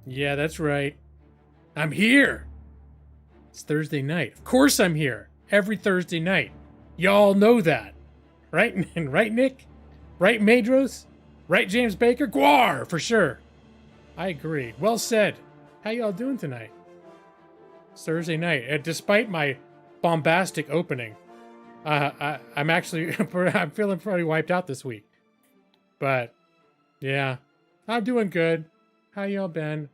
Yeah, that's right. I'm here. It's Thursday night. Of course I'm here. Every Thursday night. Y'all know that. Right? And right, Nick? Right, Madros? Right, James Baker? Guar, for sure. I agree. Well said. How y'all doing tonight? It's Thursday night. Despite my bombastic opening, I'm actually I'm feeling pretty wiped out this week. But yeah, I'm doing good. How y'all been?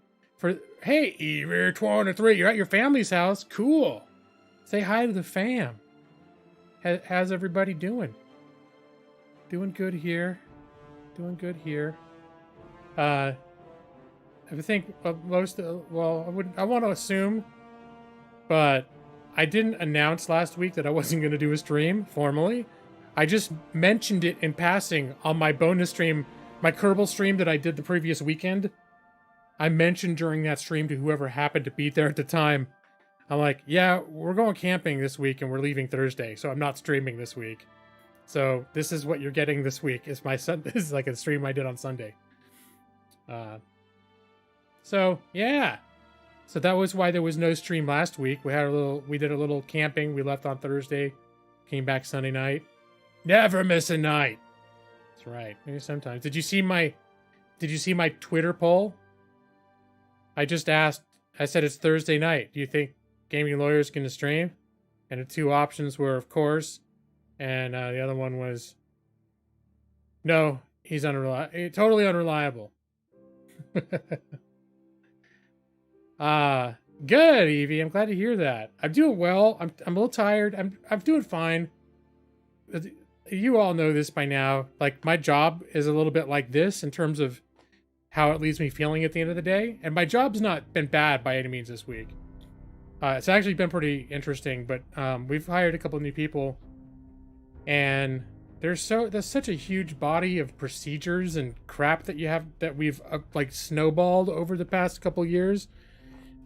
Hey, you're 23. You're at your family's house. Cool. Say hi to the fam. How's everybody doing? Doing good here. Doing good here. I think most. I want to assume, but I didn't announce last week that I wasn't going to do a stream formally. I just mentioned it in passing on my bonus stream, my Kerbal stream that I did the previous weekend. I mentioned during that stream to whoever happened to be there at the time, I'm like, yeah, we're going camping this week and we're leaving Thursday, so I'm not streaming this week. So this is what you're getting this week. Is my son? This is like a stream I did on Sunday. So yeah, so that was why there was no stream last week. We did a little camping. We left on Thursday, came back Sunday night. Never miss a night. That's right. Maybe sometimes. Did you see my Twitter poll? I just asked. I said it's Thursday night. Do you think Gaming Lawyer's going to stream? And the two options were, of course, and the other one was, no, he's totally unreliable. Good, Evie. I'm glad to hear that. I'm doing well. I'm a little tired. I'm doing fine. You all know this by now. Like, my job is a little bit like this in terms of how it leaves me feeling at the end of the day. And my job's not been bad by any means this week. It's actually been pretty interesting, but we've hired a couple new people, and there's such a huge body of procedures and crap that we've like snowballed over the past couple years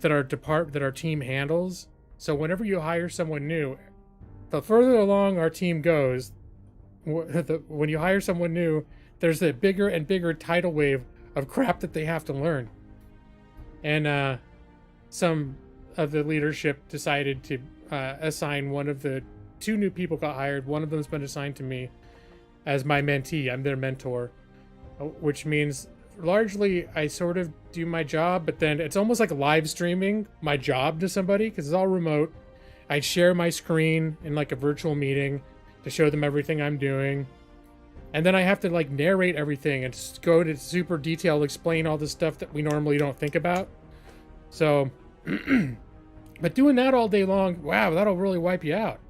that our team handles. So whenever you hire someone new, the further along our team goes, when you hire someone new, there's a bigger and bigger tidal wave of crap that they have to learn. And some of the leadership decided to assign one of the two new people got hired. One of them's been assigned to me as my mentee. I'm their mentor, which means largely I sort of do my job, but then it's almost like live streaming my job to somebody because it's all remote. I share my screen in like a virtual meeting to show them everything I'm doing. And then I have to like narrate everything and just go to super detail, explain all the stuff that we normally don't think about. So, but doing that all day long, wow, that'll really wipe you out.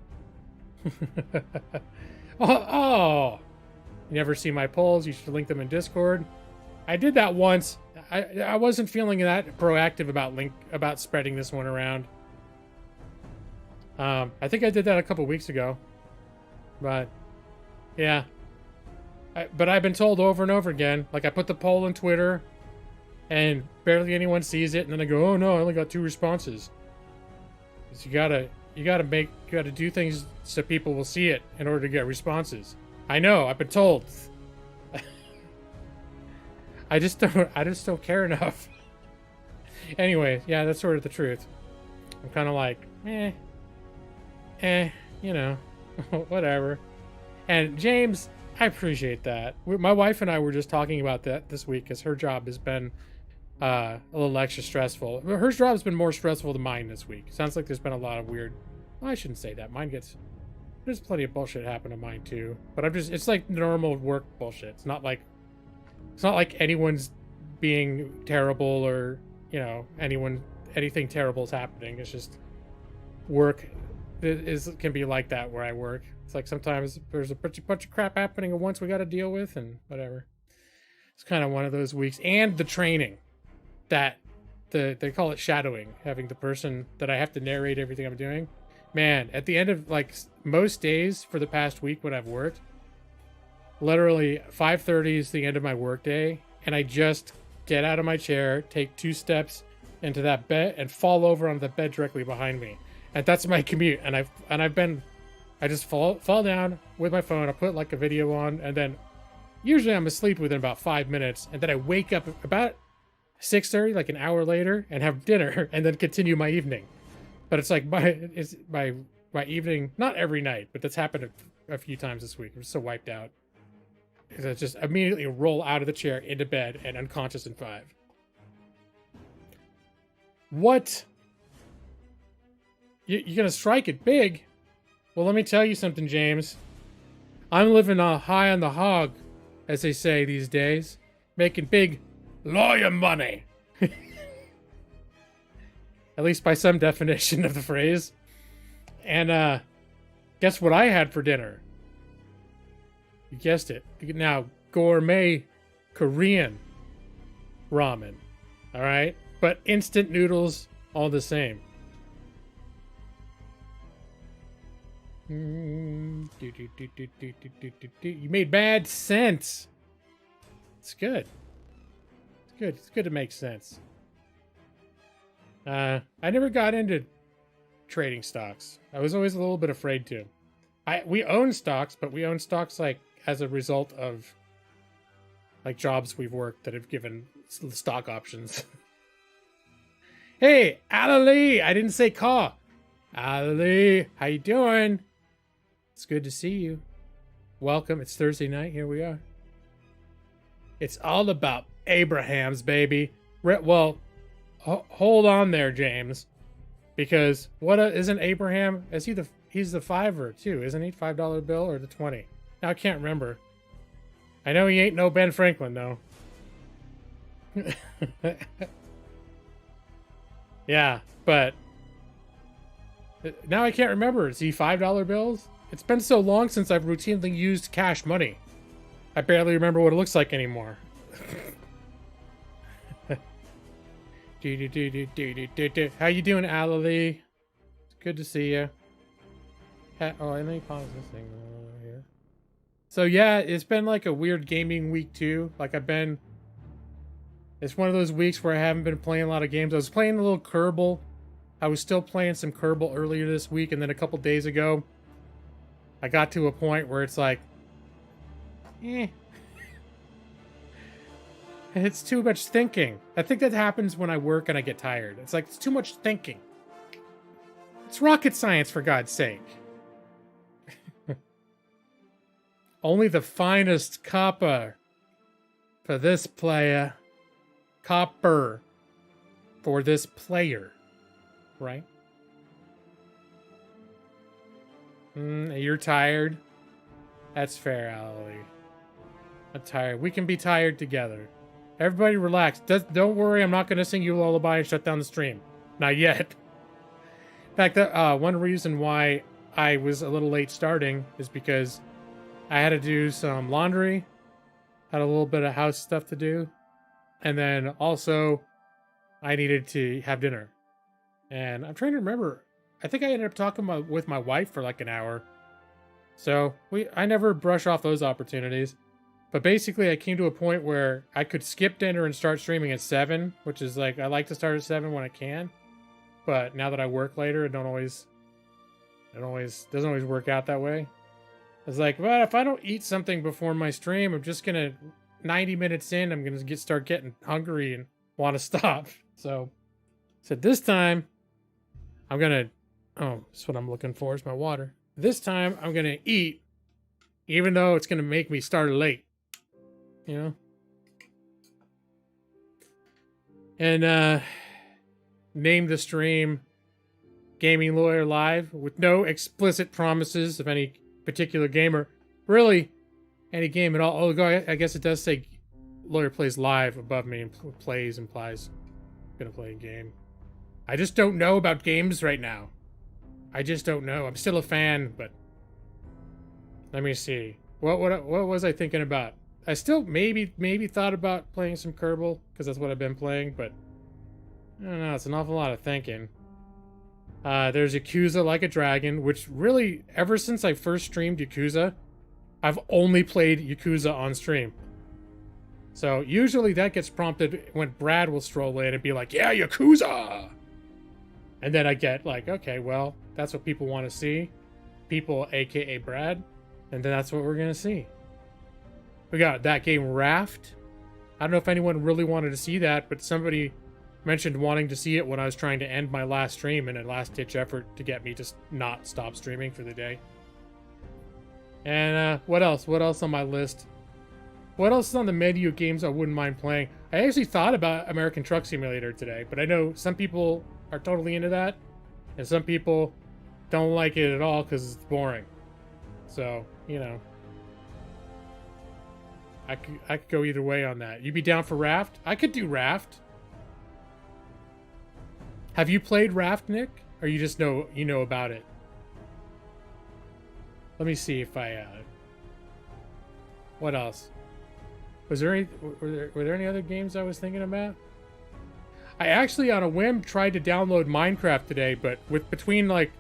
Oh, you never see my polls? You should link them in Discord. I did that once. I wasn't feeling that proactive about spreading this one around. I think I did that a couple weeks ago, but yeah. But I've been told over and over again, like I put the poll on Twitter and barely anyone sees it, and then I go, oh no, I only got 2 responses. So you gotta do things so people will see it in order to get responses. I know, I've been told. I just don't care enough. Anyway, yeah, that's sort of the truth. I'm kind of like, you know, whatever. And James, I appreciate that. My wife and I were just talking about that this week because her job has been a little extra stressful. Her job has been more stressful than mine this week. Sounds like there's been a lot of weird. Well, I shouldn't say that. There's plenty of bullshit happen to mine too. But it's like normal work bullshit. It's not like anyone's being terrible or, you know, anything terrible is happening. It's just work can be like that where I work. It's like sometimes there's a bunch of crap happening at once we got to deal with and whatever. It's kind of one of those weeks. And the training that they call it shadowing, having the person that I have to narrate everything I'm doing. Man, at the end of like most days for the past week when I've worked, literally 5:30 is the end of my work day, and I just get out of my chair, take 2 steps into that bed, and fall over on the bed directly behind me. And that's my commute. And I just fall down with my phone. I put like a video on, and then usually I'm asleep within about 5 minutes, and then I wake up about 6:30, like an hour later, and have dinner, and then continue my evening. But it's like my evening, not every night, but that's happened a few times this week. I'm so wiped out. I just immediately roll out of the chair into bed and unconscious in 5. What? You're gonna strike it big? Well, let me tell you something, James. I'm living high on the hog, as they say these days, making big lawyer money. At least by some definition of the phrase. And guess what I had for dinner? You guessed it. Now, gourmet Korean ramen. All right? But instant noodles, all the same. You made bad sense. It's good. It's good. It's good to make sense. I never got into trading stocks. I was always a little bit afraid to. We own stocks, but we own stocks like as a result of like jobs we've worked that have given stock options. Hey, Ali! I didn't say call. Ali, how you doing? It's good to see you. Welcome. It's Thursday night. Here we are. It's all about Abraham's, baby. Well, hold on there, James, because what isn't Abraham? Is he he's the $5 too, isn't he? $5 bill or the 20? Now I can't remember. I know he ain't no Ben Franklin, though. Yeah, but now I can't remember. Is he $5 bills? It's been so long since I've routinely used cash money. I barely remember what it looks like anymore. How you doing, Ali? It's good to see you. Oh, let me pause this thing here. So yeah, it's been like a weird gaming week too. Like it's one of those weeks where I haven't been playing a lot of games. I was playing a little Kerbal. I was still playing some Kerbal earlier this week, and then a couple days ago, I got to a point where it's like, it's too much thinking. I think that happens when I work and I get tired. It's like, it's too much thinking. It's rocket science, for God's sake. Only the finest copper for this player. Copper for this player. Right? You're tired? That's fair, Ali. I'm tired. We can be tired together. Everybody relax. Don't worry, I'm not going to sing you a lullaby and shut down the stream. Not yet. In fact, one reason why I was a little late starting is because I had to do some laundry, had a little bit of house stuff to do, and then also I needed to have dinner. And I'm trying to remember. I think I ended up talking with my wife for like an hour. So I never brush off those opportunities. But basically, I came to a point where I could skip dinner and start streaming at 7, which is like, I like to start at 7 when I can. But now that I work later, it doesn't always work out that way. It's like, well, if I don't eat something before my stream, I'm just gonna 90 minutes in, I'm gonna start getting hungry and want to stop. So this time, I'm gonna. Oh, that's what I'm looking for is my water. This time, I'm gonna eat, even though it's gonna make me start late. You know? And name the stream Gaming Lawyer Live with no explicit promises of any particular game or really any game at all. Oh, I guess it does say Lawyer Plays Live above me, and plays implies I'm gonna play a game. I just don't know about games right now. I just don't know. I'm still a fan, but let me see. What was I thinking about? I still maybe thought about playing some Kerbal because that's what I've been playing, but I don't know. It's an awful lot of thinking. There's Yakuza Like a Dragon, which really, ever since I first streamed Yakuza, I've only played Yakuza on stream. So usually that gets prompted when Brad will stroll in and be like, yeah, Yakuza! And then I get like, okay, well, that's what people want to see. People, aka Brad. And then that's what we're going to see. We got that game Raft. I don't know if anyone really wanted to see that, but somebody mentioned wanting to see it when I was trying to end my last stream in a last-ditch effort to get me to not stop streaming for the day. And what else? What else on my list? What else is on the menu of games I wouldn't mind playing? I actually thought about American Truck Simulator today, but I know some people are totally into that, and some people don't like it at all because it's boring. So, you know, I could go either way on that. You be down for Raft? I could do Raft. Have you played Raft, Nick? Or you just know about it? Let me see if I what else? Was there any were there any other games I was thinking about? I actually on a whim tried to download Minecraft today, but between like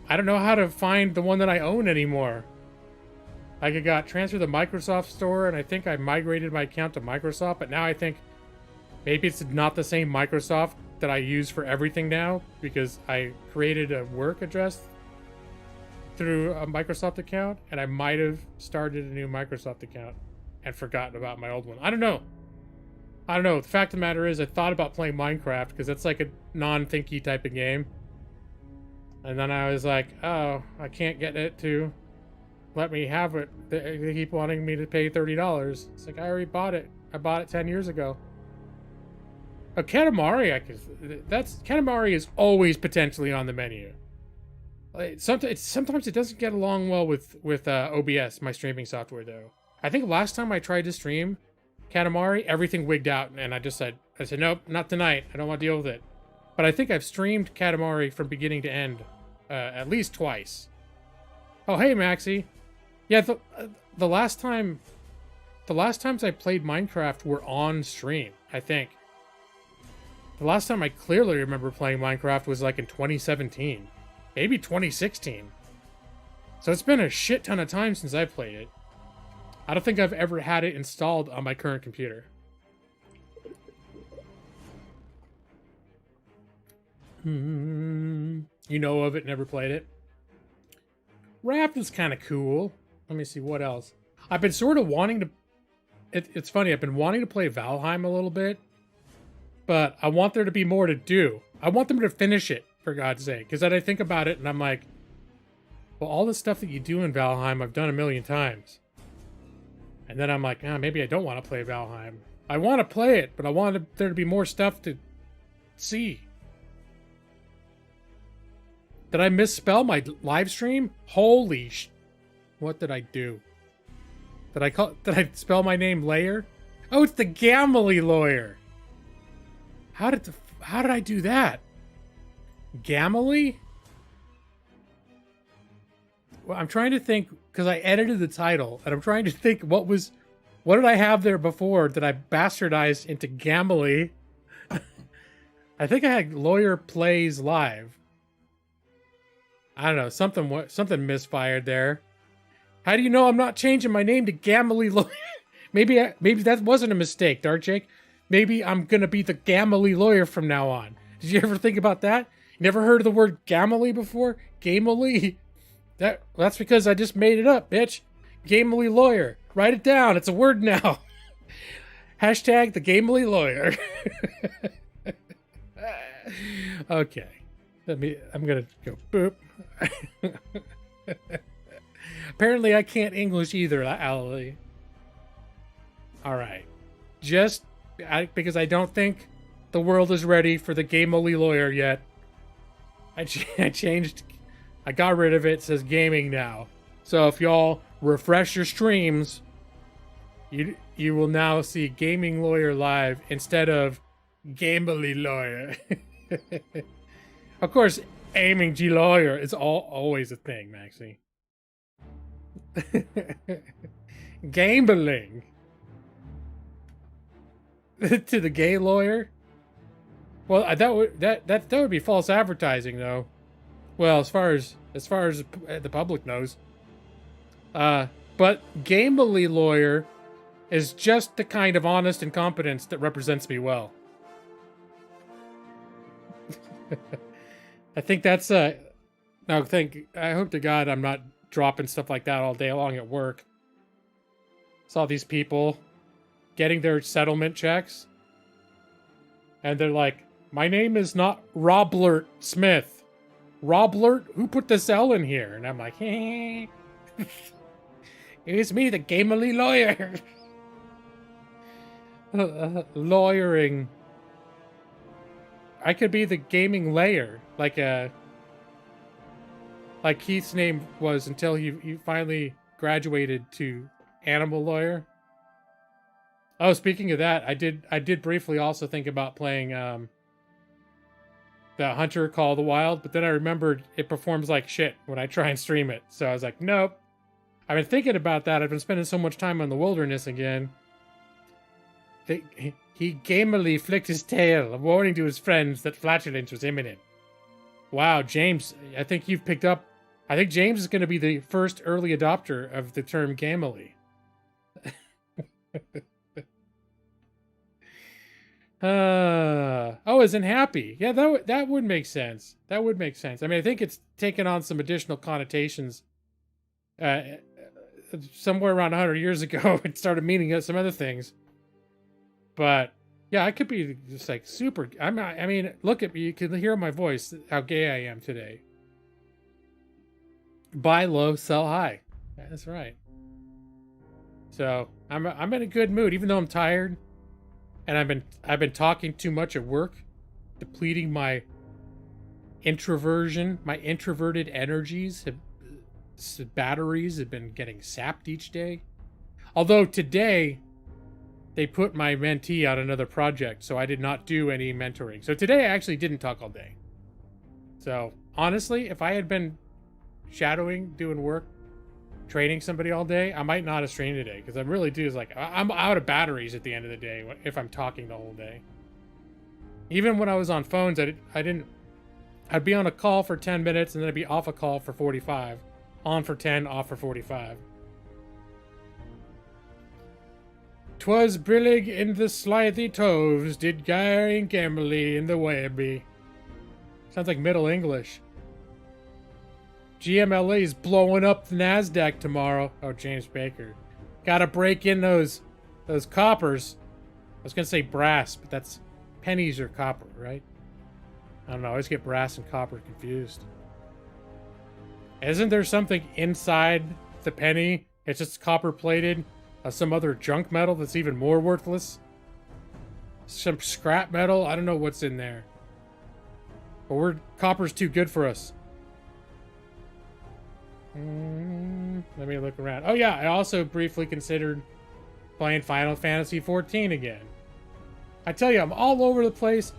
I don't know how to find the one that I own anymore. Like it got transferred to the Microsoft store, and I think I migrated my account to Microsoft, but now I think maybe it's not the same Microsoft that I use for everything now, because I created a work address through a Microsoft account, and I might have started a new Microsoft account and forgotten about my old one. I don't know. The fact of the matter is I thought about playing Minecraft because that's like a non-thinky type of game. And then I was like, oh, I can't get it to let me have it. They keep wanting me to pay $30. It's like, I already bought it. I bought it 10 years ago. Oh, Katamari, Katamari is always potentially on the menu. Sometimes it doesn't get along well with OBS, my streaming software, though. I think last time I tried to stream Katamari, everything wigged out, and I said, nope, not tonight. I don't want to deal with it. But I think I've streamed Katamari from beginning to end at least twice. Oh, hey, Maxie. Yeah, the last times I played Minecraft were on stream, I think. The last time I clearly remember playing Minecraft was like in 2017. Maybe 2016. So it's been a shit ton of time since I played it. I don't think I've ever had it installed on my current computer. You know of it, never played it. Raft is kind of cool. Let me see, what else? I've been sort of wanting to... It's funny, I've been wanting to play Valheim a little bit. But I want there to be more to do. I want them to finish it, for God's sake. Because then I think about it and I'm like, well, all the stuff that you do in Valheim, I've done a million times. And then I'm like, maybe I don't want to play Valheim. I want to play it, but I want there to be more stuff to see. Did I misspell my live stream? Holy sh... What did I do? Did I spell my name Layer? Oh, it's the Gamily Lawyer. How did I do that? Gamily? Well, I'm trying to think, because I edited the title, and I'm trying to think what did I have there before that I bastardized into Gamily? I think I had Lawyer Plays Live. I don't know, something misfired there. How do you know I'm not changing my name to Gamily Lawyer? maybe that wasn't a mistake, Dark Jake. Maybe I'm gonna be the Gamily Lawyer from now on. Did you ever think about that? You never heard of the word Gamily before? Gamily? That's because I just made it up, bitch. Gamily Lawyer. Write it down. It's a word now. Hashtag the Gamily Lawyer. Okay. I'm gonna go boop. Apparently I can't English either, Ali. Alright. Because I don't think the world is ready for the Gamily Lawyer yet. I changed... I got rid of it. It says gaming now. So if y'all refresh your streams, you will now see Gaming Lawyer live instead of Gamily Lawyer. Of course, aiming G Lawyer is always a thing, Maxie. Gambling. To the gay lawyer? Well, that would be false advertising, though. Well, as far as the public knows. But Gamely Lawyer is just the kind of honest incompetence that represents me well. I think that's I hope to God I'm not dropping stuff like that all day long at work. Saw these people getting their settlement checks. And they're like, my name is not Roblert Smith. Roblert? Who put this L in here? And I'm like, hey. It's me, the gamerly lawyer. Lawyering. I could be the gaming layer. Like Keith's name was until he finally graduated to animal lawyer. Oh, speaking of that, I did briefly also think about playing the Hunter Call of the Wild, but then I remembered it performs like shit when I try and stream it. So I was like, nope. I've been thinking about that. I've been spending so much time in the wilderness again. He gamily flicked his tail, warning to his friends that flatulence was imminent. Wow, James, I think you've picked up. I think James is going to be the first early adopter of the term gamily. Isn't happy. Yeah, that would make sense. That would make sense. I mean, I think it's taken on some additional connotations. Somewhere around 100 years ago, it started meaning some other things. But yeah, I could be just like super. I mean, look at me. You can hear my voice how gay I am today. Buy low, sell high. That's right. So I'm in a good mood, even though I'm tired, and I've been talking too much at work, depleting my introversion. My introverted energies batteries have been getting sapped each day. Although today they put my mentee on another project, so I did not do any mentoring. So today I actually didn't talk all day. So honestly, if I had been shadowing, doing work, training somebody all day, I might not have streamed today, because I really do. Is like, I'm out of batteries at the end of the day if I'm talking the whole day. Even when I was on phones, I'd be on a call for 10 minutes and then I'd be off a call for 45. On for 10, off for 45. 'Twas brillig in the slithy toves, did gyre and gamely in the webby. Sounds like Middle English. GMLA's blowing up the NASDAQ tomorrow. Oh, James Baker. Gotta break in those coppers. I was gonna say brass, but that's pennies or copper, right? I don't know, I always get brass and copper confused. Isn't there something inside the penny? It's just copper plated. Some other junk metal that's even more worthless. Some scrap metal. I don't know what's in there. But copper's too good for us. Let me look around. Oh yeah, I also briefly considered playing Final Fantasy XIV again. I tell you, I'm all over the place.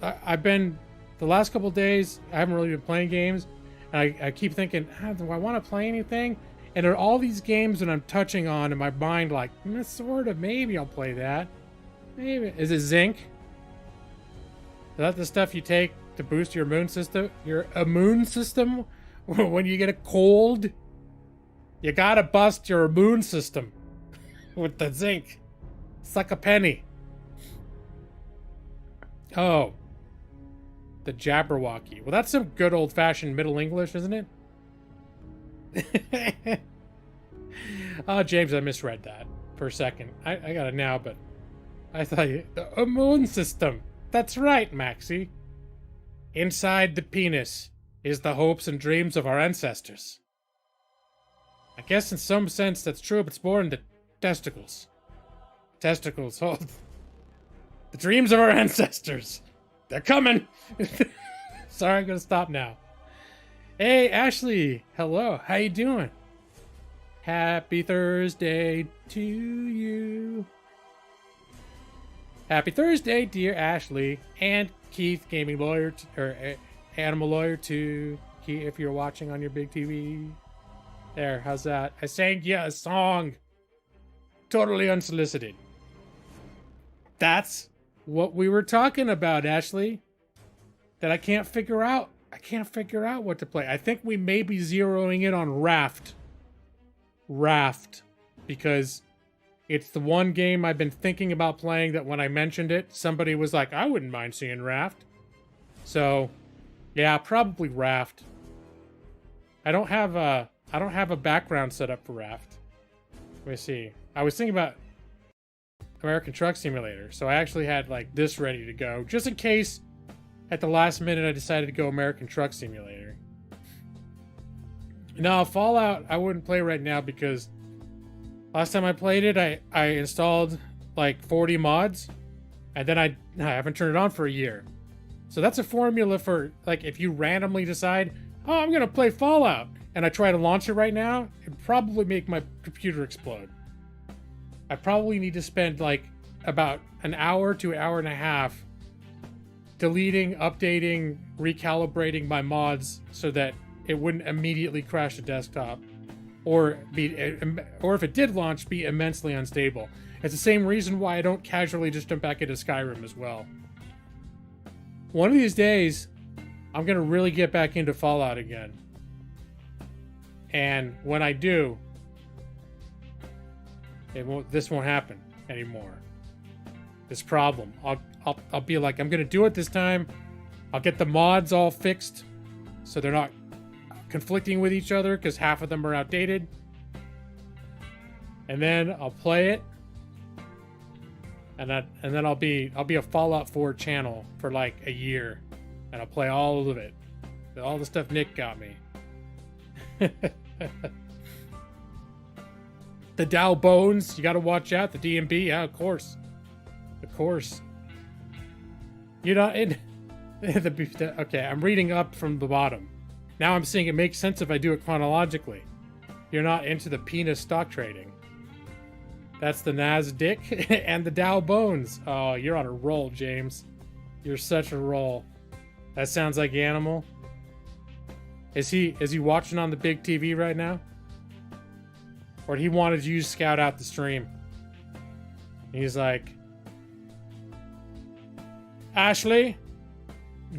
I've been, the last couple days, I haven't really been playing games. And I keep thinking, do I want to play anything? And there are all these games that I'm touching on in my mind, like, sort of, maybe I'll play that. Maybe. Is it Zinc? Is that the stuff you take to boost your immune system? Your immune system? When you get a cold? You gotta bust your immune system with the zinc. Suck a penny. Oh. The Jabberwocky. Well, that's some good old-fashioned Middle English, isn't it? Oh, James, I misread that for a second. I got it now, but I thought the immune system. That's right, Maxie. Inside the penis is the hopes and dreams of our ancestors. I guess in some sense that's true, but it's more in the testicles. Testicles hold the dreams of our ancestors. They're coming. Sorry, I'm gonna stop now. Hey, Ashley. Hello. How you doing? Happy Thursday to you. Happy Thursday, dear Ashley and Keith, gaming lawyer, or animal lawyer too. If you're watching on your big TV. There, how's that? I sang you a song. Totally unsolicited. That's what we were talking about, Ashley. That I can't figure out. I can't figure out what to play. I think we may be zeroing in on Raft. Raft. Because it's the one game I've been thinking about playing that when I mentioned it, somebody was like, I wouldn't mind seeing Raft. So, yeah, probably Raft. I don't have a background set up for Raft. Let me see. I was thinking about American Truck Simulator. So I actually had like this ready to go, just in case at the last minute I decided to go American Truck Simulator. Now, Fallout, I wouldn't play right now because last time I played it, I installed like 40 mods, and then I haven't turned it on for a year. So that's a formula for, like, if you randomly decide, oh, I'm going to play Fallout, and I try to launch it right now, it'd probably make my computer explode. I probably need to spend, like, about an hour to an hour and a half deleting, updating, recalibrating my mods so that it wouldn't immediately crash the desktop. Or if it did launch, be immensely unstable. It's the same reason why I don't casually just jump back into Skyrim as well. One of these days, I'm going to really get back into Fallout again. And when I do, this won't happen anymore. This problem. I'll be like, I'm going to do it this time. I'll get the mods all fixed so they're not conflicting with each other because half of them are outdated. And then I'll play it. And then I'll be a Fallout 4 channel for like a year, and I'll play all of it, all the stuff Nick got me. The Dow Bones, you got to watch out. The DMB, yeah, of course. You're not in okay. I'm reading up from the bottom. Now I'm seeing it makes sense if I do it chronologically. You're not into the penis stock trading. That's the NASDAQ and the Dow Bones. Oh, you're on a roll, James. You're such a roll. That sounds like Animal. Is he watching on the big TV right now? Or he wanted you to scout out the stream? He's like, Ashley,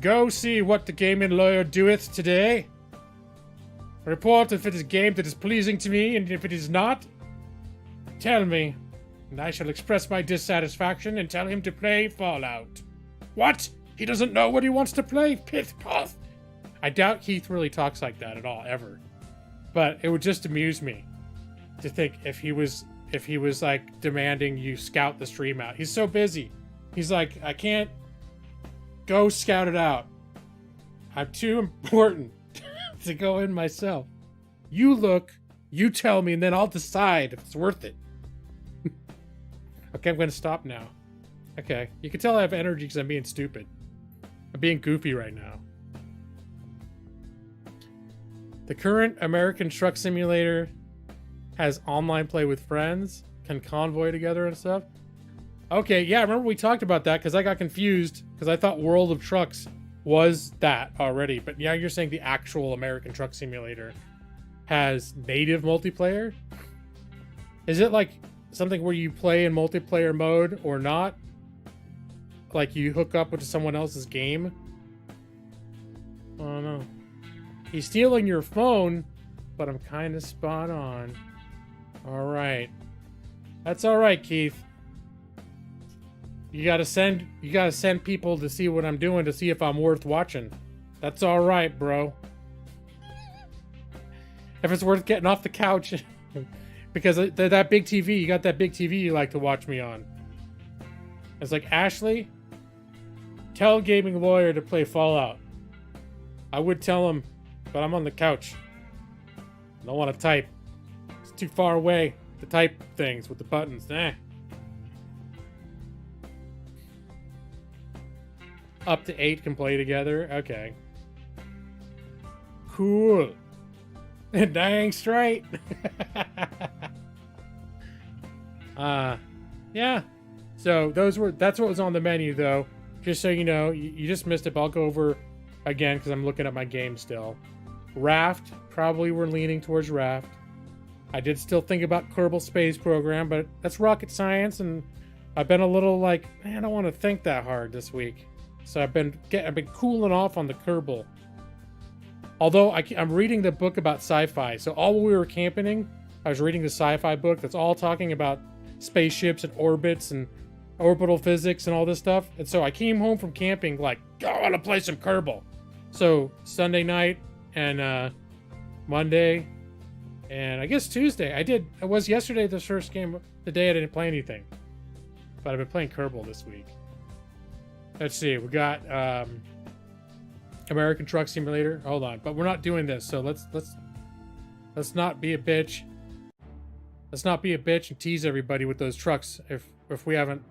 go see what the gaming lawyer doeth today. Report if it is a game that is pleasing to me, and if it is not, tell me, and I shall express my dissatisfaction and tell him to play Fallout. What? He doesn't know what he wants to play? Pith poth. I doubt Keith really talks like that at all, ever. But it would just amuse me to think if he was like demanding you scout the stream out. He's so busy. He's like, I can't go scout it out. I'm too important to go in myself. You look, you tell me, and then I'll decide if it's worth it. Okay, I'm going to stop now. Okay, you can tell I have energy because I'm being stupid. I'm being goofy right now. The current American Truck Simulator has online play with friends, can convoy together and stuff. Okay, yeah, I remember we talked about that because I got confused because I thought World of Trucks was that already. But yeah, you're saying the actual American Truck Simulator has native multiplayer? Is it like something where you play in multiplayer mode or not? Like you hook up with someone else's game? I don't know. He's stealing your phone, but I'm kind of spot on. All right. That's all right, Keith. You gotta send people to see what I'm doing to see if I'm worth watching. That's all right, bro. If it's worth getting off the couch, because that big TV, you got that big TV you like to watch me on. It's like, Ashley, tell gaming lawyer to play Fallout. I would tell him, but I'm on the couch. I don't want to type. It's too far away to type things with the buttons. Up to 8 can play together. Okay. Cool. Dang straight. Yeah. So that's what was on the menu though. Just so you know, you just missed it, but I'll go over again because I'm looking at my game still. Raft, probably we're leaning towards Raft. I did still think about Kerbal Space Program, but that's rocket science, and I've been a little like, man, I don't want to think that hard this week. So I've been cooling off on the Kerbal. Although I'm reading the book about sci-fi, so all we were camping, I was reading the sci-fi book that's all talking about spaceships and orbits and orbital physics and all this stuff. And so I came home from camping like, oh, I want to play some Kerbal. So Sunday night and Monday and I guess Tuesday, it was yesterday the first game, the day I didn't play anything. but I've been playing Kerbal this week. Let's see. We got American Truck Simulator. Hold on, but we're not doing this. So let's not be a bitch. Let's not be a bitch and tease everybody with those trucks if we haven't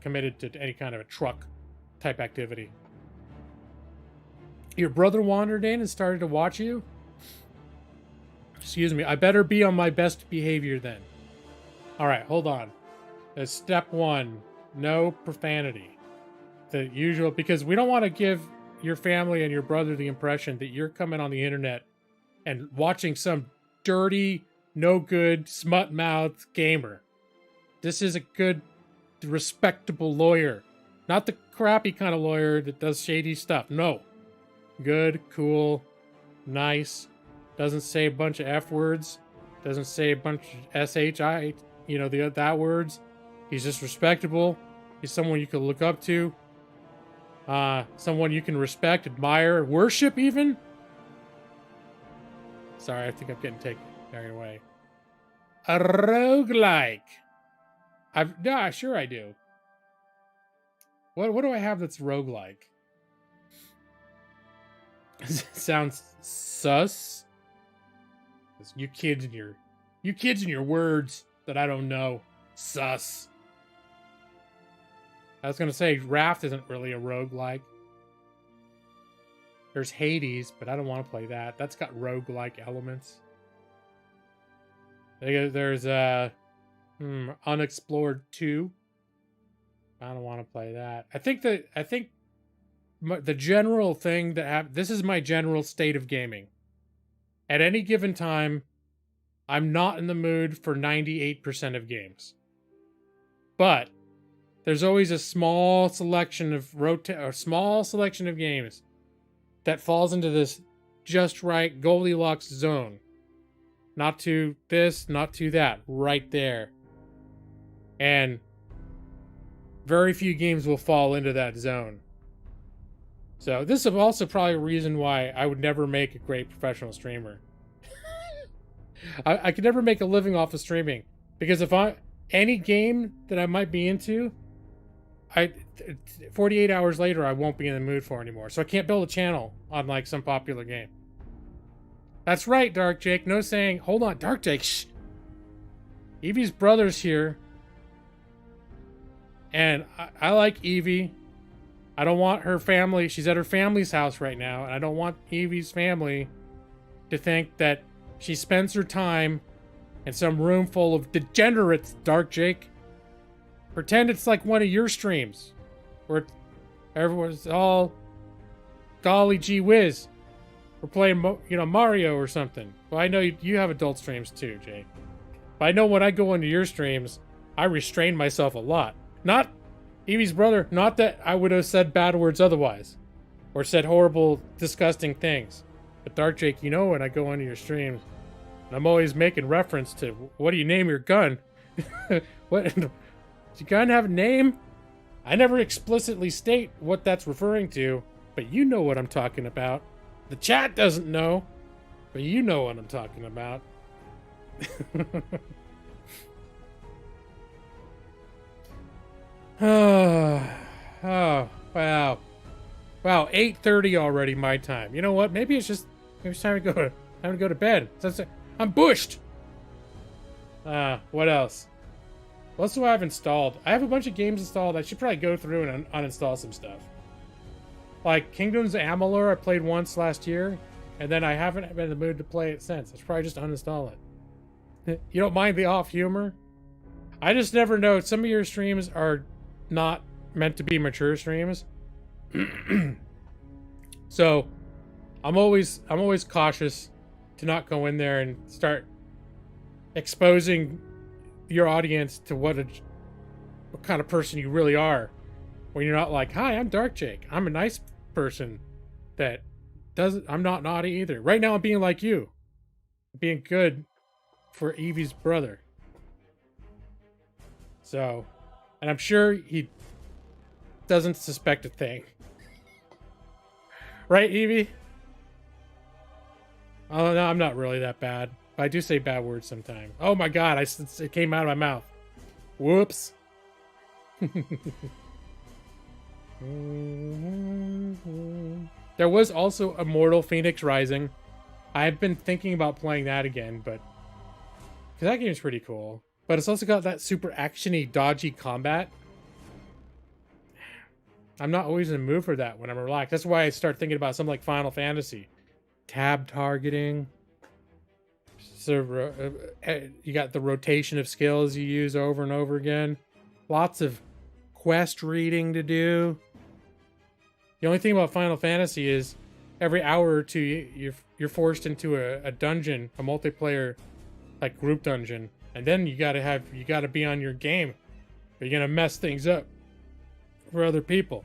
committed to any kind of a truck type activity. Your brother wandered in and started to watch you? Excuse me. I better be on my best behavior then. All right, hold on. That's step one. No profanity. The usual, because we don't want to give your family and your brother the impression that you're coming on the internet and watching some dirty, no good, smut-mouthed gamer. This is a good, respectable lawyer. Not the crappy kind of lawyer that does shady stuff. No. Good, cool, nice. Doesn't say a bunch of F words. Doesn't say a bunch of SHI, that words. He's just respectable. He's someone you can look up to. Someone you can respect, admire, worship even. Sorry, I think I'm getting carried away. A roguelike. Yeah, sure I do. What do I have that's roguelike? Sounds sus. You kids and your words that I don't know. Sus. I was gonna say Raft isn't really a roguelike. There's Hades, but I don't want to play that. That's got roguelike elements. There's Unexplored 2. I don't want to play that. I think the general thing this is my general state of gaming. At any given time, I'm not in the mood for 98% of games. But there's always a small selection of games that falls into this just right Goldilocks zone. Not to this, not to that, right there. And very few games will fall into that zone. So this is also probably a reason why I would never make a great professional streamer. I could never make a living off of streaming, because any game that I might be into, 48 hours later I won't be in the mood for anymore. So I can't build a channel on like some popular game. That's right, Dark Jake. No saying, hold on, Dark Jake. Shh. Evie's brother's here. And I like Evie. I don't want her family. She's at her family's house right now. And I don't want Evie's family to think that she spends her time in some room full of degenerates, Dark Jake. Pretend it's like one of your streams where everyone's all golly gee whiz. We're playing, Mario or something. Well, I know you have adult streams too, Jake. But I know when I go into your streams, I restrain myself a lot. Not Evie's brother, not that I would have said bad words otherwise. Or said horrible, disgusting things. But Dark Jake, when I go into your streams, I'm always making reference to, what do you name your gun? What? Does your gun have a name? I never explicitly state what that's referring to, but you know what I'm talking about. The chat doesn't know, but you know what I'm talking about. Oh, wow. Wow, 8:30 already my time. You know what? Maybe it's time to go to bed. I'm bushed. What else? What else do I have installed? I have a bunch of games installed. I should probably go through and uninstall some stuff. Like Kingdoms of Amalur, I played once last year, and then I haven't been in the mood to play it since. I should probably just uninstall it. You don't mind the off humor? I just never know. Some of your streams are not meant to be mature streams. So I'm always cautious to not go in there and start exposing your audience to what kind of person you really are, when you're not like, hi, I'm Dark Jake, I'm a nice person that I'm not naughty either. Right now I'm being like you, being good for Evie's brother. So, and I'm sure he doesn't suspect a thing. Right, Evie? Oh, no, I'm not really that bad. But I do say bad words sometimes. Oh my god, it came out of my mouth. Whoops. There was also Immortal Phoenix Rising. I've been thinking about playing that again, but because that game's pretty cool. But it's also got that super actiony, dodgy combat. I'm not always in the mood for that when I'm relaxed. That's why I start thinking about something like Final Fantasy. Tab targeting. So you got the rotation of skills you use over and over again. Lots of quest reading to do. The only thing about Final Fantasy is every hour or two you're forced into a dungeon, a multiplayer like group dungeon, and then you gotta be on your game. Or you're gonna mess things up for other people.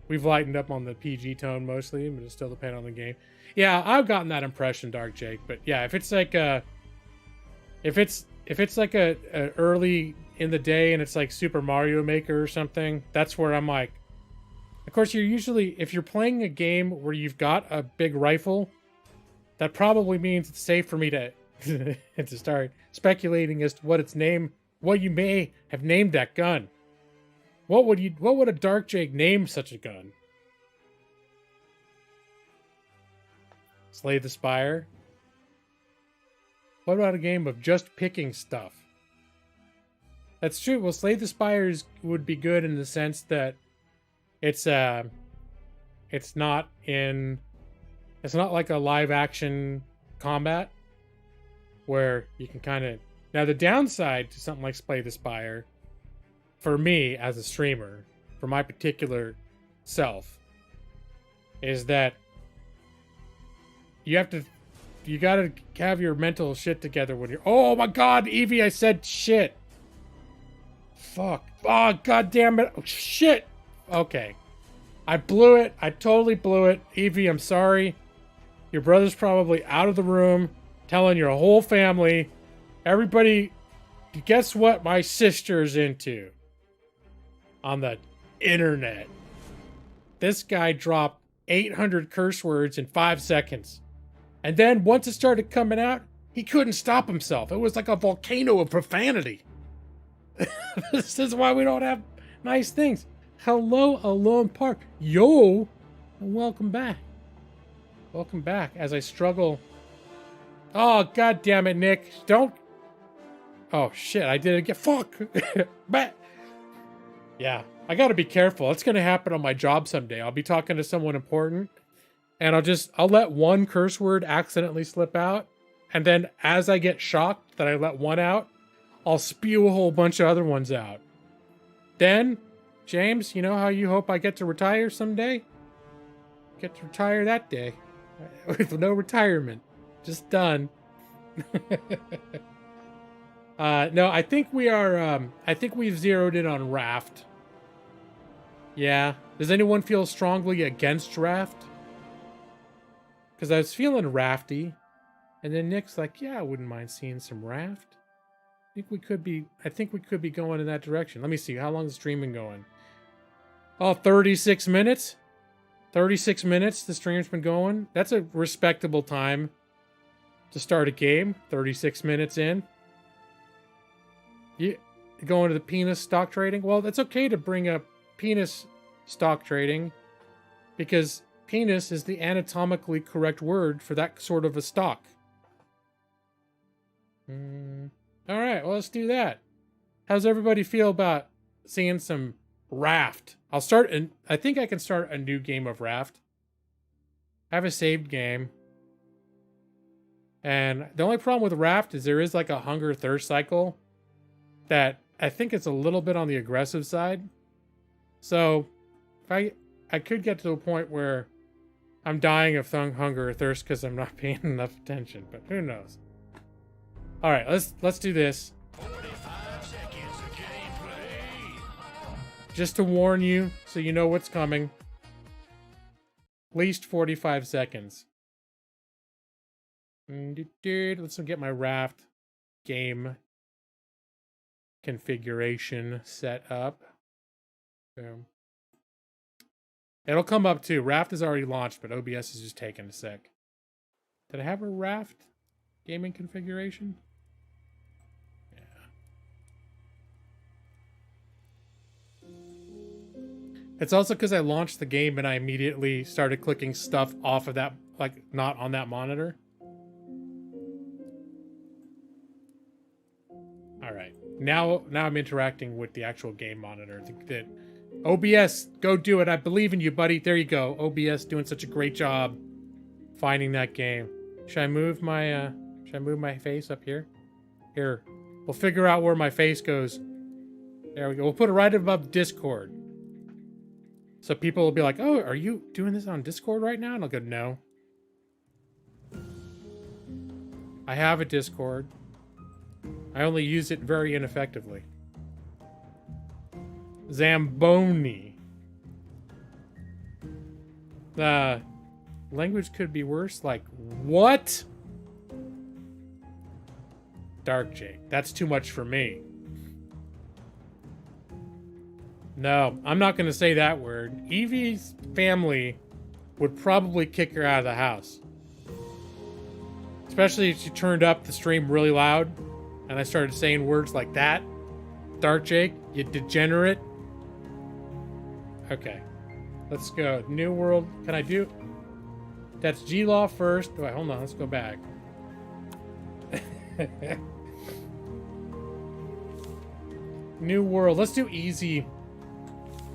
We've lightened up on the PG tone mostly, but it still depends on the game. Yeah, I've gotten that impression, Dark Jake. But yeah, if it's like a early in the day and it's like Super Mario Maker or something, that's where I'm like. Of course, if you're playing a game where you've got a big rifle, that probably means it's safe for me to to start speculating as to what you may have named that gun. What would a Dark Jake name such a gun? Slay the Spire? What about a game of just picking stuff? That's true. Well, Slay the Spires would be good in the sense that it's not like a live action combat where you can kind of. Now the downside to something like Slay the Spire, for me as a streamer, for my particular self, is that you gotta have your mental shit together when you're. Oh my God, Evie! I said shit. Fuck. Oh, God damn it. Oh, shit. Okay. I blew it. I totally blew it. Evie, I'm sorry. Your brother's probably out of the room telling your whole family. Everybody, guess what my sister's into? On the internet. This guy dropped 800 curse words in 5 seconds. And then once it started coming out, he couldn't stop himself. It was like a volcano of profanity. This is why we don't have nice things. Hello, Alone Park. Yo, and welcome back. Welcome back as I struggle. Oh, God damn it, Nick. Don't. Oh, shit. I did it again. Fuck. Yeah, I got to be careful. It's going to happen on my job someday. I'll be talking to someone important, and I'll let one curse word accidentally slip out. And then as I get shocked that I let one out, I'll spew a whole bunch of other ones out. Then, James, you know how you hope I get to retire someday? Get to retire that day. With no retirement. Just done. No, I think we've zeroed in on Raft. Yeah. Does anyone feel strongly against Raft? Because I was feeling rafty. And then Nick's like, yeah, I wouldn't mind seeing some Raft. I think we could be going in that direction. Let me see. How long is the stream been going? Oh, 36 minutes? 36 minutes the stream's been going. That's a respectable time to start a game. 36 minutes in. You going to the penis stock trading? Well, that's okay to bring up penis stock trading because penis is the anatomically correct word for that sort of a stock. All right, well, let's do that. How's everybody feel about seeing some Raft? I think I can start a new game of Raft. I have a saved game. And the only problem with Raft is there is like a hunger thirst cycle that I think it's a little bit on the aggressive side. So if I could get to a point where I'm dying of hunger or thirst because I'm not paying enough attention, but who knows? All right, let's do this. 45 seconds of gameplay. Just to warn you, so you know what's coming. At least 45 seconds. Let's get my Raft game configuration set up. Boom. It'll come up too. Raft is already launched, but OBS is just taking a sec. Did I have a Raft gaming configuration? Yeah. It's also because I launched the game and I immediately started clicking stuff off of that, like, not on that monitor. All right. Now I'm interacting with the actual game monitor. OBS, go do it. I believe in you, buddy. There you go. OBS doing such a great job finding that game. Should I move my face up here? Here. We'll figure out where my face goes. There we go. We'll put it right above Discord. So people will be like, "Oh, are you doing this on Discord right now?" And I'll go, "No. I have a Discord. I only use it very ineffectively." Zamboni. The language could be worse. Like, what? Dark Jake. That's too much for me. No, I'm not going to say that word. Evie's family would probably kick her out of the house. Especially if she turned up the stream really loud and I started saying words like that. Dark Jake, you degenerate. Okay. Let's go. New world. Can I do... That's G-Law first. Wait, hold on. Let's go back. New world. Let's do easy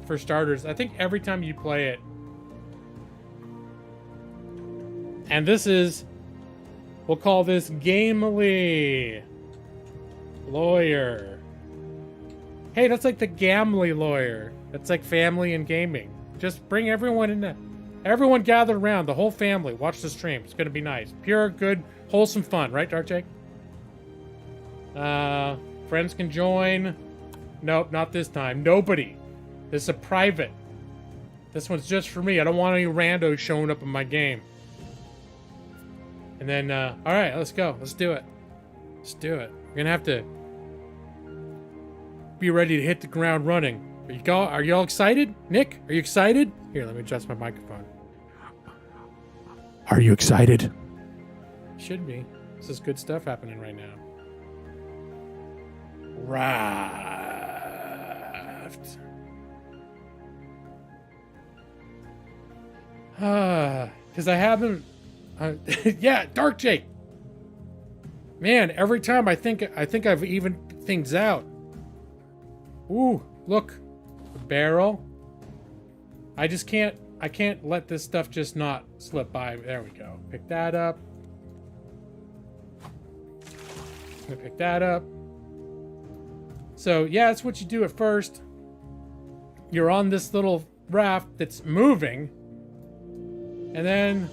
for starters. I think every time you play it. And this is... We'll call this Gamely Lawyer. Hey, that's like the Gamly Lawyer. That's like family and gaming. Just bring everyone in there. Everyone gather around, the whole family. Watch the stream. It's gonna be nice. Pure, good, wholesome fun. Right, Dark Jake? Friends can join. Nope, not this time. Nobody. This is a private. This one's just for me. I don't want any randos showing up in my game. And then, alright, let's go. Let's do it. Let's do it. We're gonna have to be ready to hit the ground running. Are y'all excited? Nick, are you excited? Here, let me adjust my microphone. Are you excited? Should be. This is good stuff happening right now. Raft. Because I haven't... yeah, Dark Jake. Man, every time I think I've evened things out. Ooh, look. A barrel. I can't let this stuff just not slip by. There we go. Pick that up. I'm gonna pick that up. So, yeah, that's what you do at first. You're on this little raft that's moving. And then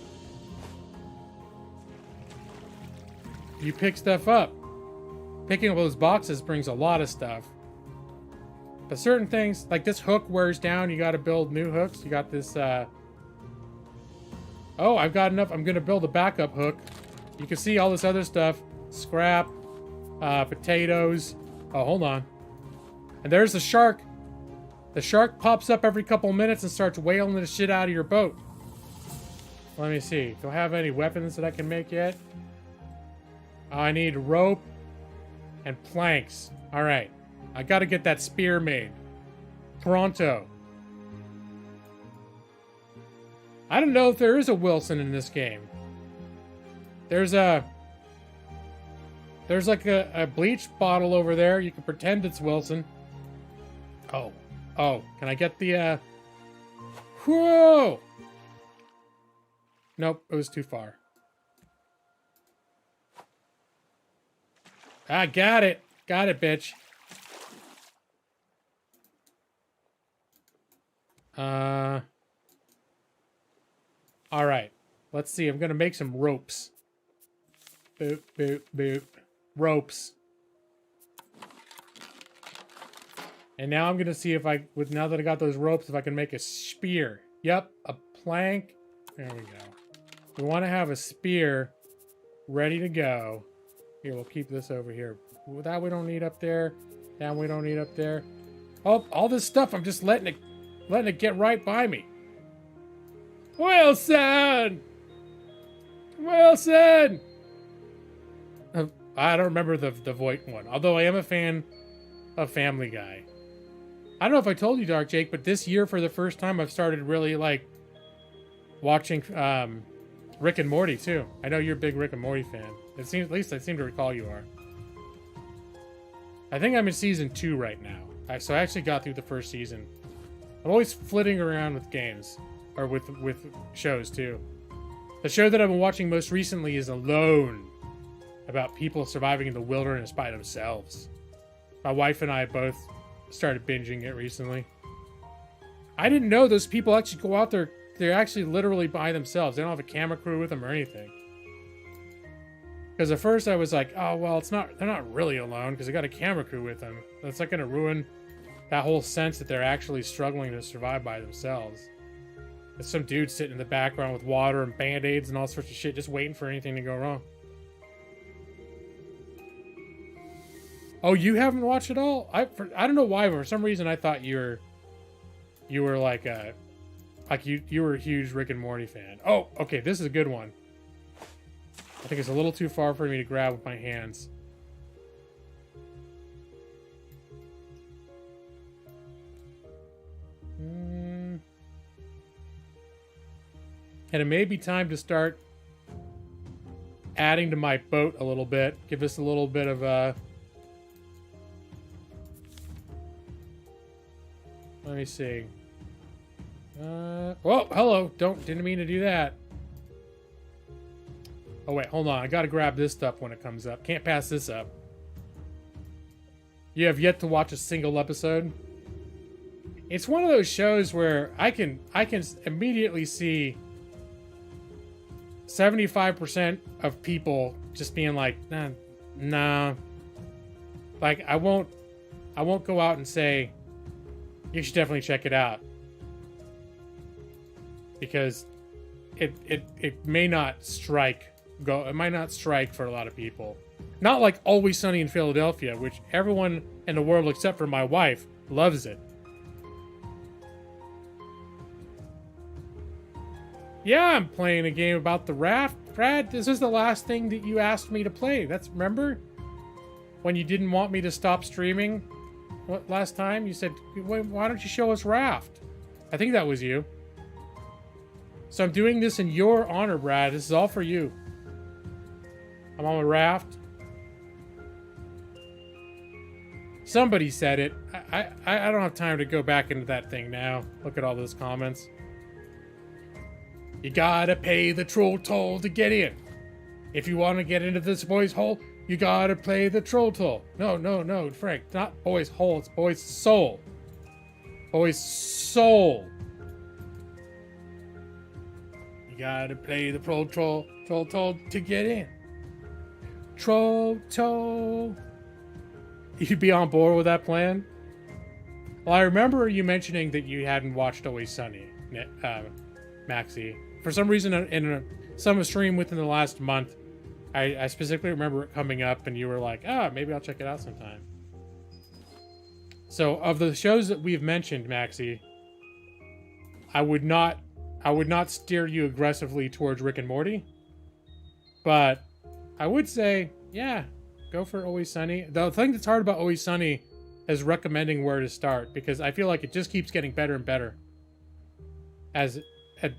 you pick stuff up. Picking up those boxes brings a lot of stuff. But certain things, like this hook wears down, you gotta build new hooks. You got this, oh, I've got enough. I'm gonna build a backup hook. You can see all this other stuff. Scrap, potatoes. Oh, hold on. And there's the shark. The shark pops up every couple minutes and starts whaling the shit out of your boat. Let me see. Do I have any weapons that I can make yet? I need rope and planks. All right. I gotta get that spear made. Pronto. I don't know if there is a Wilson in this game. There's like a bleach bottle over there. You can pretend it's Wilson. Oh. Can I get the, whoa! Nope, it was too far. I got it. Got it, bitch. Alright. Let's see. I'm gonna make some ropes. Boop, boop, boop. Ropes. And now I'm gonna see if now that I got those ropes, if I can make a spear. Yep, a plank. There we go. We want to have a spear ready to go. Here, we'll keep this over here. That we don't need up there. That we don't need up there. Oh, all this stuff, I'm just letting it get right by me. Wilson! Wilson! I don't remember the Voight one, although I am a fan of Family Guy. I don't know if I told you, Dark Jake, but this year for the first time I've started really like watching Rick and Morty too. I know you're a big Rick and Morty fan. It seems, at least I seem to recall you are. I think I'm in season 2 right now. So I actually got through the first season. I'm always flitting around with games or with shows too. The show that I've been watching most recently is Alone, about people surviving in the wilderness by themselves. My wife and I both started binging it recently. I didn't know those people actually go out there. They're actually literally by themselves. They don't have a camera crew with them or anything. Because at first I was like, oh, well, they're not really alone because they got a camera crew with them. That's not going to ruin that whole sense that they're actually struggling to survive by themselves. There's some dude sitting in the background with water and band-aids and all sorts of shit just waiting for anything to go wrong. Oh, you haven't watched it all? I don't know why, but for some reason I thought you were like you were a huge Rick and Morty fan. Oh, okay, this is a good one. I think it's a little too far for me to grab with my hands. And it may be time to start adding to my boat a little bit. Give us a little bit of let me see. Whoa, hello. Didn't mean to do that. Oh, wait, hold on. I gotta grab this stuff when it comes up. Can't pass this up. You have yet to watch a single episode? It's one of those shows where I can immediately see 75% of people just being like, nah. Like, I won't go out and say, you should definitely check it out. Because it may not strike it might not strike for a lot of people. Not like Always Sunny in Philadelphia, which everyone in the world except for my wife loves it. Yeah, I'm playing a game about the Raft. Brad, this is the last thing that you asked me to play. Remember? When you didn't want me to stop streaming? What, last time? You said, why don't you show us Raft? I think that was you. So I'm doing this in your honor, Brad. This is all for you. I'm on a Raft. Somebody said it. I don't have time to go back into that thing now. Look at all those comments. You gotta pay the troll toll to get in. If you want to get into this boy's hole, you gotta pay the troll toll. No, Frank. Not boy's hole, it's boy's soul. Boy's soul. You gotta pay the troll toll to get in. Troll toll. You'd be on board with that plan? Well, I remember you mentioning that you hadn't watched Always Sunny, Maxie. For some reason, in some stream within the last month, I specifically remember it coming up, and you were like, maybe I'll check it out sometime. So, of the shows that we've mentioned, Maxie, I would not steer you aggressively towards Rick and Morty, but I would say, yeah, go for Always Sunny. The thing that's hard about Always Sunny is recommending where to start, because I feel like it just keeps getting better and better.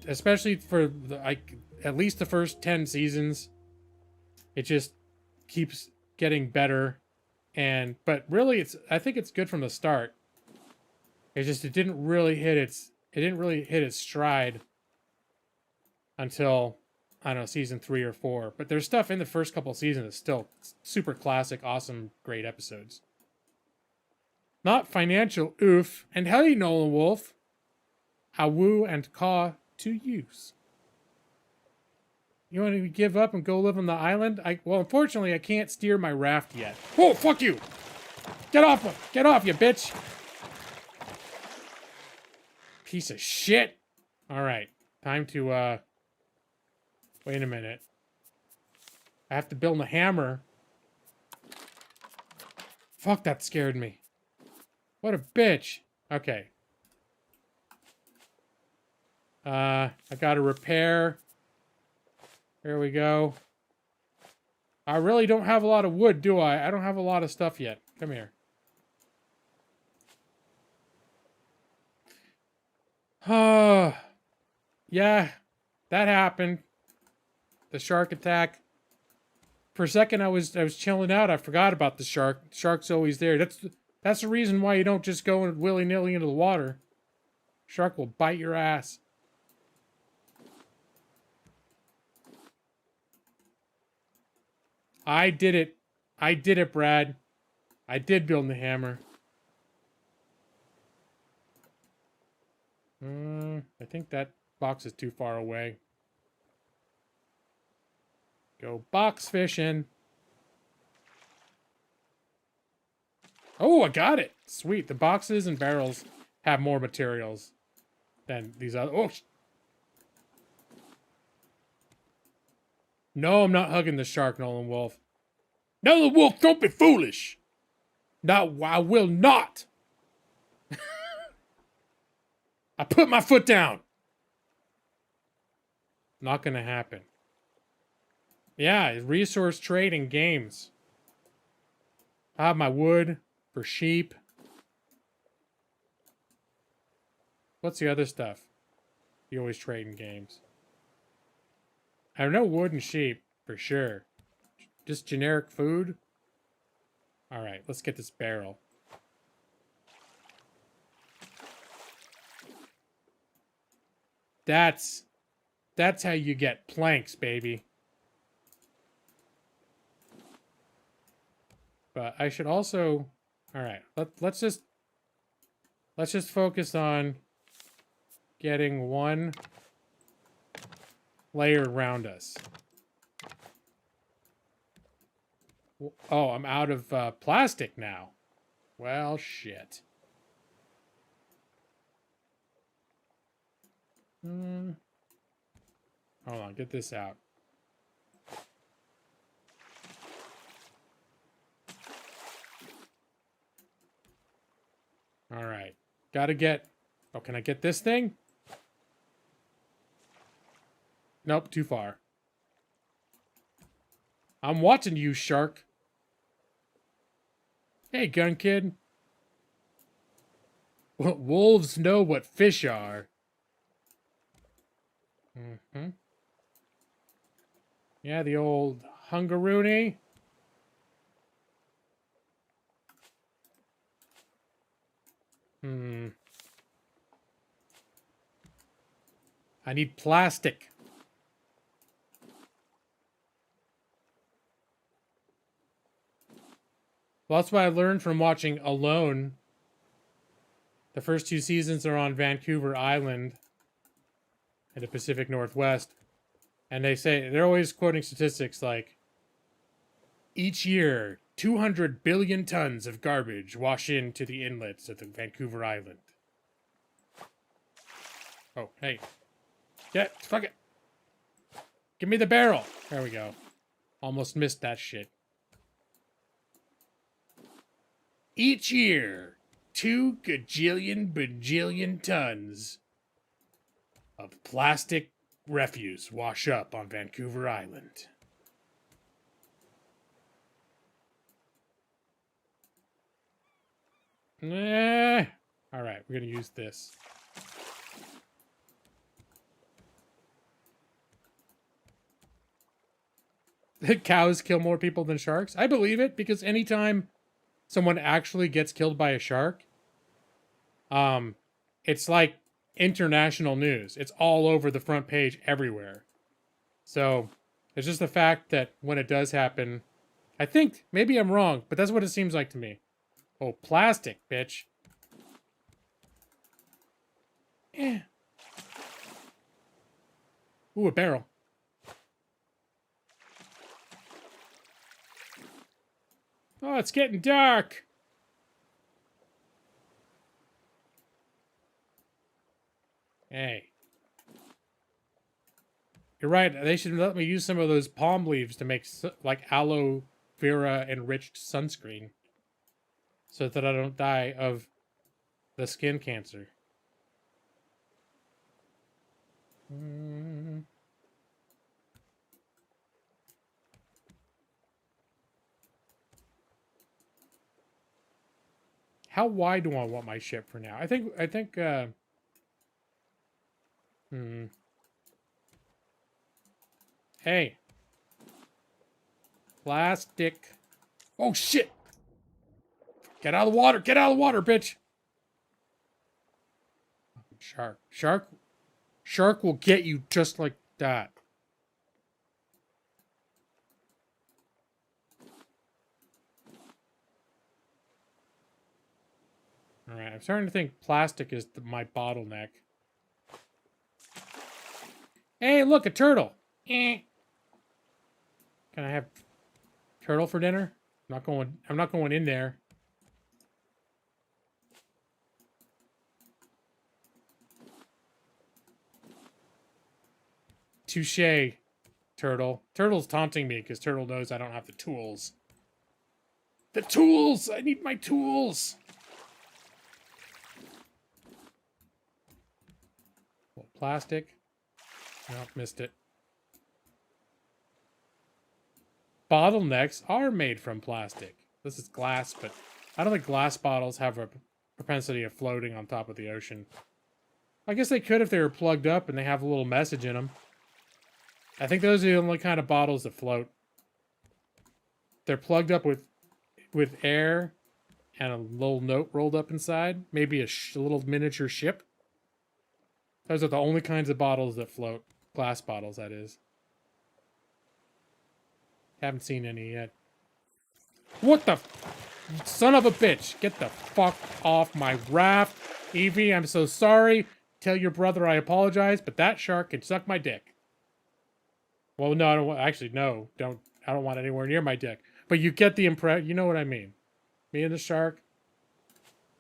Especially for at least the first 10 seasons, it just keeps getting better. But really, I think it's good from the start. It's just it didn't really hit its stride until, I don't know, season 3 or 4. But there's stuff in the first couple seasons that's still super classic, awesome, great episodes. Not financial, oof. And hey, Nolan Wolf. Awoo and caw to use. You want to give up and go live on the island? Well, unfortunately, I can't steer my raft yet. Whoa, fuck you! Get off, you bitch! Piece of shit! Alright, time to, wait a minute. I have to build a hammer. Fuck, that scared me. What a bitch. Okay. I gotta repair. There we go. I really don't have a lot of wood, do I? I don't have a lot of stuff yet. Come here. Yeah, that happened. The shark attack. For a second, I was chilling out. I forgot about the shark. The shark's always there. That's the reason why you don't just go willy nilly into the water. Shark will bite your ass. I did it. I did it, Brad. I did build the hammer. I think that box is too far away. Go box fishing. Oh, I got it. Sweet. The boxes and barrels have more materials than these other. Oh, no, I'm not hugging the shark, Nolan Wolf. Nolan Wolf, don't be foolish. No, I will not. I put my foot down. Not gonna happen. Yeah, resource trade in games. I have my wood for sheep. What's the other stuff you always trade in games? I know wood and sheep for sure. Just generic food. All right, let's get this barrel. That's how you get planks, baby. But I should also, all right, let's just focus on getting one layer around us. Oh, I'm out of plastic now. Well, shit. Hold on, get this out. All right. Gotta get... Oh, can I get this thing? Nope, too far. I'm watching you, shark. Hey, gun kid. Wolves know what fish are. Yeah, the old hungaroony. I need plastic. Well, that's what I learned from watching Alone. The first 2 seasons are on Vancouver Island in the Pacific Northwest. And they're always quoting statistics like, each year, 200 billion tons of garbage wash into the inlets of the Vancouver Island. Oh, hey. Yeah, fuck it. Give me the barrel. There we go. Almost missed that shit. Each year, 2 gajillion bajillion tons of plastic refuse wash up on Vancouver Island. Alright, we're gonna use this. Cows kill more people than sharks? I believe it, because anytime someone actually gets killed by a shark, it's like international news. It's all over the front page everywhere. So it's just the fact that when it does happen, I think, maybe I'm wrong, but that's what it seems like to me. Oh, plastic, bitch. Eh. Ooh, a barrel. Oh, it's getting dark. Hey. You're right. They should let me use some of those palm leaves to make, like, aloe vera enriched sunscreen. So that I don't die of the skin cancer. How wide do I want my ship for now? I think, Hey. Plastic. Oh, shit. Get out of the water. Get out of the water, bitch. Shark. Shark will get you just like that. Alright, I'm starting to think plastic is my bottleneck. Hey, look, a turtle. Eh. Can I have turtle for dinner? I'm not going in there. Touche, turtle. Turtle's taunting me because turtle knows I don't have the tools. The tools! I need my tools! Well, plastic. Nope, missed it. Bottlenecks are made from plastic. This is glass, but I don't think glass bottles have a propensity of floating on top of the ocean. I guess they could if they were plugged up and they have a little message in them. I think those are the only kind of bottles that float. They're plugged up with air and a little note rolled up inside. Maybe a little miniature ship. Those are the only kinds of bottles that float. Glass bottles, that is. Haven't seen any yet. What the son of a bitch! Get the fuck off my raft. Evie, I'm so sorry. Tell your brother I apologize, but that shark can suck my dick. Well, no, I don't want... Actually, no. I don't want anywhere near my dick. But you get the impression... You know what I mean. Me and the shark,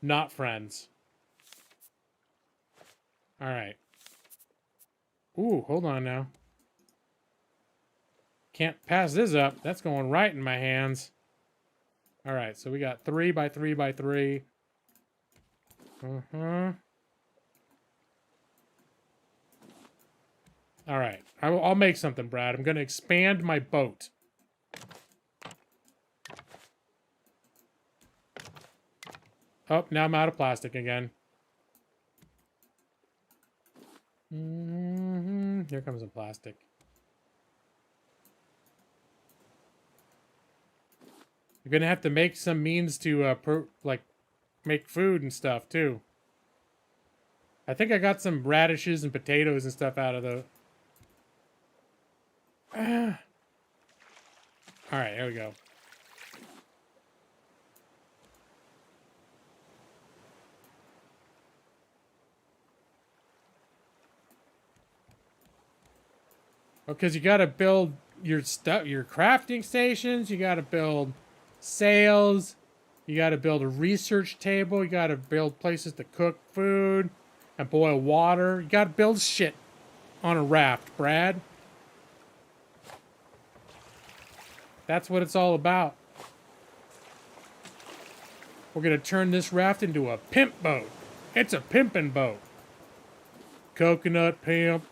not friends. Alright. Ooh, hold on now. Can't pass this up. That's going right in my hands. Alright, so we got 3 by 3 by 3. Alright, I'll make something, Brad. I'm going to expand my boat. Oh, now I'm out of plastic again. Here comes some plastic. You're gonna have to make some means to, make food and stuff, too. I think I got some radishes and potatoes and stuff out of the... Alright, here we go. Because you gotta build your stuff, your crafting stations, you gotta build sails, you gotta build a research table, you gotta build places to cook food and boil water. You gotta build shit on a raft, Brad. That's what it's all about. We're gonna turn this raft into a pimp boat. It's a pimpin' boat. Coconut pimp.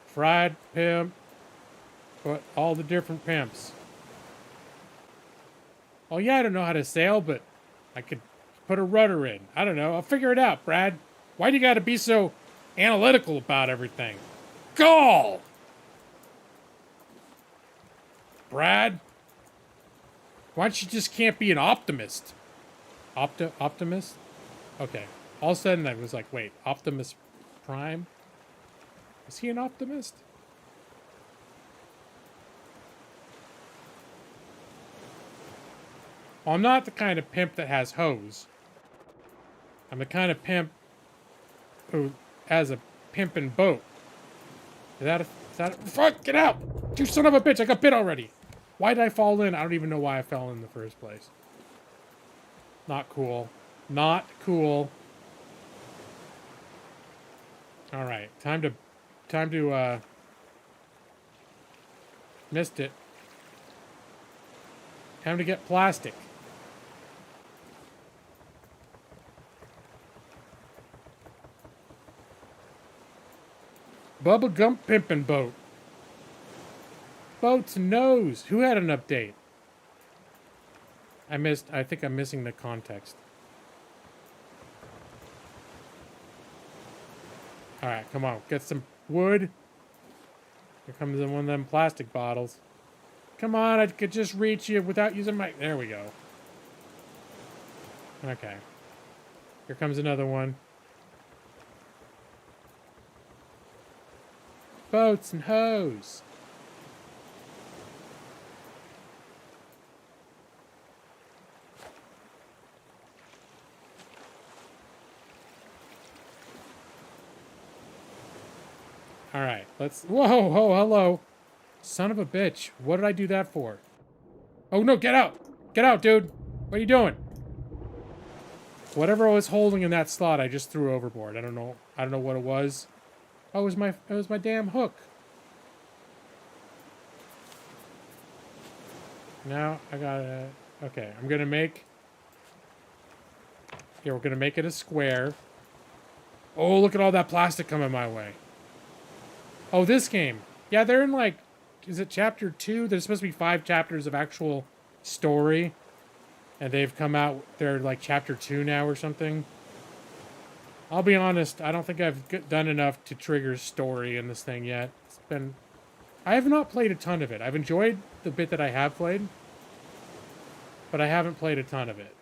Fried pimp. But all the different pimps. Oh yeah, I don't know how to sail, but I could put a rudder in. I don't know. I'll figure it out, Brad. Why do you gotta be so analytical about everything? Gall! Brad? Why don't you just can't be an optimist? Optimist? Okay. All of a sudden I was like, wait, Optimus Prime? Is he an optimist? Well, I'm not the kind of pimp that has hoes. I'm the kind of pimp who has a pimpin' boat. Is that fuck, get out! You son of a bitch, I got bit already! Why did I fall in? I don't even know why I fell in the first place. Not cool. Not cool. Alright, time to missed it. Time to get plastic. Bubba Gump Pimpin' Boat. Boat's nose. Who had an update? I think I'm missing the context. Alright, come on. Get some wood. Here comes in one of them plastic bottles. Come on, I could just reach you without using my... There we go. Okay. Here comes another one. Boats and hose. All right, let's... Whoa, whoa, hello. Son of a bitch. What did I do that for? Oh, no, get out. Get out, dude. What are you doing? Whatever I was holding in that slot, I just threw overboard. I don't know what it was. Oh, it was my damn hook. Now I gotta... Okay, I'm gonna make... Here, we're gonna make it a square. Oh, look at all that plastic coming my way. Oh, this game. Yeah, they're in like... Is it chapter 2? There's supposed to be 5 chapters of actual story. And they've come out... They're like chapter 2 now or something. I'll be honest, I don't think I've done enough to trigger story in this thing yet. It's been... I have not played a ton of it. I've enjoyed the bit that I have played. But I haven't played a ton of it.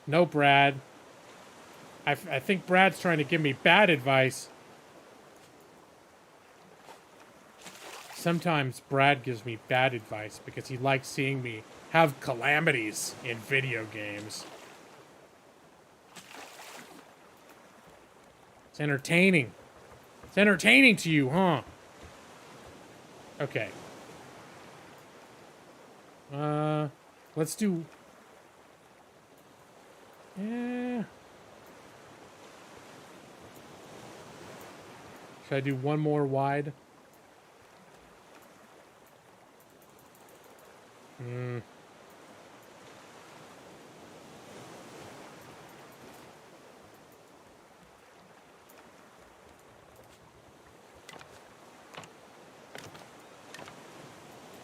No, Brad. I think Brad's trying to give me bad advice. Sometimes Brad gives me bad advice because he likes seeing me have calamities in video games. It's entertaining. It's entertaining to you, huh? Okay. Let's do... Yeah. Should I do one more wide?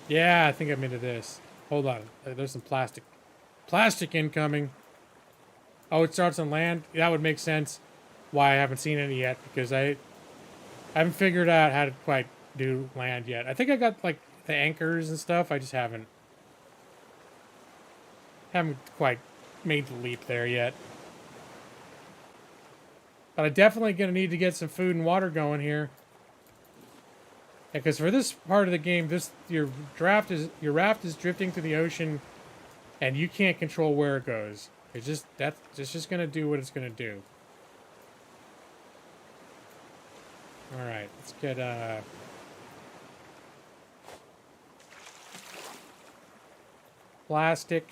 Yeah, I think I'm into this. Hold on. There's some plastic. Plastic incoming. Oh, it starts on land? That would make sense why I haven't seen any yet, because I haven't figured out how to quite do land yet. I think I got, like, the anchors and stuff. I just haven't quite made the leap there yet. But I'm definitely going to need to get some food and water going here. Because for this part of the game, your raft is drifting through the ocean, and you can't control where it goes. It's just gonna do what it's gonna do. All right, let's get plastic.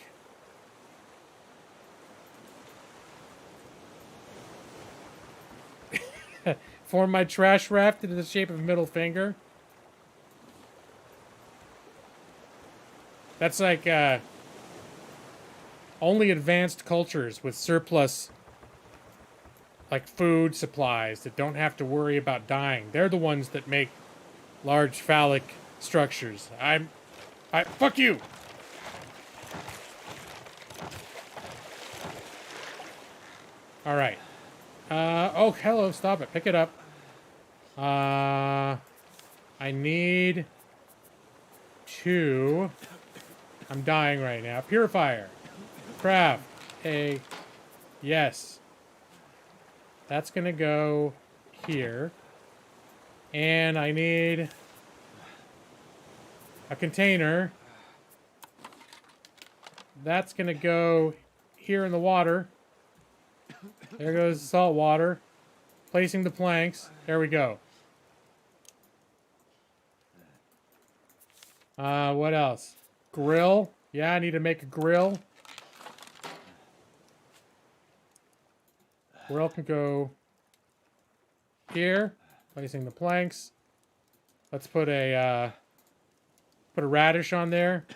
Form my trash raft into the shape of a middle finger. That's like, only advanced cultures with surplus, like, food supplies that don't have to worry about dying. They're the ones that make large phallic structures. Fuck you! Alright. Oh, hello, stop it. Pick it up. I need to... I'm dying right now. Purifier. Craft. Yes. That's gonna go here. And I need a container. That's gonna go here in the water. There goes the salt water. Placing the planks. There we go. What else? Grill. Yeah, I need to make a grill. Grill can go here. Placing the planks. Let's put a radish on there.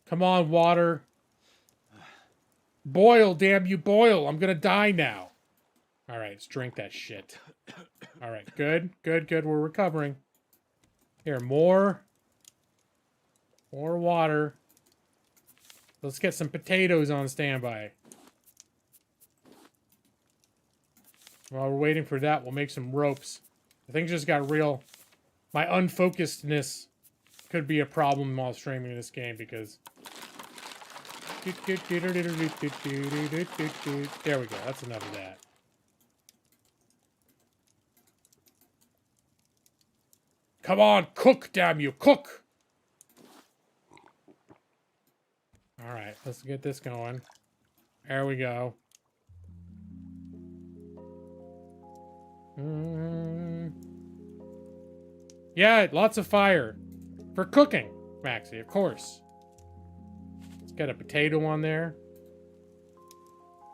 Come on, water. Boil, damn you, boil. I'm gonna die now. All right, let's drink that shit. All right, good. We're recovering. Here, more water. Let's get some potatoes on standby. While we're waiting for that, we'll make some ropes. I think just got real. My unfocusedness could be a problem while streaming this game because. There we go. That's enough of that. Come on, cook, damn you, cook! Alright, let's get this going. There we go. Yeah, lots of fire. For cooking, Maxie, of course. Let's get a potato on there.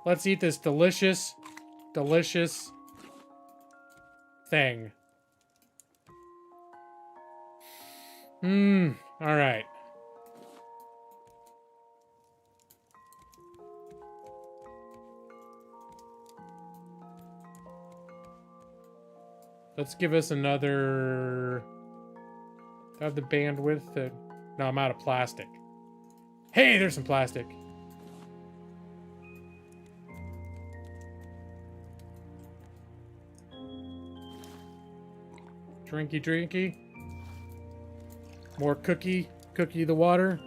Let's eat this delicious, delicious thing. Alright. Let's give us another... Do I have the bandwidth to... No, I'm out of plastic. Hey, there's some plastic. Drinky, drinky. More cookie. Cookie the water.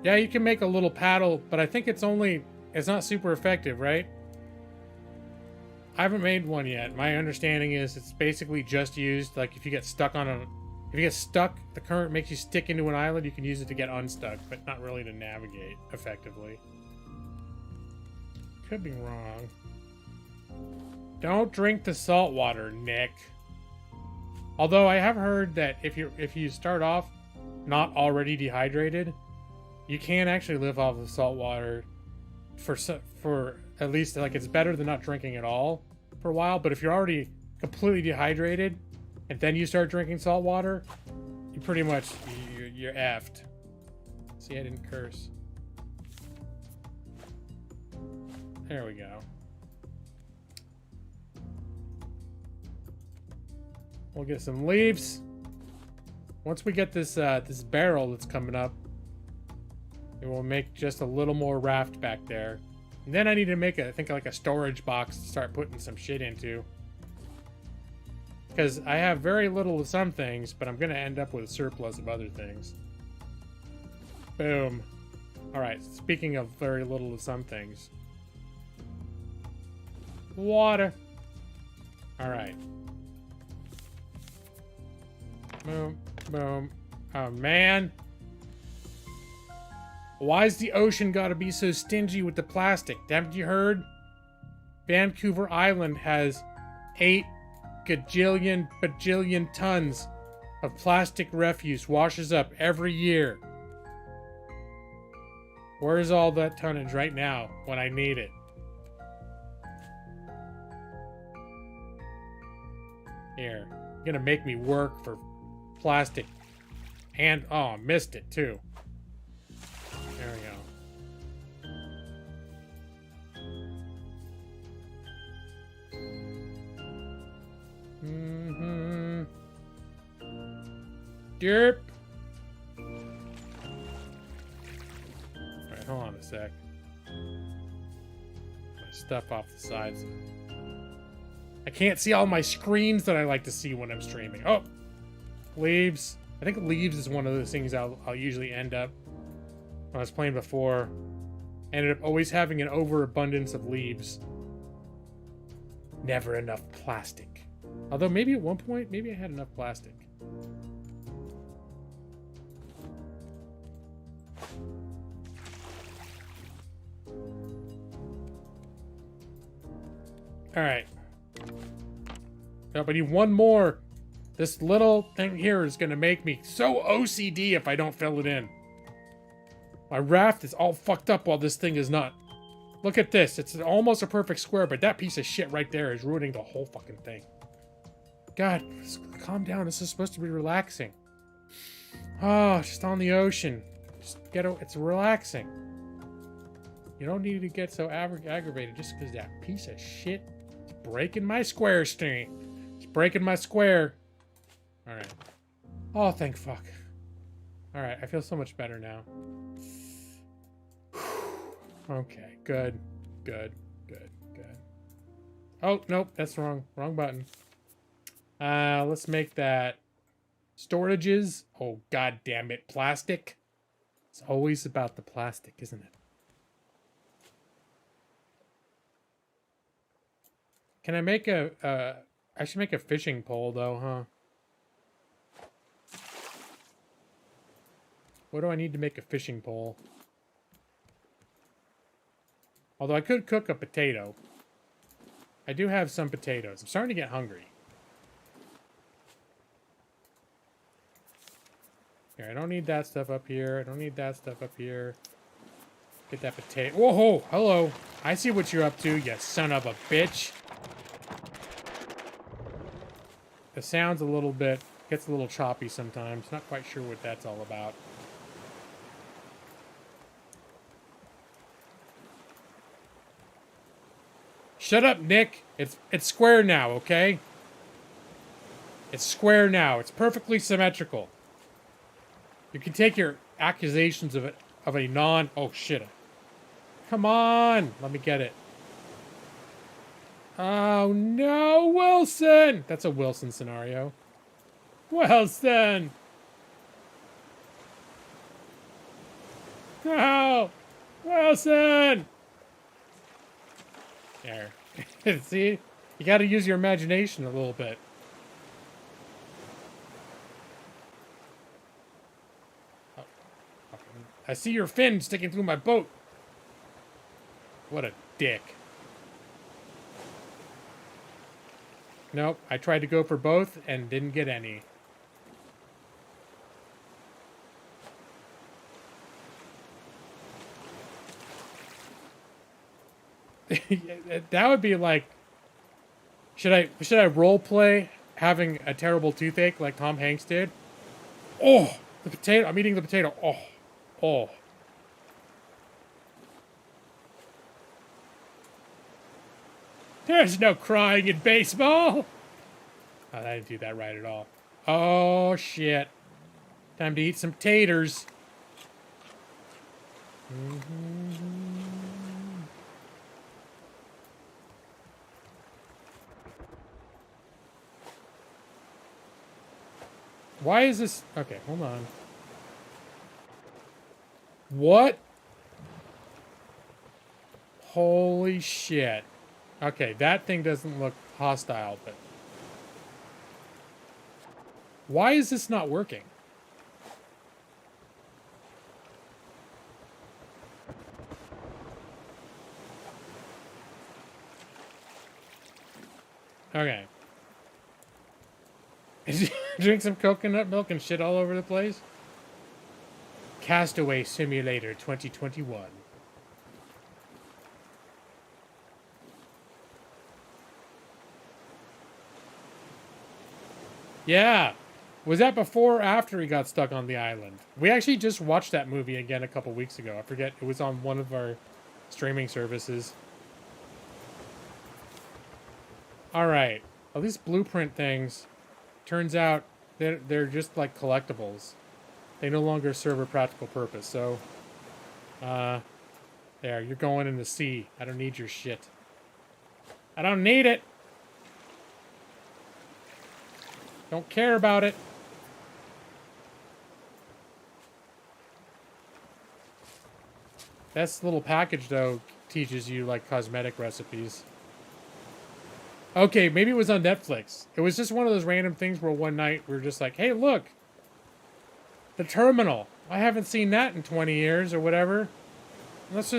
Yeah, you can make a little paddle, but I think it's not super effective, right? I haven't made one yet. My understanding is it's basically just used, like if you get stuck, the current makes you stick into an island, you can use it to get unstuck, but not really to navigate effectively. Could be wrong. Don't drink the salt water, Nick. Although I have heard that if you start off not already dehydrated, you can actually live off of salt water for at least, like, it's better than not drinking at all for a while. But if you're already completely dehydrated and then you start drinking salt water, you pretty much you're effed. See, I didn't curse. There we go. We'll get some leaves. Once we get this this barrel that's coming up, it will make just a little more raft back there. And then I need to make I think like a storage box to start putting some shit into. Because I have very little of some things, but I'm going to end up with a surplus of other things. Boom. Alright, speaking of very little of some things. Water. Alright. Boom, boom. Oh, man. Why's the ocean gotta be so stingy with the plastic? Haven't you heard? Vancouver Island has 8 gajillion bajillion tons of plastic refuse washes up every year. Where's all that tonnage right now when I need it? Here. You're gonna make me work for plastic. And, oh, I missed it too. There we go. Derp. Alright, hold on a sec. My stuff off the sides. I can't see all my screens that I like to see when I'm streaming. Oh! Leaves. I think leaves is one of those things I'll usually end up. When I was playing before, I ended up always having an overabundance of leaves. Never enough plastic. Although maybe at one point, maybe I had enough plastic. Alright. Nope, I need one more. This little thing here is going to make me so OCD if I don't fill it in. My raft is all fucked up while this thing is not. Look at this. It's almost a perfect square, but that piece of shit right there is ruining the whole fucking thing. God, calm down. This is supposed to be relaxing. Oh, just on the ocean. Just it's relaxing. You don't need to get so aggravated just because that piece of shit is breaking my square stream. It's breaking my square. Alright. Oh, thank fuck. Alright, I feel so much better now. Okay, good. Good. Good. Good. Oh, nope, that's wrong. Wrong button. Let's make that storages. Oh, god damn it. Plastic. It's always about the plastic, isn't it? Can I make I should make a fishing pole, though, huh? What do I need to make a fishing pole? Although I could cook a potato. I do have some potatoes. I'm starting to get hungry. Here, I don't need that stuff up here. I don't need that stuff up here. Get that potato. Whoa, hello. I see what you're up to, you son of a bitch. The sound's a little bit, gets a little choppy sometimes. Not quite sure what that's all about. Shut up, Nick. It's square now, okay? It's square now. It's perfectly symmetrical. You can take your accusations of a non... Oh, shit. Come on. Let me get it. Oh, no, Wilson. That's a Wilson scenario. Wilson. No. Wilson. There. See? You got to use your imagination a little bit. Oh, I see your fin sticking through my boat. What a dick. Nope, I tried to go for both and didn't get any. That would be like, should I role play having a terrible toothache like Tom Hanks did? Oh, the potato. I'm eating the potato. Oh. Oh. There's no crying in baseball. Oh, I didn't do that right at all. Oh, shit. Time to eat some taters. Why is this... Okay, hold on. What? Holy shit. Okay, that thing doesn't look hostile, but... Why is this not working? Okay. Drink some coconut milk and shit all over the place? Castaway Simulator 2021. Yeah. Was that before or after he got stuck on the island? We actually just watched that movie again a couple weeks ago. I forget. It was on one of our streaming services. Alright. Well, these blueprint things, turns out they're just like collectibles. They no longer serve a practical purpose. So, there. You're going in the sea. I don't need your shit. I don't need it. Don't care about it. This little package, though, teaches you, like, cosmetic recipes. Okay, maybe it was on Netflix. It was just one of those random things where one night we were just like, hey, look! The Terminal. I haven't seen that in 20 years or whatever. Let's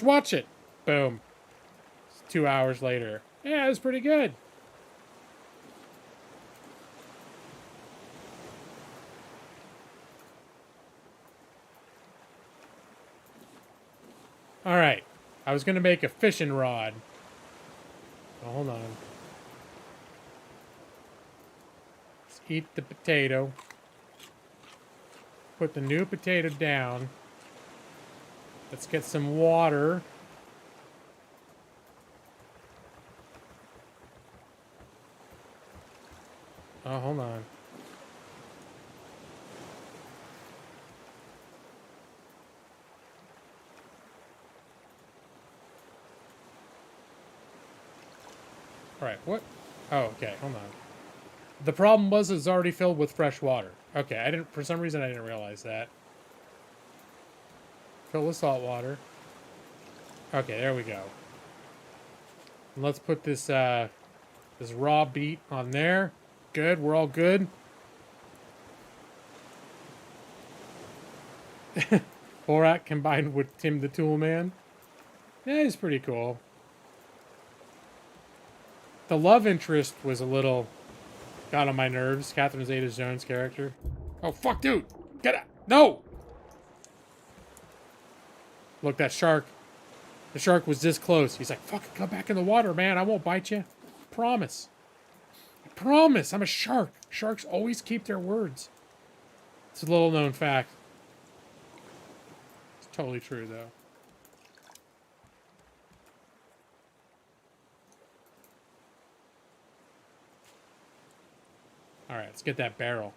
watch it. Boom. 2 hours later. Yeah, it was pretty good. Alright. I was going to make a fishing rod. Oh, hold on. Let's eat the potato. Put the new potato down. Let's get some water. Oh, hold on. Alright, what? Oh, okay, hold on. The problem was it's already filled with fresh water. Okay, I didn't, for some reason I didn't realize that. Fill with salt water. Okay, there we go. And let's put this, this raw beet on there. Good, we're all good. Borat combined with Tim the Tool Man. Yeah, he's pretty cool. The love interest was a little... got on my nerves. Catherine Zeta-Jones' character. Oh, fuck, dude! Get out! No! Look, that shark. The shark was this close. He's like, fuck, come back in the water, man. I won't bite you. Promise. I promise. I'm a shark. Sharks always keep their words. It's a little known fact. It's totally true, though. Alright, let's get that barrel.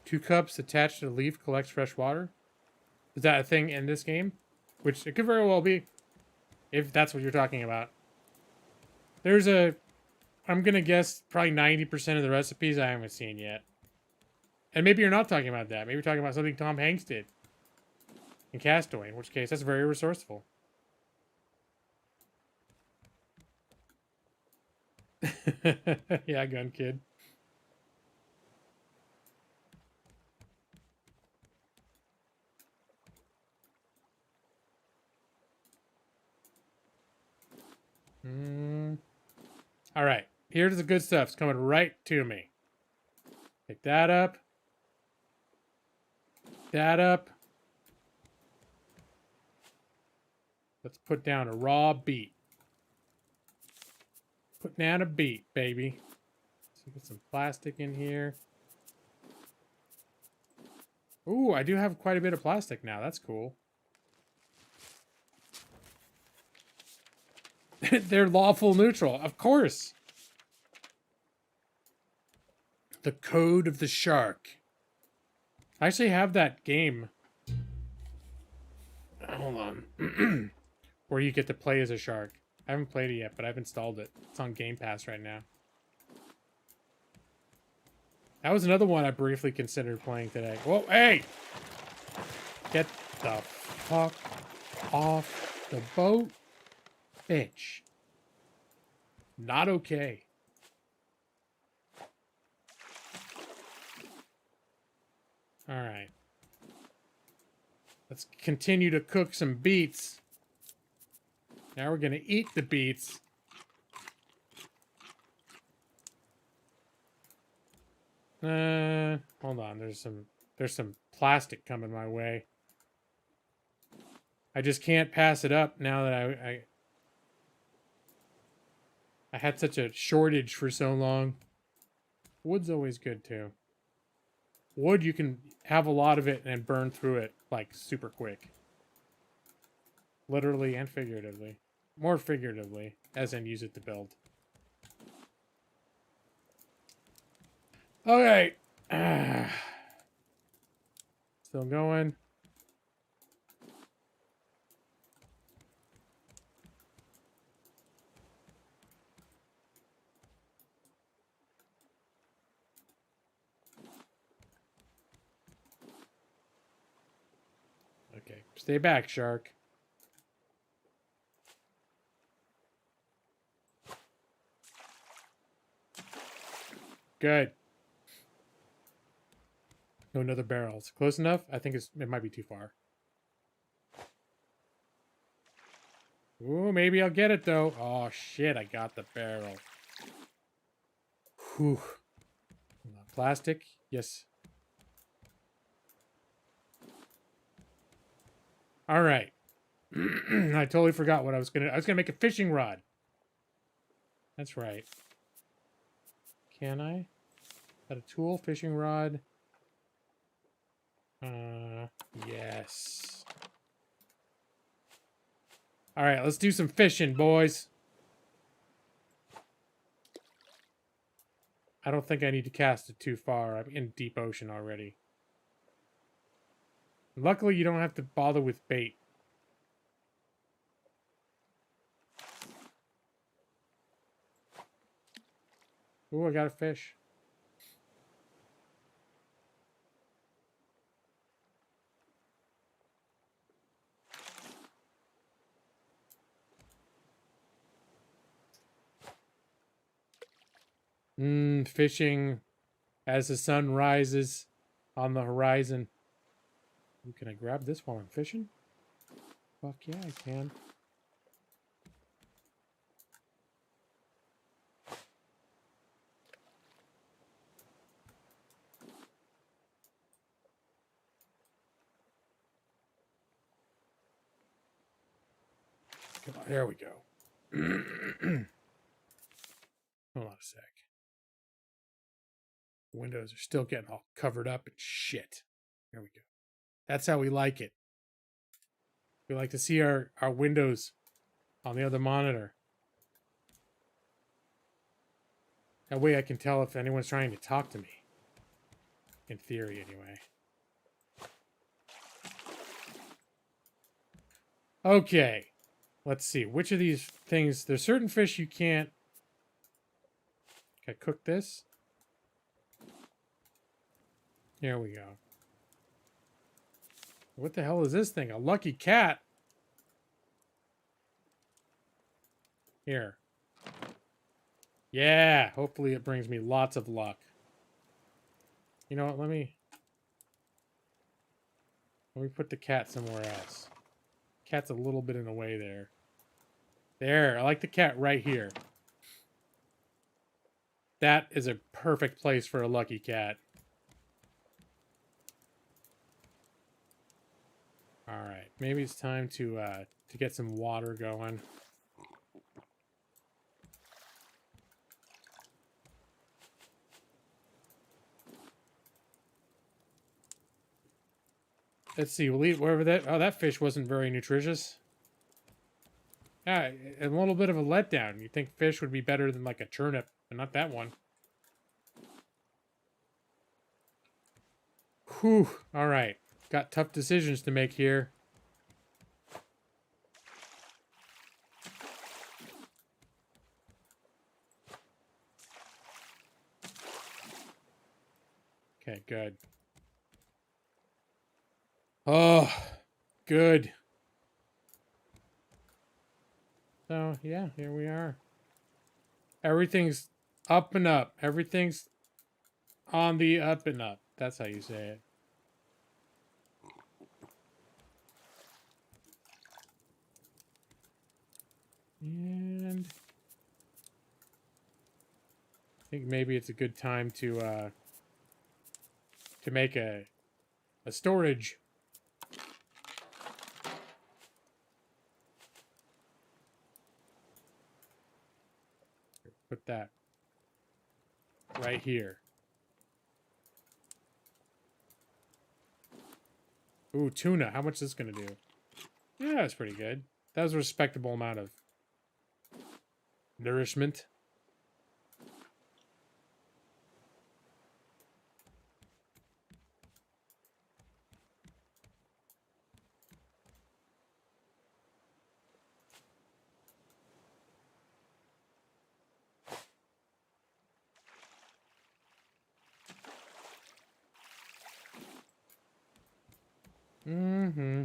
Two cups attached to the leaf collects fresh water. Is that a thing in this game? Which it could very well be. If that's what you're talking about. There's a... I'm gonna guess probably 90% of the recipes I haven't seen yet. And maybe you're not talking about that. Maybe you're talking about something Tom Hanks did. In Castaway, in which case that's very resourceful. Yeah, gun kid. All right, here's the good stuff. It's coming right to me. Pick that up. That up. Let's put down a raw beet. Put down a beet, baby. Let's get some plastic in here. Ooh, I do have quite a bit of plastic now. That's cool. They're lawful neutral, of course. The Code of the Shark. I actually have that game. Hold on. Where you get to play as a shark. I haven't played it yet, but I've installed it. It's on Game Pass right now. That was another one I briefly considered playing today. Whoa, hey! Get the fuck off the boat. Bitch. Not okay. Alright. Let's continue to cook some beets. Now we're gonna eat the beets. Hold on. There's some plastic coming my way. I just can't pass it up now that I had such a shortage for so long. Wood's always good too. Wood, you can have a lot of it and burn through it like super quick. Literally and figuratively. More figuratively, as in use it to build. Okay. Still going. Okay, stay back, shark. Good. No, another barrel. It's close enough? I think it might be too far. Ooh, maybe I'll get it, though. Oh, shit, I got the barrel. Whew. Plastic? Yes. All right. I totally forgot what I was gonna make a fishing rod. That's right. Can I? Is that a tool? Fishing rod? Yes. All right, let's do some fishing, boys. I don't think I need to cast it too far. I'm in deep ocean already. Luckily, you don't have to bother with bait. Ooh, I got a fish. Fishing as the sun rises on the horizon. Ooh, can I grab this while I'm fishing? Fuck yeah, I can. Come on, there we go. Hold on a sec. Windows are still getting all covered up and shit. There we go. That's how we like it. We like to see our windows on the other monitor. That way I can tell if anyone's trying to talk to me. In theory, anyway. Okay. Let's see. Which of these things... There's certain fish you can't... Can I cook this? There we go. What the hell is this thing? A lucky cat? Here. Yeah, hopefully it brings me lots of luck. You know what, let me put the cat somewhere else. Cat's a little bit in the way there. There, I like the cat right here. That is a perfect place for a lucky cat. Alright, maybe it's time to get some water going. Let's see, we'll eat wherever that... Oh, that fish wasn't very nutritious. Yeah, a little bit of a letdown. You'd think fish would be better than like a turnip, but not that one. Whew, alright. Got tough decisions to make here. Okay, good. Oh, good. So, yeah, here we are. Everything's up and up. Everything's on the up and up. That's how you say it. And I think maybe it's a good time to make a storage. Put that right here. Ooh, tuna. How much is this going to do? Yeah, that's pretty good. That was a respectable amount of nourishment.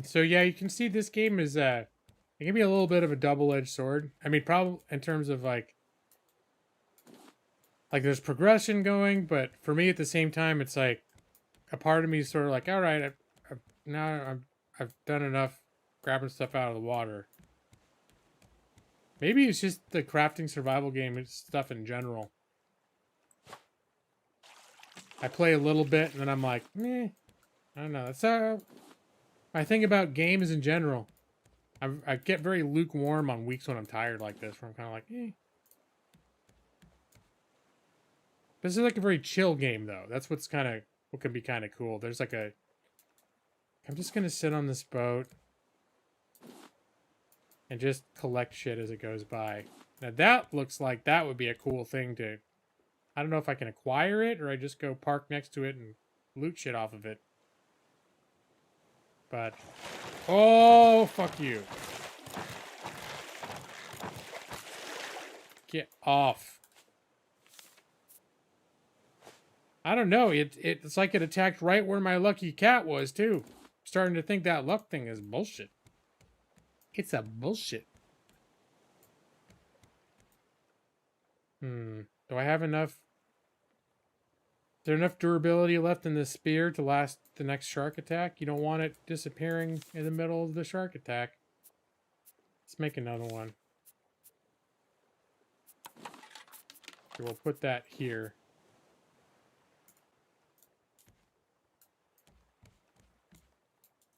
So yeah, you can see this game is it can be a little bit of a double-edged sword. I mean, probably in terms of like there's progression going, but for me at the same time, it's like a part of me is sort of like, all right, I've done enough grabbing stuff out of the water. Maybe it's just the crafting survival game stuff in general. I play a little bit and then I'm like, meh. I don't know. That's my thing about games in general. I get very lukewarm on weeks when I'm tired like this, where I'm kind of like, eh. This is like a very chill game, though. That's what can be kind of cool. There's like a... I'm just going to sit on this boat and just collect shit as it goes by. Now that looks like that would be a cool thing to... I don't know if I can acquire it or I just go park next to it and loot shit off of it. But oh, fuck you. Get off. I don't know. It's like it attacked right where my lucky cat was, too. Starting to think that luck thing is bullshit. It's a bullshit. Do I have enough? Is there enough durability left in this spear to last the next shark attack? You don't want it disappearing in the middle of the shark attack. Let's make another one. Okay, we'll put that here.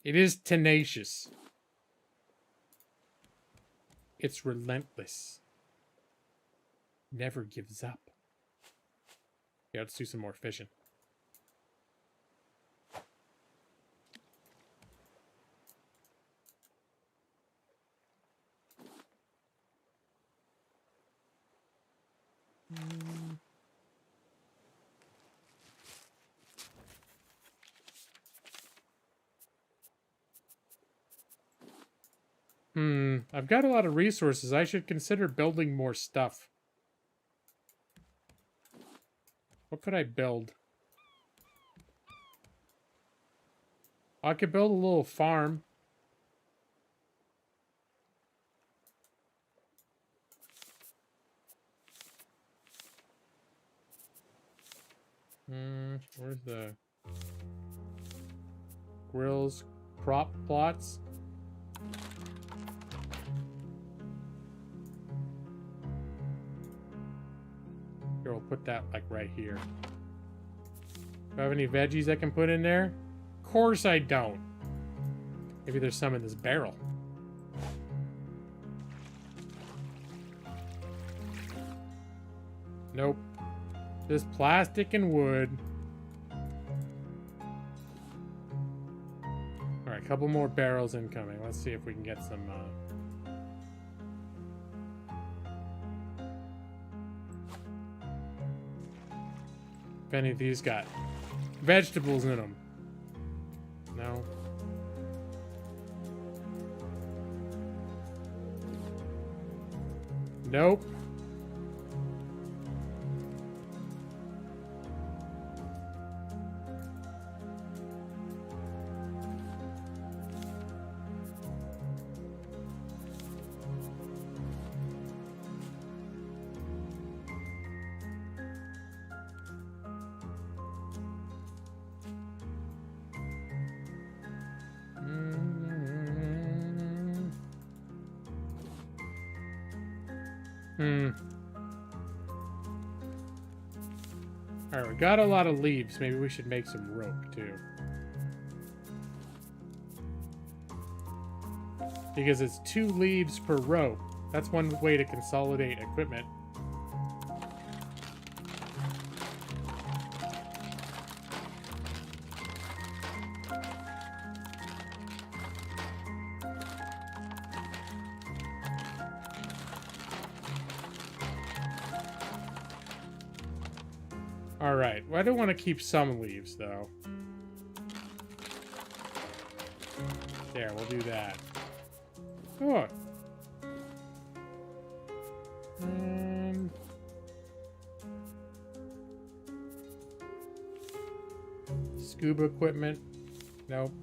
It is tenacious. It's relentless. Never gives up. Yeah, let's do some more fishing. I've got a lot of resources. I should consider building more stuff. What could I build? I could build a little farm. Where's the grills, crop plots? Here, we'll put that like right here. Do I have any veggies I can put in there? Of course I don't. Maybe there's some in this barrel. Nope. Just plastic and wood. Alright, a couple more barrels incoming. Let's see if we can get some... If any of these got vegetables in them. No. Nope. Alright, we got a lot of leaves. Maybe we should make some rope, too. Because it's 2 leaves per rope. That's one way to consolidate equipment. Alright, well, I do want to keep some leaves, though. There, we'll do that. Oh. Scuba equipment. Nope.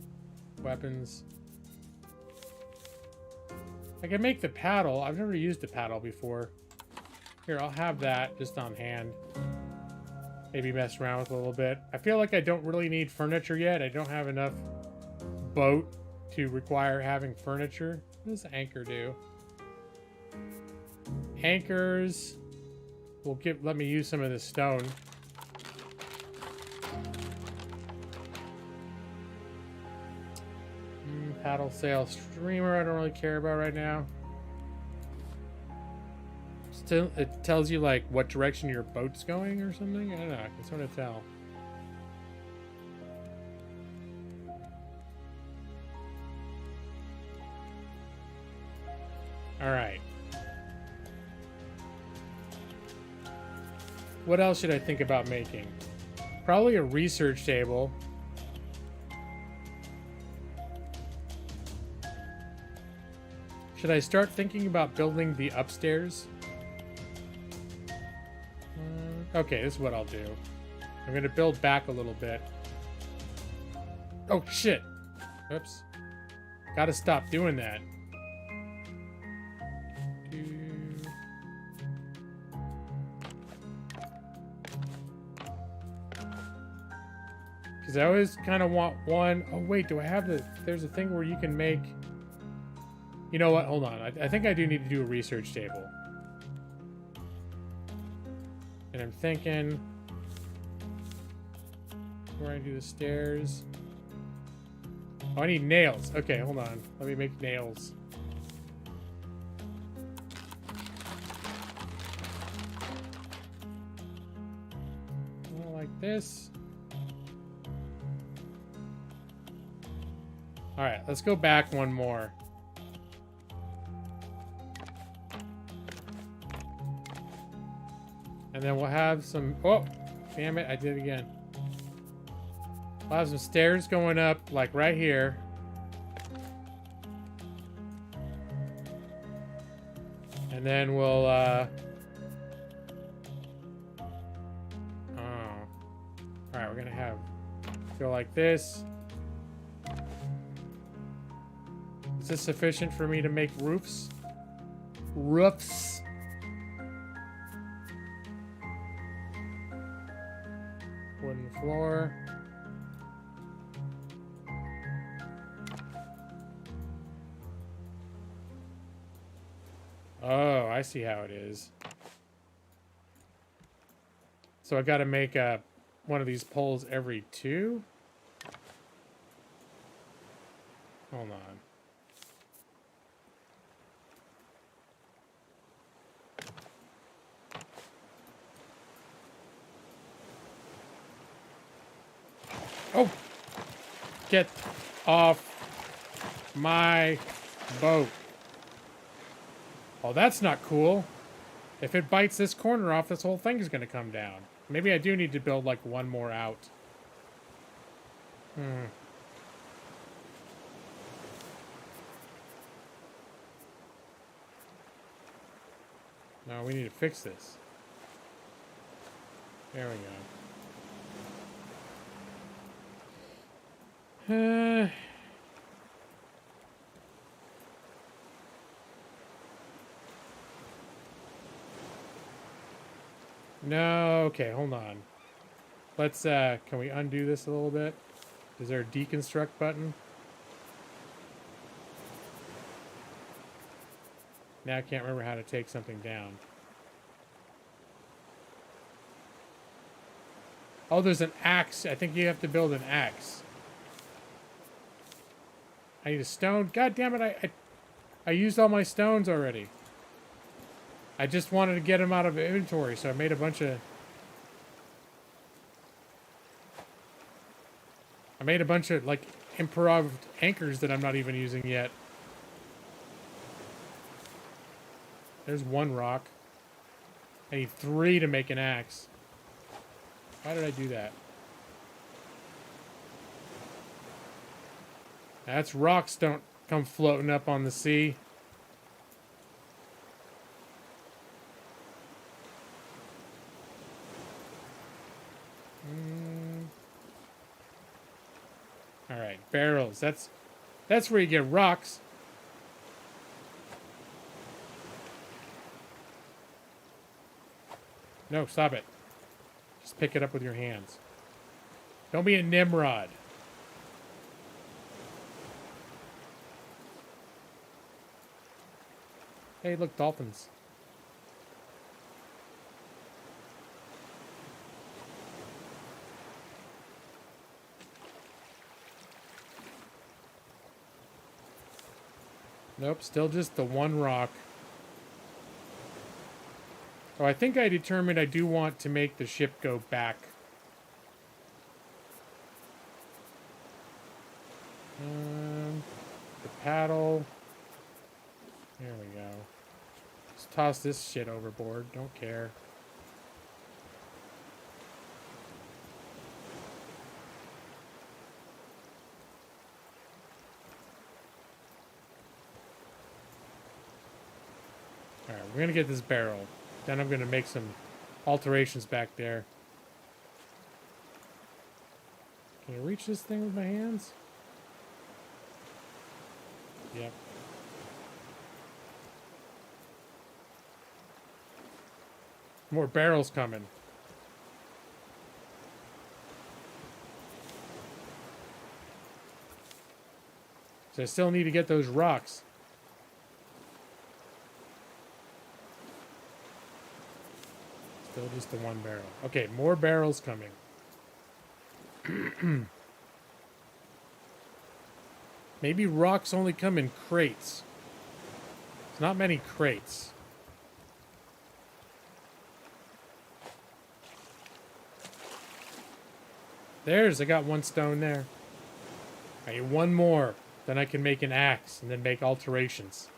Weapons. I can make the paddle. I've never used a paddle before. Here, I'll have that just on hand. Maybe mess around with it a little bit. I feel like I don't really need furniture yet. I don't have enough boat to require having furniture. What does anchor do? Anchors will let me use some of this stone. Paddle sail streamer, I don't really care about right now. Still, it tells you like what direction your boat's going or something. I don't know. I can sort of tell. All right. What else should I think about making? Probably a research table. Should I start thinking about building the upstairs? Okay, this is what I'll do. I'm gonna build back a little bit. Oh, shit. Oops. Gotta stop doing that. Because I always kind of want one. Oh, wait, do I have the... There's a thing where you can make... You know what? Hold on. I think I do need to do a research table. And I'm thinking... Where I do the stairs... Oh, I need nails. Okay, hold on. Let me make nails. Like this. Alright, let's go back one more. And then we'll have some... Oh! Damn it, I did it again. We'll have some stairs going up, like right here. And then we'll, Oh. Alright, we're gonna have... Go like this. Is this sufficient for me to make roofs? Roofs. Wooden floor. Oh, I see how it is. So I gotta make one of these poles every 2? Hold on. Oh! Get off my boat. Oh, that's not cool. If it bites this corner off, this whole thing is going to come down. Maybe I do need to build, like, one more out. No, we need to fix this. There we go. No, okay, hold on. Let's, can we undo this a little bit? Is there a deconstruct button? Now I can't remember how to take something down. Oh, there's an axe. I think you have to build an axe. I need a stone. God damn it, I used all my stones already. I just wanted to get them out of inventory, so I made a bunch of... like, improved anchors that I'm not even using yet. There's one rock. I need 3 to make an axe. Why did I do that? That's rocks don't come floating up on the sea. Alright, barrels. That's where you get rocks. No, stop it. Just pick it up with your hands. Don't be a Nimrod. Hey, look, dolphins. Nope, still just the one rock. Oh, I think I determined I do want to make the ship go back. The paddle. There we go. Let's toss this shit overboard. Don't care. we're gonna get this barrel. Then I'm gonna make some alterations back there. Can I reach this thing with my hands? Yep. More barrels coming. So I still need to get those rocks. Still just the one barrel. Okay, more barrels coming. Maybe rocks only come in crates. There's not many crates. I got one stone there. I need one more. Then I can make an axe and then make alterations.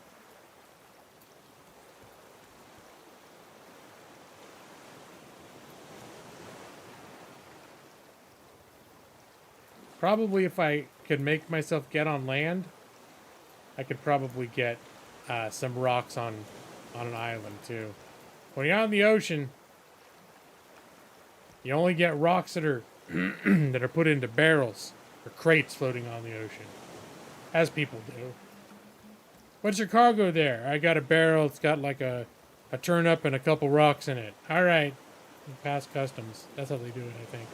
Probably if I could make myself get on land, I could probably get some rocks on an island too. When you're out in the ocean, you only get rocks that are that are put into barrels or crates floating on the ocean, as people do. What's your cargo there? I got a barrel. It's got like a turnip and a couple rocks in it. All right, you pass customs. That's how they do it, I think.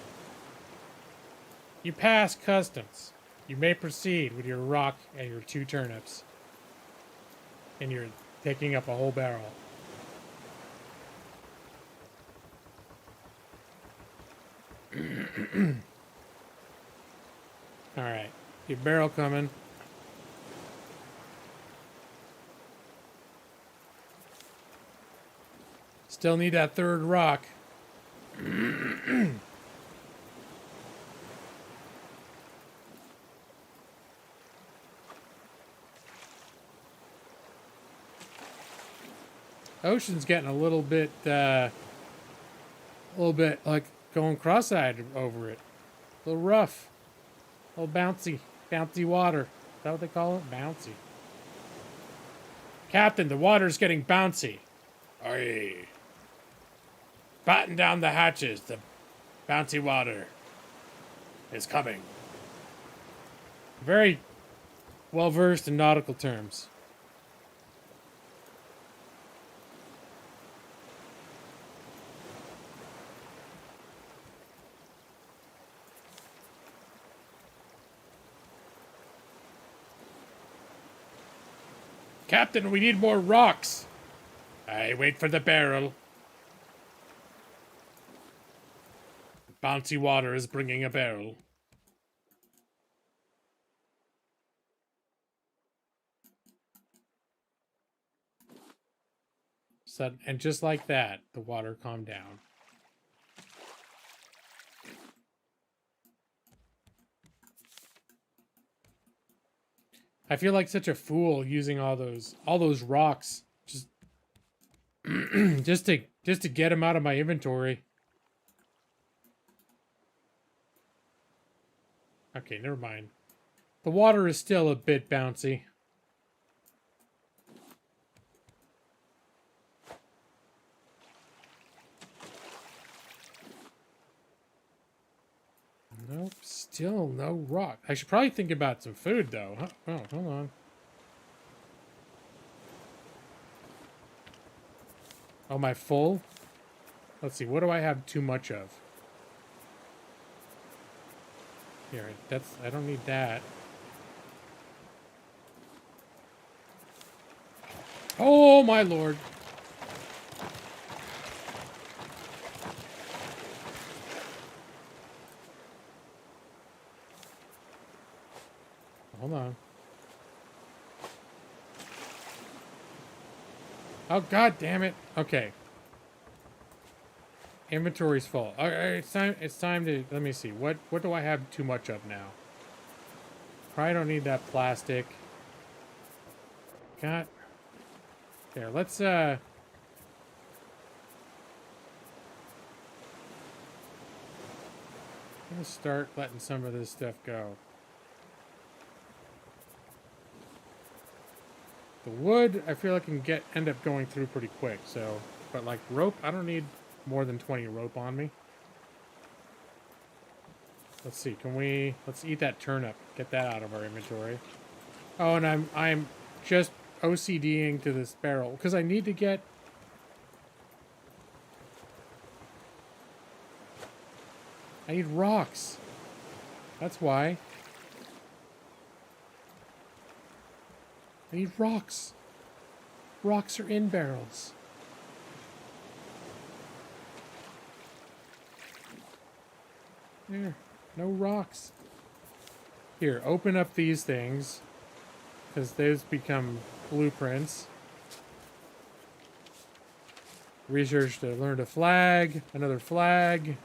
You pass customs. You may proceed with your rock and your 2 turnips. And you're taking up a whole barrel. Alright. Your barrel coming. Still need that 3rd rock. Ocean's getting a little bit like going cross-eyed over it. A little rough. A little bouncy. Bouncy water. Is that what they call it? Bouncy. Captain, the water's getting bouncy. Aye. Batten down the hatches. The bouncy water is coming. Very well versed in nautical terms. Captain, we need more rocks. I wait for the barrel. Bouncy water is bringing a barrel. So, and just like that, the water calmed down. I feel like such a fool using all those rocks just just to get them out of my inventory. Okay, never mind. The water is still a bit bouncy. Nope, still no rock. I should probably think about some food, though. Huh? Oh, hold on. Oh, am I full? Let's see, what do I have too much of? Here, I don't need that. Oh, my lord. Hold on. Oh, god damn it. Okay. Inventory's full. All right, it's time to, let me see. What do I have too much of now? Probably don't need that plastic. God. There, let's I'm gonna start letting some of this stuff go. The wood, I feel like I can end up going through pretty quick, so... But, like, rope, I don't need more than 20 rope on me. Let's see, can we... Let's eat that turnip. Get that out of our inventory. Oh, and I'm just OCDing to this barrel, because I need to get... I need rocks. That's why. I need rocks. Rocks are in barrels. There. No rocks. Here, open up these things. Because those become blueprints. Research to learn to flag. Another flag.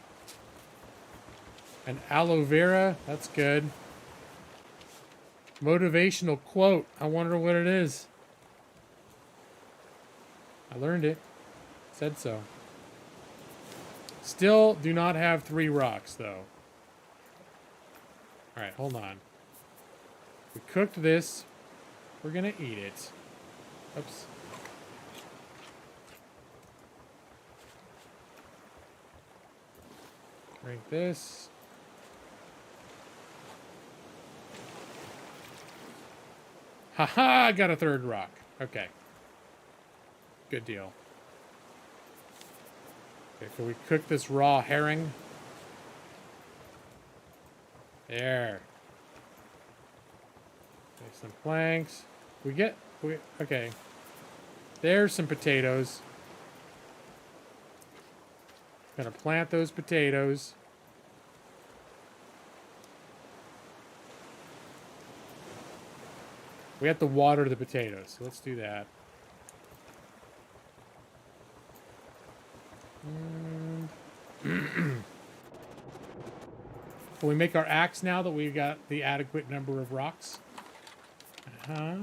An aloe vera. That's good. Motivational quote. I wonder what it is. I learned it. Said so. Still do not have 3 rocks, though. Alright, hold on. We cooked this. We're gonna eat it. Oops. Drink this. Haha, I got a 3rd rock. Okay. Good deal. Okay, can we cook this raw herring? There. Okay, some planks. Okay. There's some potatoes. Gonna plant those potatoes. We have to water the potatoes, so let's do that. Can we make our axe now that we've got the adequate number of rocks? Uh-huh.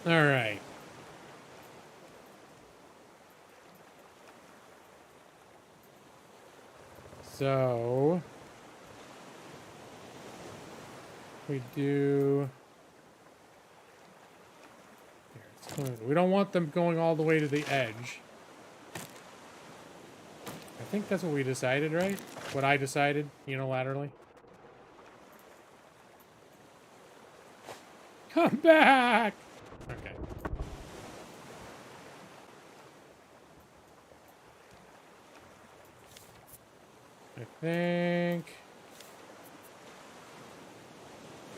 All right. So we do. We don't want them going all the way to the edge. I think that's what we decided, right? What I decided unilaterally. Come back! Okay. I think...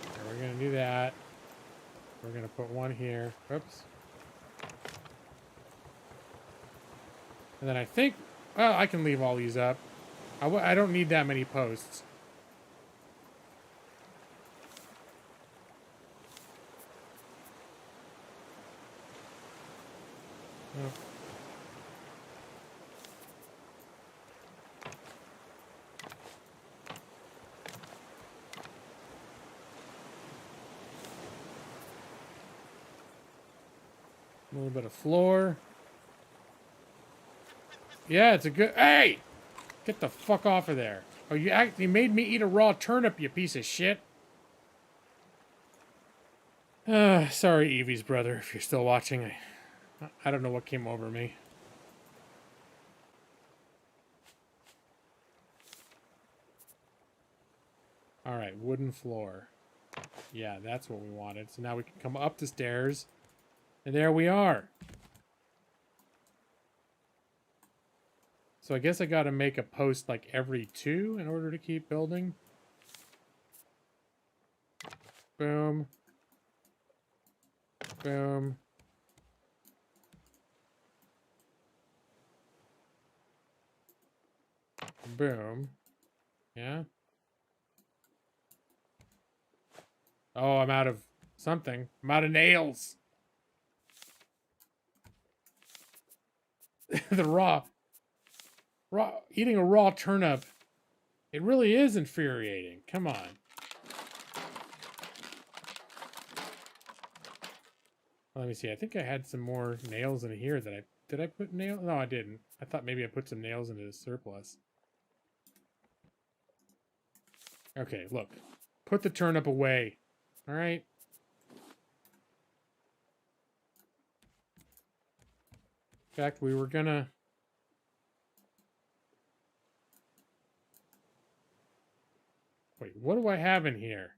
Okay, we're gonna do that. We're gonna put one here. Oops. And then I think... Well, I can leave all these up. I don't need that many posts. Oh. A little bit of floor. Yeah, it's a good... Hey! Get the fuck off of there. Oh, you made me eat a raw turnip, you piece of shit. Sorry, Evie's brother, if you're still watching. I don't know what came over me. Alright, wooden floor. Yeah, that's what we wanted. So now we can come up the stairs. And there we are. So I guess I gotta make a post like every 2 in order to keep building. Boom. Boom. Boom. Yeah. Oh, I'm out of something. I'm out of nails. The eating a raw turnip, it really is infuriating. Come on. Let me see. I think I had some more nails in here that I... Did I put nails? No, I didn't. I thought maybe I put some nails into the surplus. Okay, look. Put the turnip away. All right? In fact, we were gonna... Wait, what do I have in here?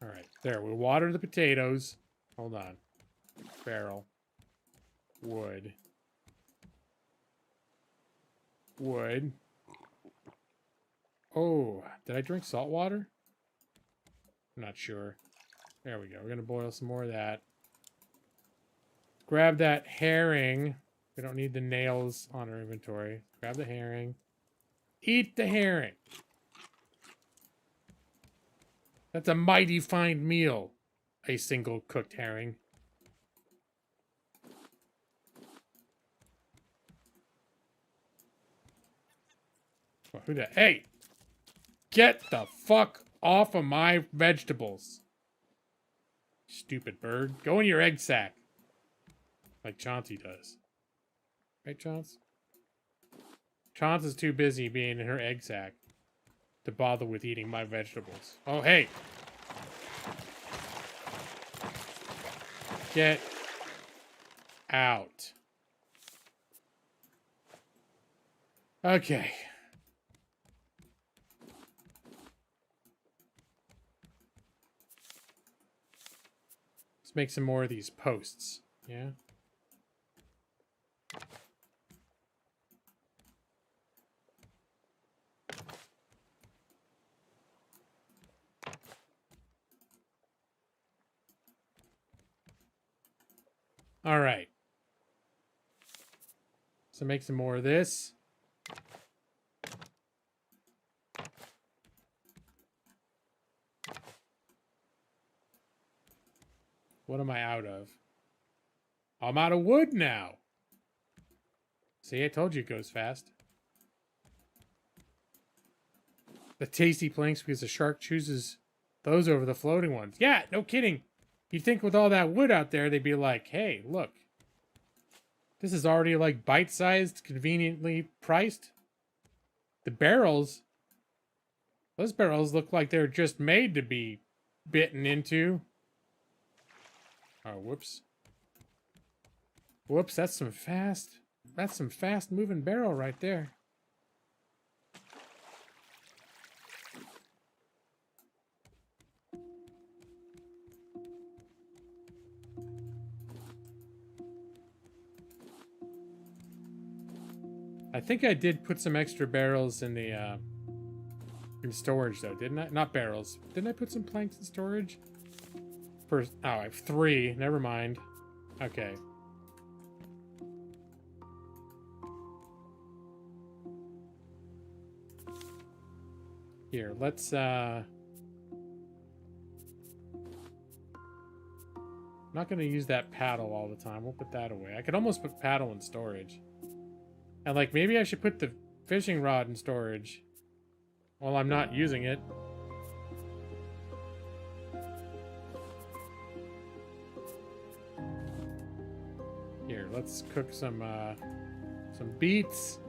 All right, there. We'll water the potatoes. Hold on. Barrel. Wood. Wood. Oh, did I drink salt water? I'm not sure. There we go. We're going to boil some more of that. Grab that herring. We don't need the nails on our inventory. Grab the herring. Eat the herring. That's a mighty fine meal. A single cooked herring. Well, who the... Hey! Get the fuck off of my vegetables. Stupid bird. Go in your egg sack. Like Chauncey does. Right, Chauncey? Chauncey is too busy being in her egg sack to bother with eating my vegetables. Oh, hey! Get out. Okay. Let's make some more of these posts. Yeah? All right. So make some more of this. What am I out of? I'm out of wood now. See, I told you it goes fast. The tasty planks because the shark chooses those over the floating ones. Yeah, no kidding. You'd think with all that wood out there, they'd be like, hey, look. This is already like bite-sized, conveniently priced. The barrels, those barrels look like they're just made to be bitten into. Oh, whoops. Whoops, that's some fast moving barrel right there. I think I did put some extra barrels in the in storage though, didn't I? Not barrels. Didn't I put some planks in storage? Oh, I have 3. Never mind. Okay. Here, let's I'm not gonna use that paddle all the time. We'll put that away. I could almost put paddle in storage. And like maybe I should put the fishing rod in storage while I'm not using it. Here, let's cook some beets.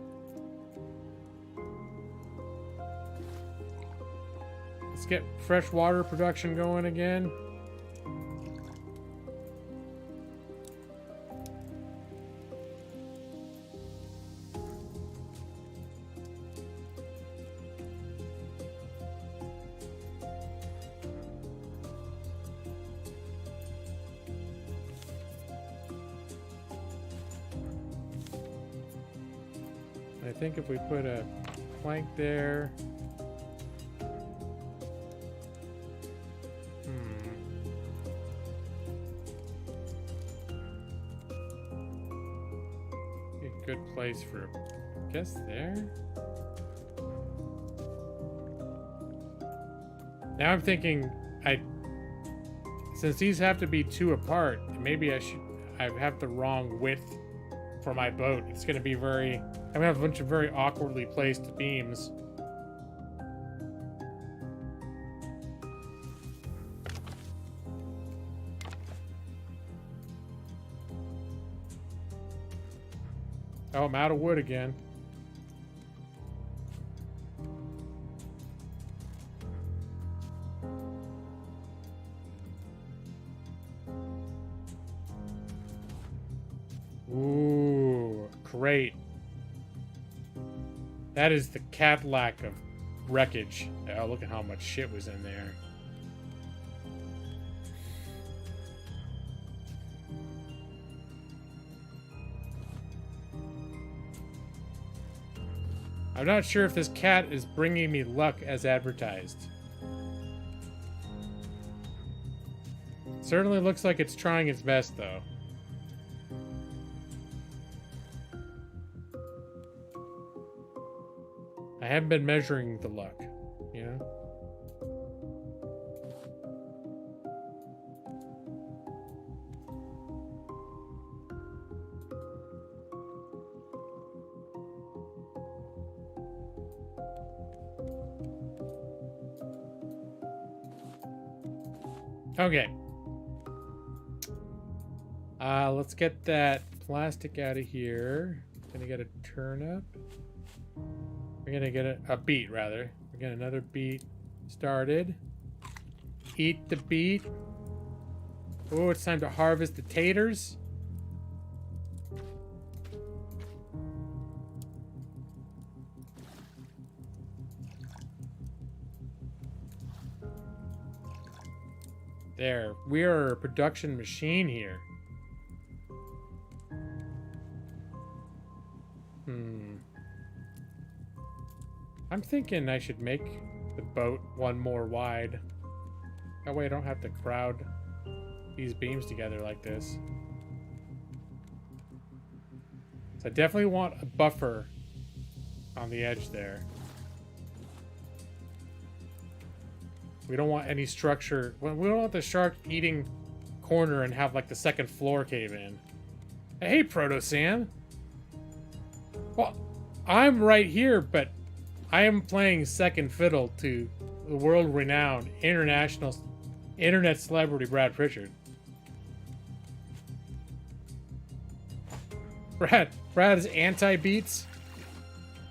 Let's get fresh water production going again. I think if we put a plank there. Be a good place for, I guess, there. Now I'm thinking, since these have to be 2 apart, maybe I have the wrong width for my boat. It's going to be I'm going to have a bunch of very awkwardly placed beams. Oh, I'm out of wood again. Ooh, great. That is the Cadillac of wreckage. Oh, look at how much shit was in there. I'm not sure if this cat is bringing me luck as advertised. Certainly looks like it's trying its best, though. I haven't been measuring the luck, you know? Okay. Let's get that plastic out of here. Gonna get a turnip. We're gonna get a beet, rather. We're getting another beet started. Eat the beet. Oh, it's time to harvest the taters. There. We are a production machine here. I'm thinking I should make the boat one more wide. That way I don't have to crowd these beams together like this. So I definitely want a buffer on the edge there. We don't want any structure. We don't want the shark eating corner and have like the second floor cave in. Hey, Proto Sam. Well, I'm right here, but I am playing second fiddle to the world-renowned international internet celebrity Brad Pritchard. Brad is anti-beats.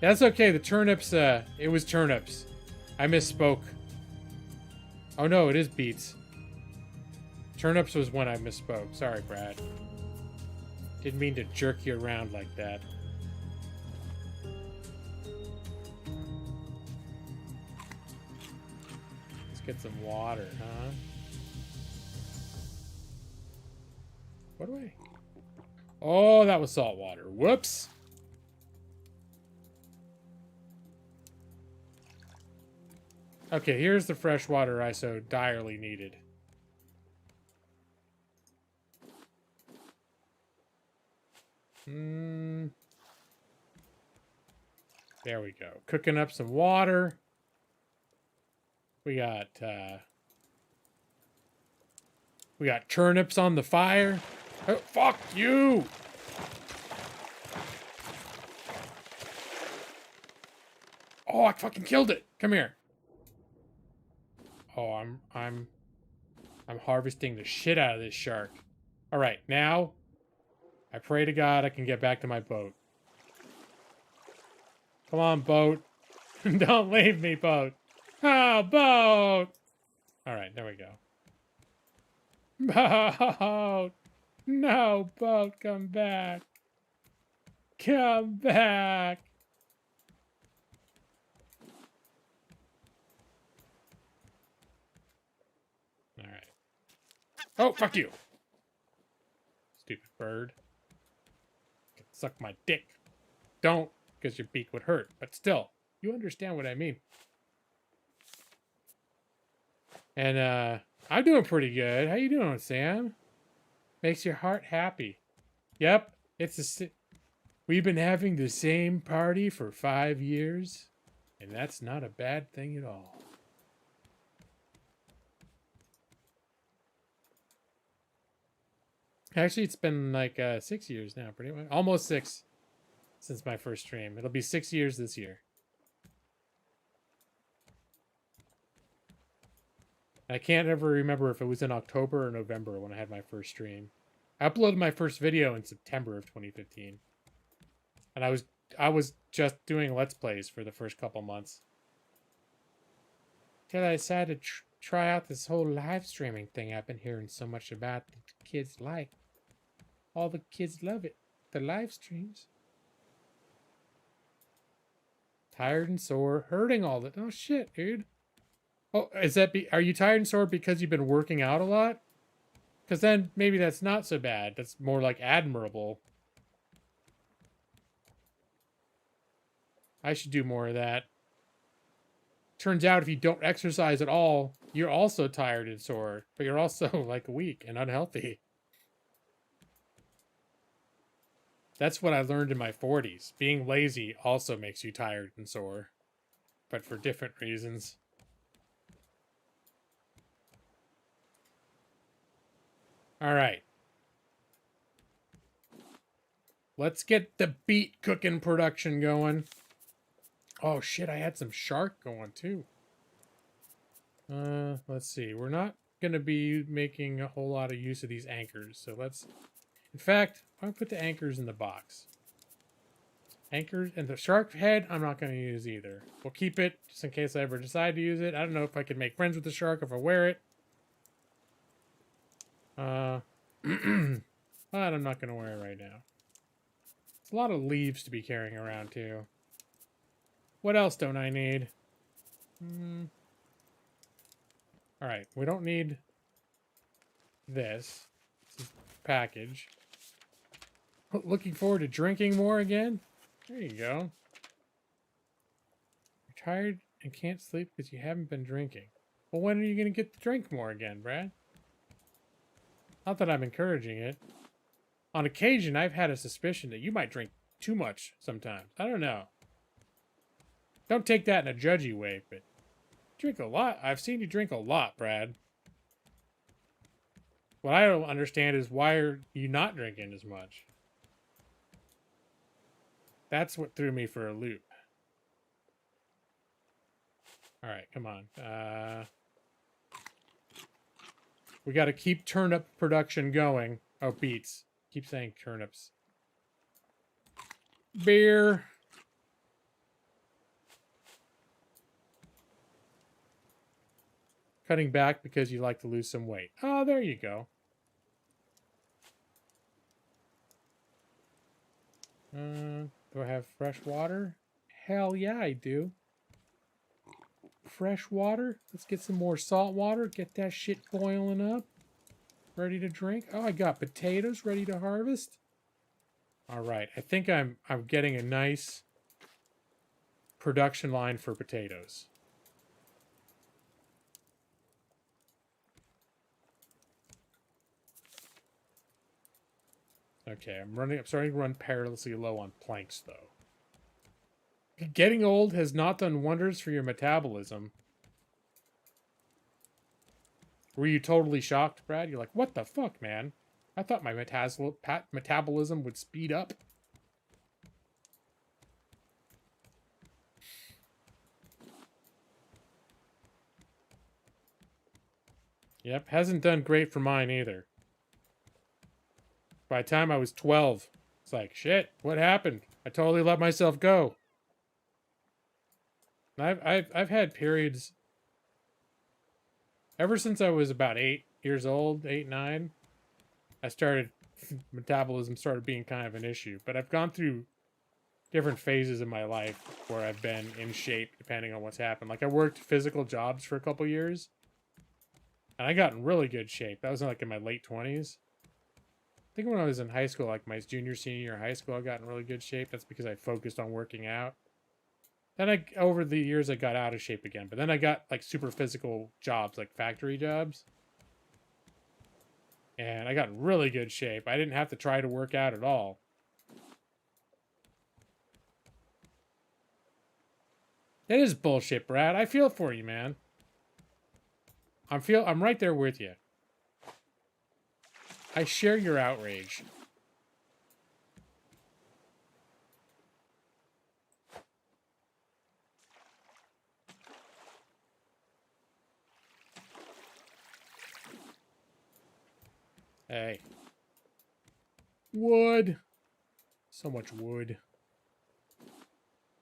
That's okay. The turnips. It was turnips. I misspoke. Oh no, it is beets. Turnips was when I misspoke. Sorry, Brad. Didn't mean to jerk you around like that. Get some water, huh? What do I... Oh, that was salt water. Whoops. Okay, here's the fresh water I so direly needed. There we go. Cooking up some water. We got turnips on the fire. Oh, fuck you! Oh, I fucking killed it. Come here. Oh, I'm harvesting the shit out of this shark. All right, now I pray to God I can get back to my boat. Come on, boat. Don't leave me, boat. Oh, boat! Alright, there we go. Boat! No, boat, come back. Come back! Alright. Oh, fuck you! Stupid bird. Suck my dick. Don't, because your beak would hurt. But still, you understand what I mean. And, I'm doing pretty good. How you doing, Sam? Makes your heart happy. Yep, we've been having the same party for 5 years, and that's not a bad thing at all. Actually, it's been like 6 years now, pretty much. Almost 6 since my first stream. It'll be 6 years this year. I can't ever remember if it was in October or November when I had my first stream. I uploaded my first video in September of 2015. And I was just doing Let's Plays for the first couple months. Till I decided to try out this whole live streaming thing I've been hearing so much about that the kids like. All the kids love it. The live streams. Tired and sore, hurting all the... Oh, shit, dude. Oh, are you tired and sore because you've been working out a lot? Because then maybe that's not so bad. That's more like admirable. I should do more of that. Turns out if you don't exercise at all, you're also tired and sore, but you're also like weak and unhealthy. That's what I learned in my 40s. Being lazy also makes you tired and sore, but for different reasons. All right. Let's get the beet cooking production going. Oh shit, I had some shark going too. Let's see. We're not going to be making a whole lot of use of these anchors, so let's... In fact, I'll put the anchors in the box. Anchors and the shark head, I'm not going to use either. We'll keep it just in case I ever decide to use it. I don't know if I can make friends with the shark if I wear it. But I'm not going to wear it right now. It's a lot of leaves to be carrying around too. What else don't I need? Alright, we don't need this. This is package. Looking forward to drinking more again? There you go. You're tired and can't sleep because you haven't been drinking. Well, when are you going to get to drink more again, Brad? Not that I'm encouraging it. On occasion, I've had a suspicion that you might drink too much sometimes. I don't know. Don't take that in a judgy way, but drink a lot. I've seen you drink a lot, Brad. What I don't understand is why are you not drinking as much? That's what threw me for a loop. All right, come on. We got to keep turnip production going. Oh, beets. Keep saying turnips. Beer. Cutting back because you like to lose some weight. Oh, there you go. Do I have fresh water? Hell yeah, I do. Fresh water? Let's get some more salt water. Get that shit boiling up. Ready to drink. Oh, I got potatoes ready to harvest. All right, I think I'm getting a nice production line for potatoes. Okay, I'm starting to run perilously low on planks, though. Getting old has not done wonders for your metabolism. Were you totally shocked, Brad? You're like, what the fuck, man? I thought my metabolism would speed up. Yep, hasn't done great for mine either. By the time I was 12, it's like, shit, what happened? I totally let myself go. I've had periods ever since I was about 8 years old, 8, 9. Metabolism started being kind of an issue. But I've gone through different phases in my life where I've been in shape depending on what's happened. Like I worked physical jobs for a couple years. And I got in really good shape. That was like in my late 20s. I think when I was in high school, like my junior, senior year of high school, I got in really good shape. That's because I focused on working out. Then over the years, I got out of shape again. But then I got like super physical jobs, like factory jobs. And I got in really good shape. I didn't have to try to work out at all. That is bullshit, Brad. I feel for you, man. I'm right there with you. I share your outrage. Hey. Wood. So much wood.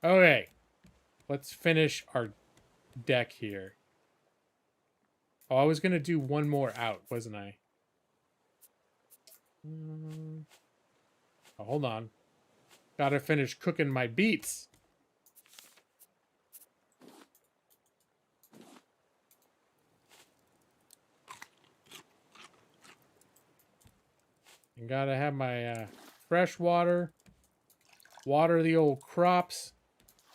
Okay. Let's finish our deck here. Oh, I was going to do one more out, wasn't I? Oh, hold on. Gotta finish cooking my beets. And gotta have my fresh water. Water the old crops.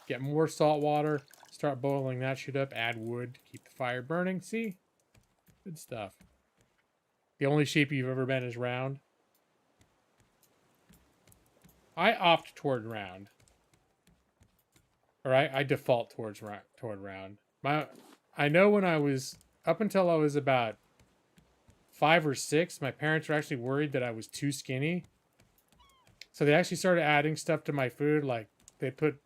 Get more salt water. Start boiling that shit up. Add wood to keep the fire burning. See? Good stuff. The only shape you've ever been is round. I opt toward round. Or I default toward round. I know when I was up until I was about 5 or 6, my parents were actually worried that I was too skinny. So they actually started adding stuff to my food, like they put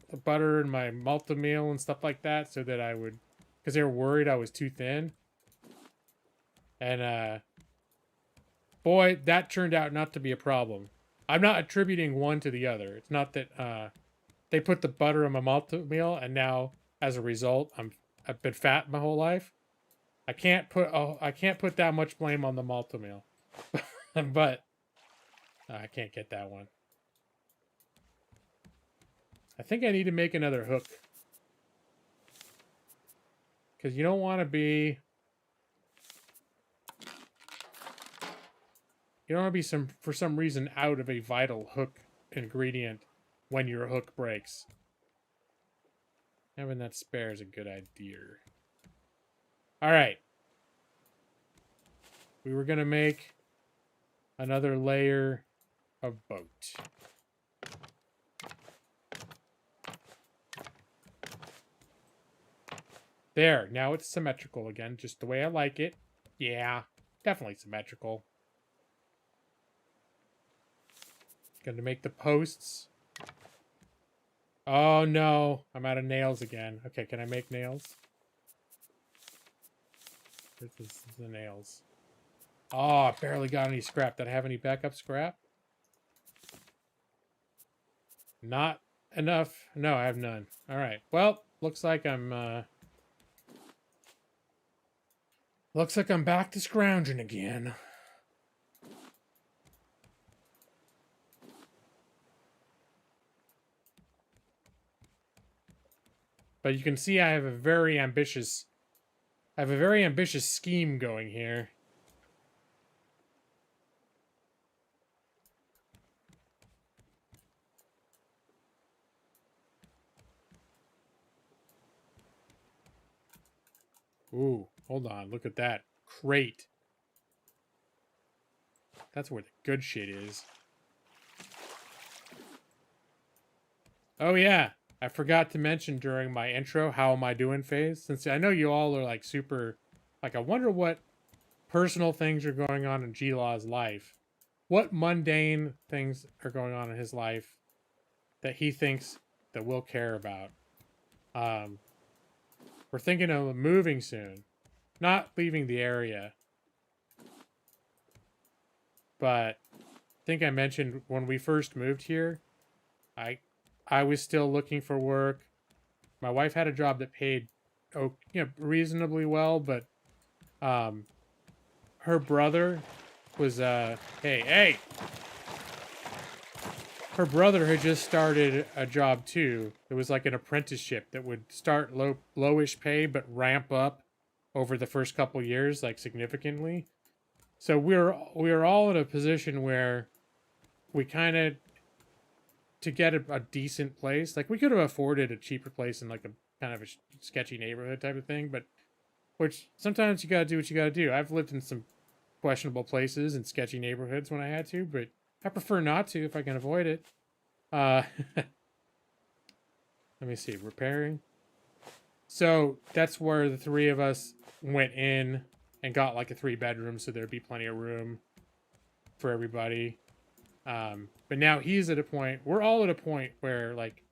the butter in my multi-meal and stuff like that, so that I would, because they were worried I was too thin. And boy, that turned out not to be a problem. I'm not attributing one to the other. It's not that they put the butter in my multi-meal, and now as a result, I've been fat my whole life. I can't put that much blame on the multi-meal, but I can't get that one. I think I need to make another hook, because you don't want to be for some reason out of a vital hook ingredient when your hook breaks. Having that spare is a good idea. All right. We were going to make another layer of boat. There. Now it's symmetrical again, just the way I like it. Yeah, definitely symmetrical. Going to make the posts. Oh no, I'm out of nails again. Okay, can I make nails? This is the nails. Oh, I barely got any scrap. Did I have any backup scrap? Not enough. No, I have none. All right. Well, looks like I'm back to scrounging again. But you can see I have a very ambitious scheme going here. Ooh, hold on. Look at that crate. That's where the good shit is. Oh yeah, I forgot to mention during my intro, how am I doing phase? Since I know you all are like super, like I wonder what personal things are going on in G-Law's life. What mundane things are going on in his life that he thinks that we'll care about. We're thinking of moving soon. Not leaving the area. But I think I mentioned when we first moved here, I was still looking for work. My wife had a job that paid reasonably well, but her brother was hey. Her brother had just started a job too. It was like an apprenticeship that would start lowish pay but ramp up over the first couple years, like significantly. So we were all in a position where we kind of, to get a decent place, like we could have afforded a cheaper place in like a kind of a sketchy neighborhood type of thing, but which sometimes you gotta do what you gotta do. I've lived in some questionable places and sketchy neighborhoods when I had to, but I prefer not to if I can avoid it. Let me see, repairing. So that's where the three of us went in and got like a 3-bedroom, so there'd be plenty of room for everybody. But now he's at a point, we're all at a point where like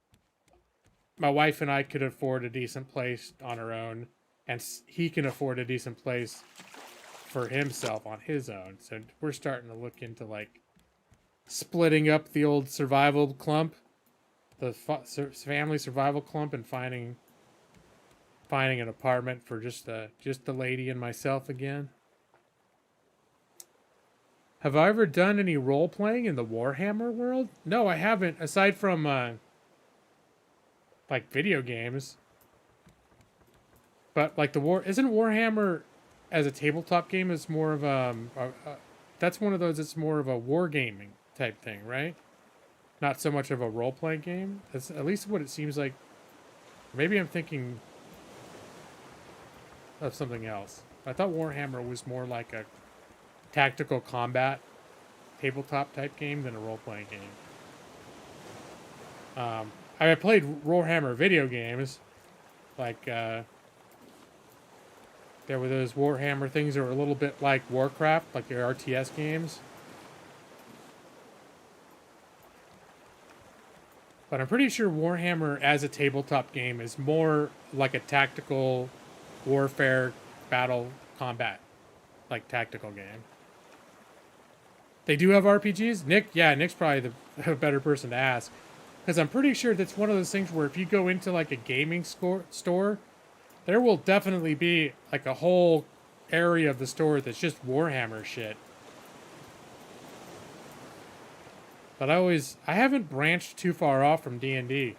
my wife and I could afford a decent place on our own, and he can afford a decent place for himself on his own. So we're starting to look into like splitting up the old survival clump the family survival clump and finding an apartment for just the lady and myself again. Have I ever done any role playing in the Warhammer world? No, I haven't. Aside from like video games. But like isn't Warhammer as a tabletop game is more of that's one of those. It's more of a wargaming type thing, right? Not so much of a role playing game. That's at least what it seems like. Maybe I'm thinking of something else. I thought Warhammer was more like a tactical combat tabletop type game than a role playing game. I played Warhammer video games, like there were those Warhammer things that were a little bit like Warcraft, like your RTS games. But I'm pretty sure Warhammer as a tabletop game is more like a tactical warfare battle combat, like tactical game. They do have RPGs? Nick? Yeah, Nick's probably the better person to ask. Because I'm pretty sure that's one of those things where if you go into like a gaming store, there will definitely be like a whole area of the store that's just Warhammer shit. But I haven't branched too far off from D&D.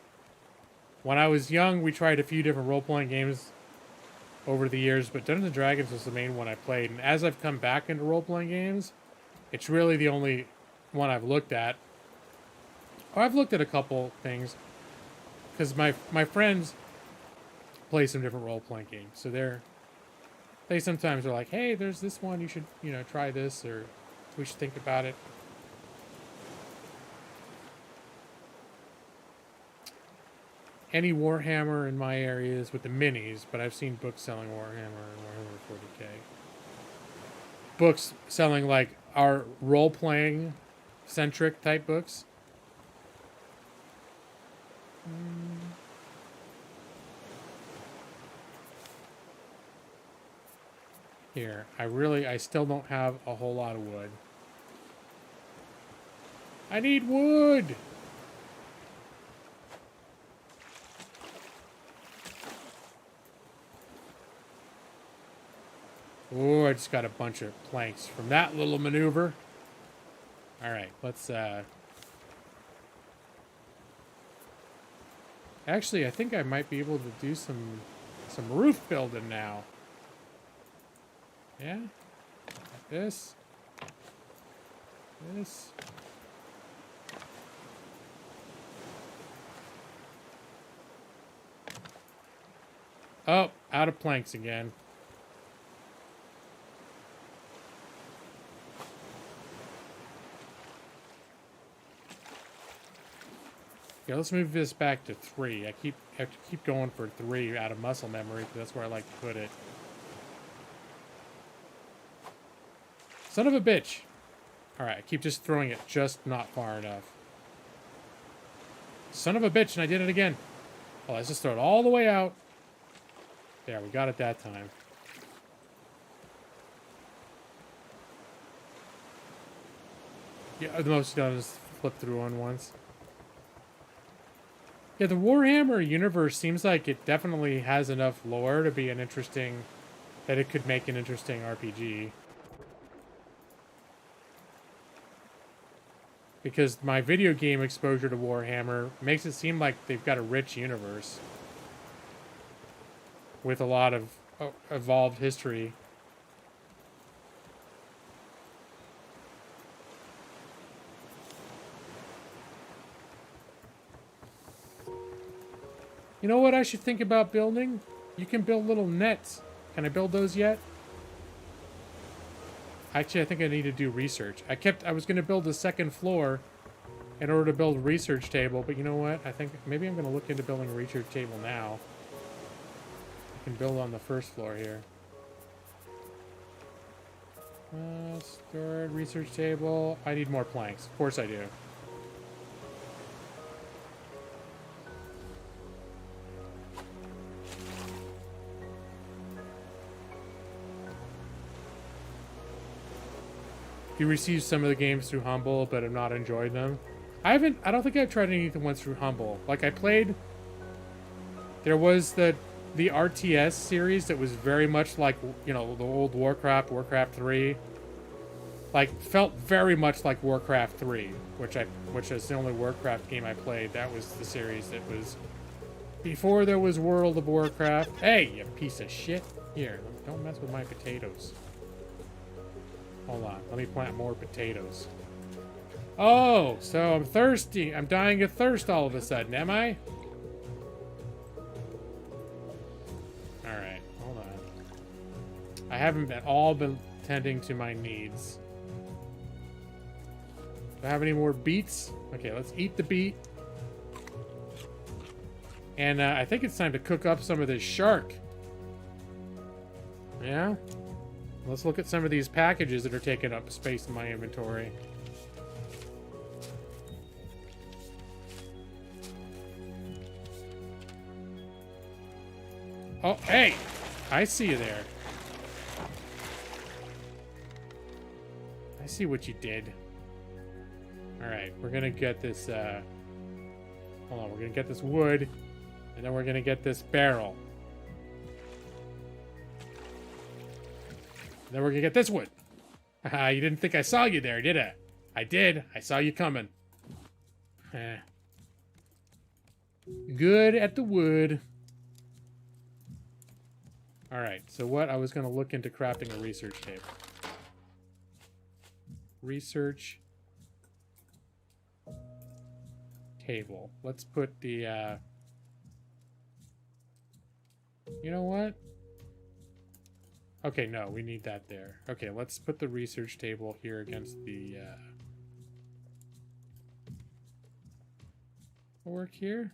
When I was young, we tried a few different role-playing games over the years, but Dungeons & Dragons was the main one I played. And as I've come back into role-playing games, it's really the only one I've looked at. Oh, I've looked at a couple things. Because my friends play some different role-playing games. So they sometimes are like, hey, there's this one, you should, try this, or we should think about it. Any Warhammer in my areas with the minis, but I've seen books selling Warhammer and Warhammer 40k. Books selling like our role-playing centric type books. Here, I still don't have a whole lot of wood. I need wood! Oh, I just got a bunch of planks from that little maneuver. Alright, let's, actually, I think I might be able to do some roof building now. Yeah? Like this. This. Oh, out of planks again. Yeah, let's move this back to 3. I have to keep going for 3 out of muscle memory, because that's where I like to put it. Son of a bitch! Alright, I keep just throwing it just not far enough. Son of a bitch, and I did it again. Well, let's just throw it all the way out. There, we got it that time. Yeah, the most done is flip through one once. Yeah, the Warhammer universe seems like it definitely has enough lore to be that it could make an interesting RPG. Because my video game exposure to Warhammer makes it seem like they've got a rich universe. With a lot of evolved history. You know what I should think about building? You can build little nets. Can I build those yet? Actually, I think I need to do research. I was going to build a second floor in order to build a research table, but you know what? I think maybe I'm going to look into building a research table now. I can build on the first floor here. Stored research table. I need more planks. Of course I do. You received some of the games through Humble, but have not enjoyed them. I don't think I've tried anything once through Humble. Like I played, there was the RTS series that was very much like, you know, the old Warcraft, Warcraft 3. Like felt very much like Warcraft 3, which is the only Warcraft game I played. That was the series that was before there was World of Warcraft. Hey, you piece of shit. Here, don't mess with my potatoes. Hold on, let me plant more potatoes. Oh, so I'm thirsty. I'm dying of thirst all of a sudden, am I? Alright, hold on. I haven't at all been tending to my needs. Do I have any more beets? Okay, let's eat the beet. And I think it's time to cook up some of this shark. Yeah? Let's look at some of these packages that are taking up space in my inventory. Oh, hey! I see you there. I see what you did. Alright, we're gonna get this, hold on, we're gonna get this wood, and then we're gonna get this barrel. And then we're gonna get this wood. Haha, you didn't think I saw you there, did I? I did. I saw you coming. Good at the wood. Alright, so what? I was gonna look into crafting a research table. Research table. Let's put the, you know what? Okay, no, we need that there. Okay, let's put the research table here against the, work here.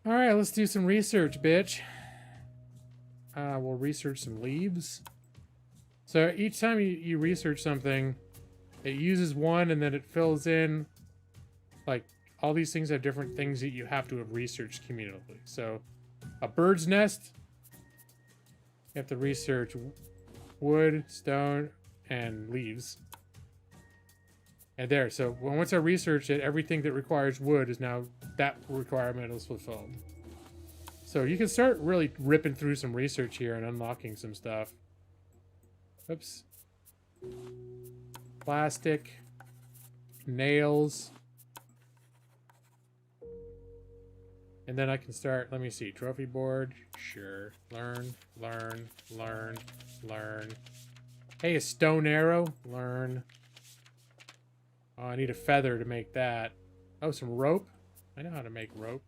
Alright, let's do some research, bitch. We'll research some leaves. So each time you research something, it uses one and then it fills in. Like, all these things have different things that you have to have researched cumulatively. So, a bird's nest, you have to research wood, stone, and leaves. And there, so once I research it, everything that requires wood is now, that requirement is fulfilled. So you can start really ripping through some research here and unlocking some stuff. Oops. Plastic. Nails. And then I can start, let me see, trophy board. Sure. Learn, learn, learn, learn. Hey, a stone arrow. Learn. Oh, I need a feather to make that. Oh, some rope. I know how to make rope.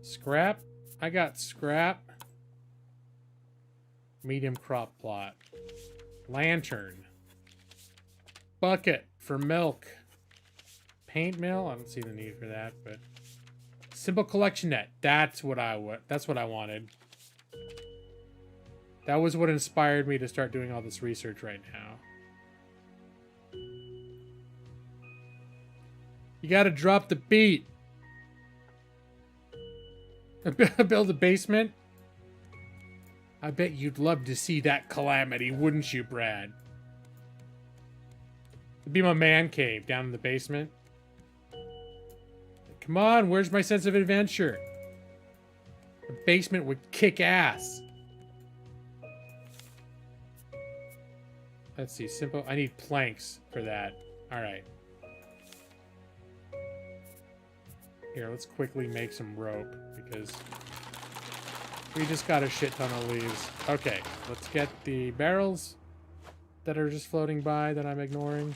Scrap. I got scrap. Medium crop plot. Lantern. Bucket for milk. Paint mill. I don't see the need for that, but simple collection net. That's what I wanted. That was what inspired me to start doing all this research right now. You gotta drop the beat. Build a basement? I bet you'd love to see that calamity, wouldn't you, Brad? It'd be my man cave down in the basement. Come on, where's my sense of adventure? The basement would kick ass. Let's see, simple. I need planks for that. Alright. Here, let's quickly make some rope, because we just got a shit ton of leaves. Okay, let's get the barrels that are just floating by that I'm ignoring.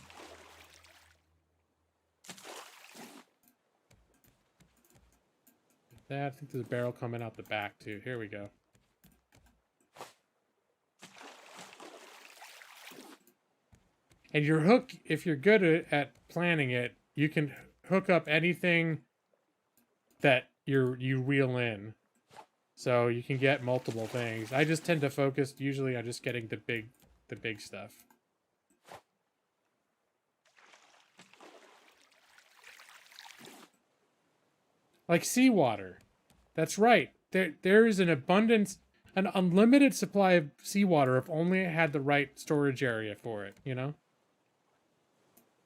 That, I think there's a barrel coming out the back, too. Here we go. And your hook, if you're good at planning it, you can hook up anything that you reel in. So you can get multiple things. I just tend to focus usually on just getting the big stuff. Like seawater. That's right. There is an abundance an unlimited supply of seawater if only it had the right storage area for it, you know?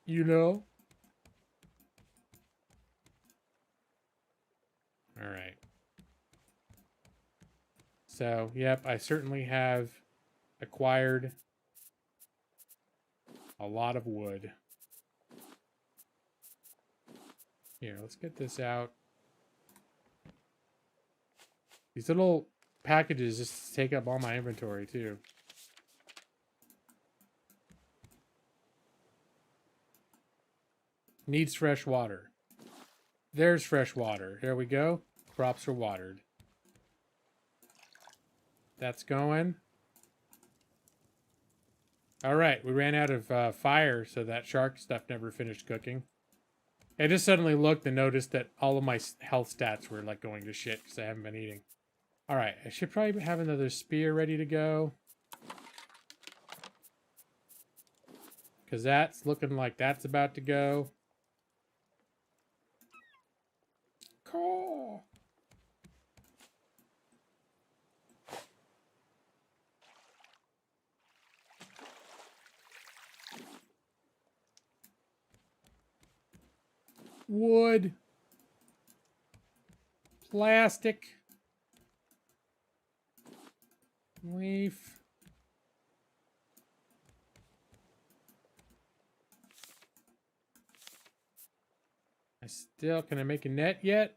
You know? All right. So, yep, I certainly have acquired a lot of wood. Here, let's get this out. These little packages just take up all my inventory, too. Needs fresh water. There's fresh water. There we go. Crops are watered. That's going. All right, we ran out of fire, so that shark stuff never finished cooking. I just suddenly looked and noticed that all of my health stats were like going to shit because I haven't been eating. All right, I should probably have another spear ready to go. Because that's looking like that's about to go. Cool. Wood. Plastic. Leaf. Can I make a net yet?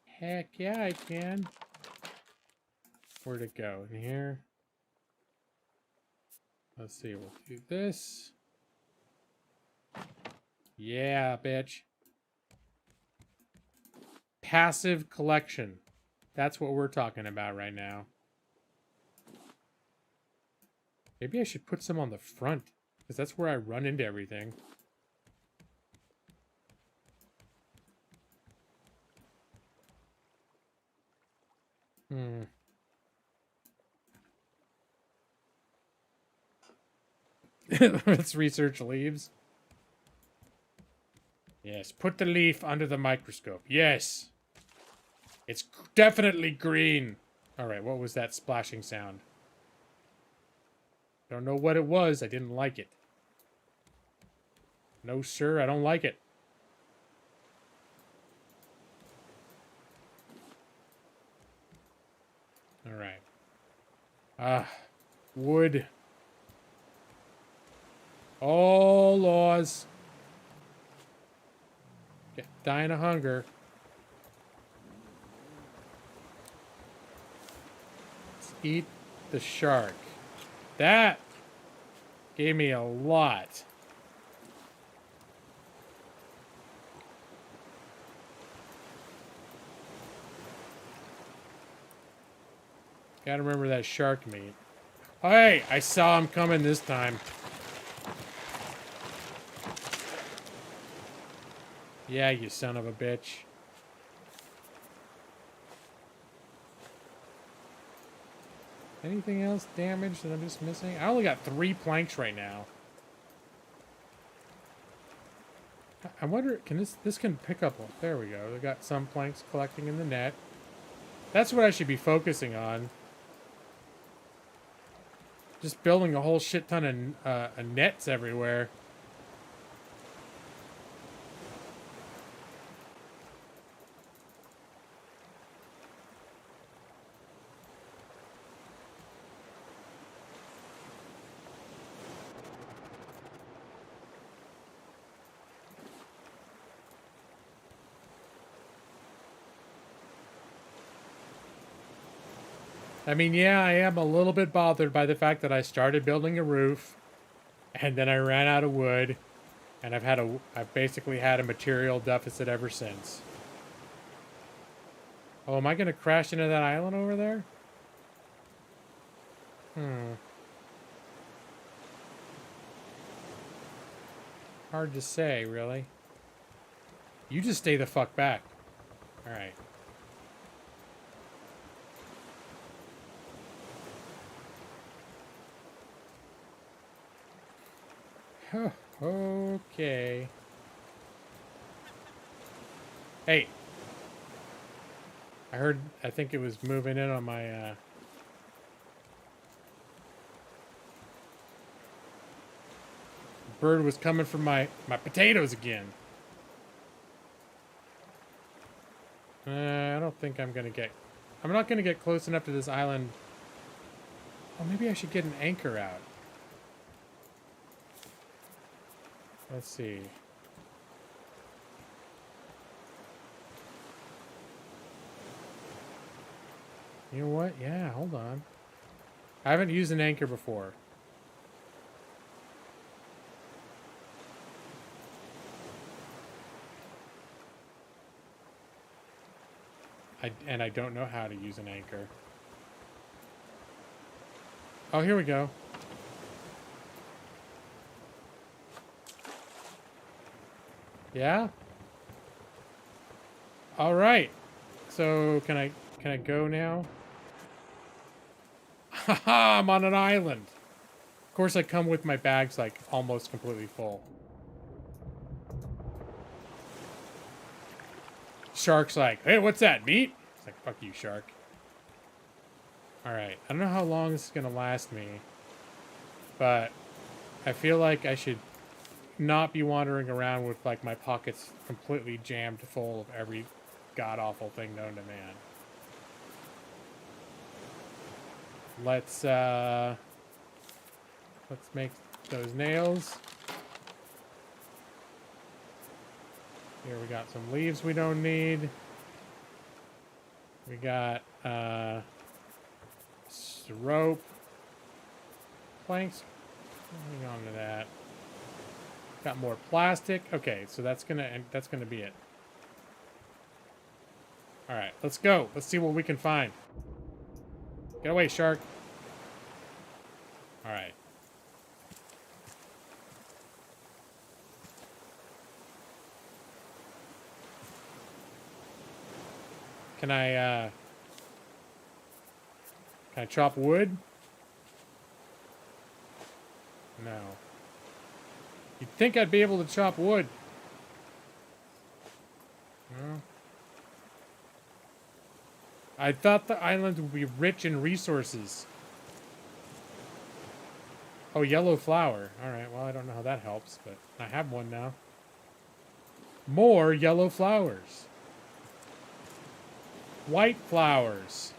Heck yeah, I can. Where'd it go? In here? Let's see, we'll do this. Yeah, bitch. Passive collection. That's what we're talking about right now. Maybe I should put some on the front, because that's where I run into everything. Let's research leaves. Yes, put the leaf under the microscope. Yes. It's definitely green. All right, what was that splashing sound? Don't know what it was. I didn't like it. No, sir, I don't like it. All right. Wood. Oh, laws. Dying of hunger. Let's eat the shark. That gave me a lot. Gotta remember that shark meat. Hey, I saw him coming this time. Yeah, you son of a bitch. Anything else damaged that I'm just missing? I only got 3 planks right now. I wonder, can this can pick up. There we go. We got some planks collecting in the net. That's what I should be focusing on. Just building a whole shit ton of nets everywhere. I mean, yeah, I am a little bit bothered by the fact that I started building a roof, and then I ran out of wood, and I've basically had a material deficit ever since. Oh, am I gonna crash into that island over there? Hard to say, really. You just stay the fuck back. All right. Okay. Hey. I think it was moving in on my, bird was coming for my potatoes again. I don't think I'm not gonna get close enough to this island. Oh, maybe I should get an anchor out. Let's see. You know what? Yeah, hold on. I haven't used an anchor before. And I don't know how to use an anchor. Oh, here we go. Yeah? All right. So, can I go now? Haha, I'm on an island. Of course, I come with my bags like almost completely full. Shark's like, hey, what's that, meat? It's like, fuck you, shark. All right. I don't know how long this is going to last me, but I feel like I should not be wandering around with like my pockets completely jammed full of every god-awful thing known to man. Let's make those nails. Here we got some leaves we don't need. We got rope, planks. Hang on to that. Got more plastic. Okay, so that's gonna be it. All right, let's go. Let's see what we can find. Get away, shark. All right. Can I chop wood? No. You'd think I'd be able to chop wood. No. I thought the island would be rich in resources. Oh, yellow flower. Alright, well, I don't know how that helps, but I have one now. More yellow flowers. White flowers.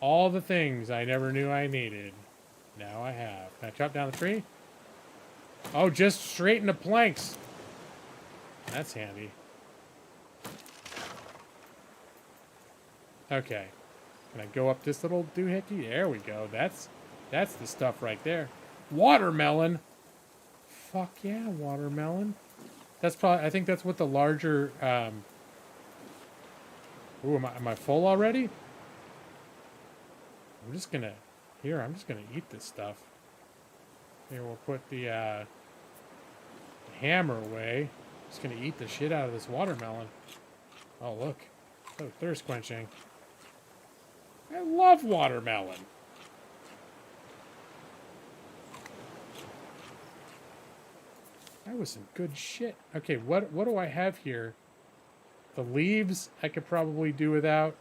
All the things I never knew I needed. Now I have. Can I chop down the tree? Oh, just straighten the planks. That's handy. Okay. Can I go up this little doohickey? There we go. That's the stuff right there. Watermelon. Fuck yeah, watermelon. That's probably, I think that's what the larger, Ooh, am I full already? I'm just gonna eat this stuff. Here, we'll put the hammer away. Just gonna eat the shit out of this watermelon. Oh, look. So thirst quenching. I love watermelon. That was some good shit. Okay, what do I have here? The leaves I could probably do without.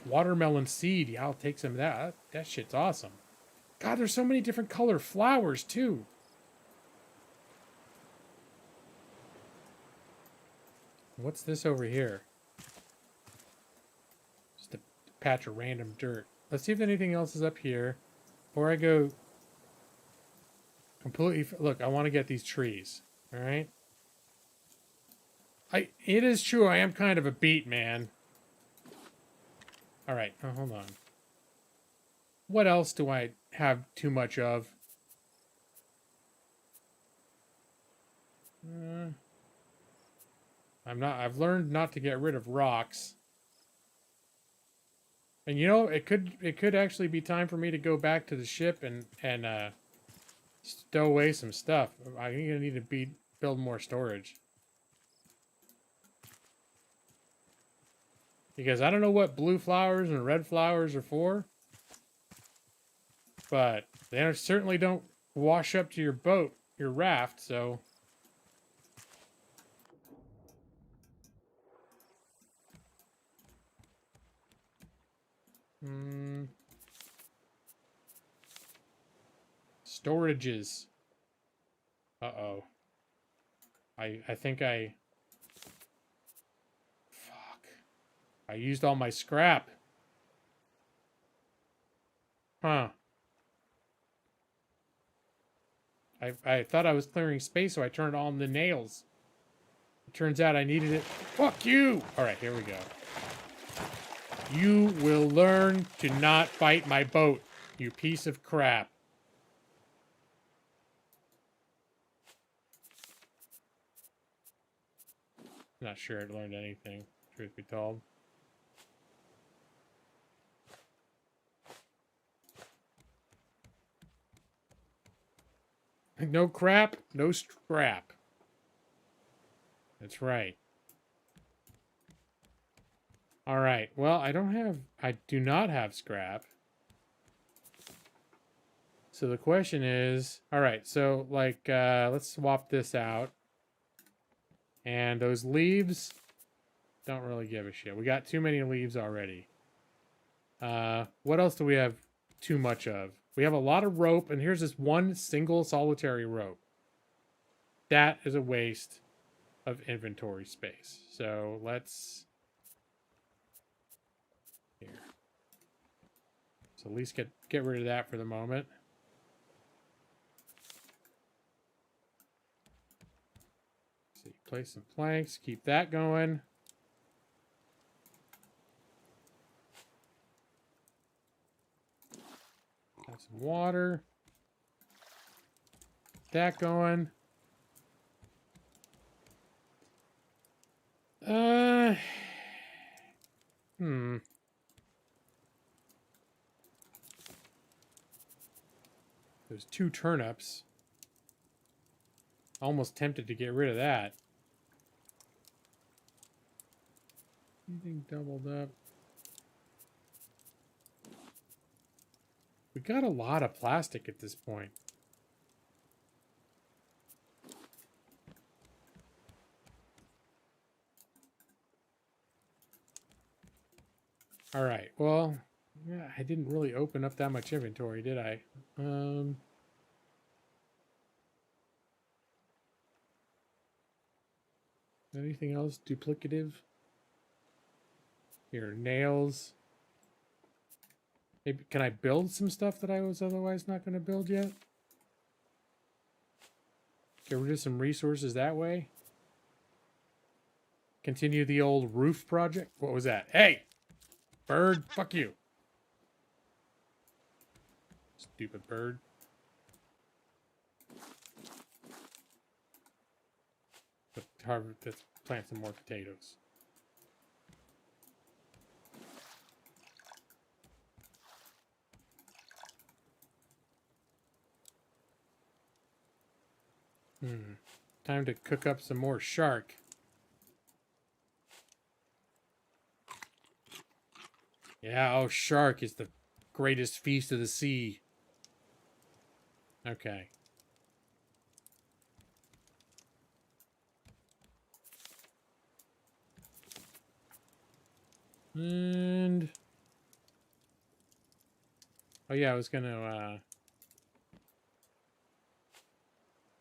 Watermelon seed. Yeah, I'll take some of that. That shit's awesome. God, there's so many different color flowers, too. What's this over here? Just a patch of random dirt. Let's see if anything else is up here. Before I go completely... Look, I want to get these trees. All right? It is true, I am kind of a beat man. All right, oh, hold on. What else do I have too much of? I've learned not to get rid of rocks. And you know, it could actually be time for me to go back to the ship and stow away some stuff. I'm gonna need to build more storage. Because I don't know what blue flowers and red flowers are for, but they certainly don't wash up to your boat, your raft, so... Storages. Uh-oh. I think I... Fuck. I used all my scrap. Huh. I thought I was clearing space, so I turned on the nails. It turns out I needed it. Fuck you! Alright, here we go. You will learn to not fight my boat, you piece of crap. Not sure it learned anything, truth be told. No crap, no scrap. That's right. Alright, well, I do not have scrap. So the question is, alright, so, like, let's swap this out. And those leaves, don't really give a shit. We got too many leaves already. What else do we have too much of? We have a lot of rope, and here's this one single solitary rope. That is a waste of inventory space. So let's... Here. So at least get rid of that for the moment. See, place some planks, keep that going. Got some water. Get that going. There's 2 turnips. Almost tempted to get rid of that. Anything doubled up? We got a lot of plastic at this point. All right, well, yeah, I didn't really open up that much inventory, did I? Anything else duplicative? Here, nails. Maybe, can I build some stuff that I was otherwise not going to build yet? Get rid of some resources that way? Continue the old roof project? What was that? Hey! Bird, fuck you. Stupid bird. Let's plant some more potatoes. Time to cook up some more shark. Yeah, oh, shark is the greatest feast of the sea. Okay. And... oh yeah, I was gonna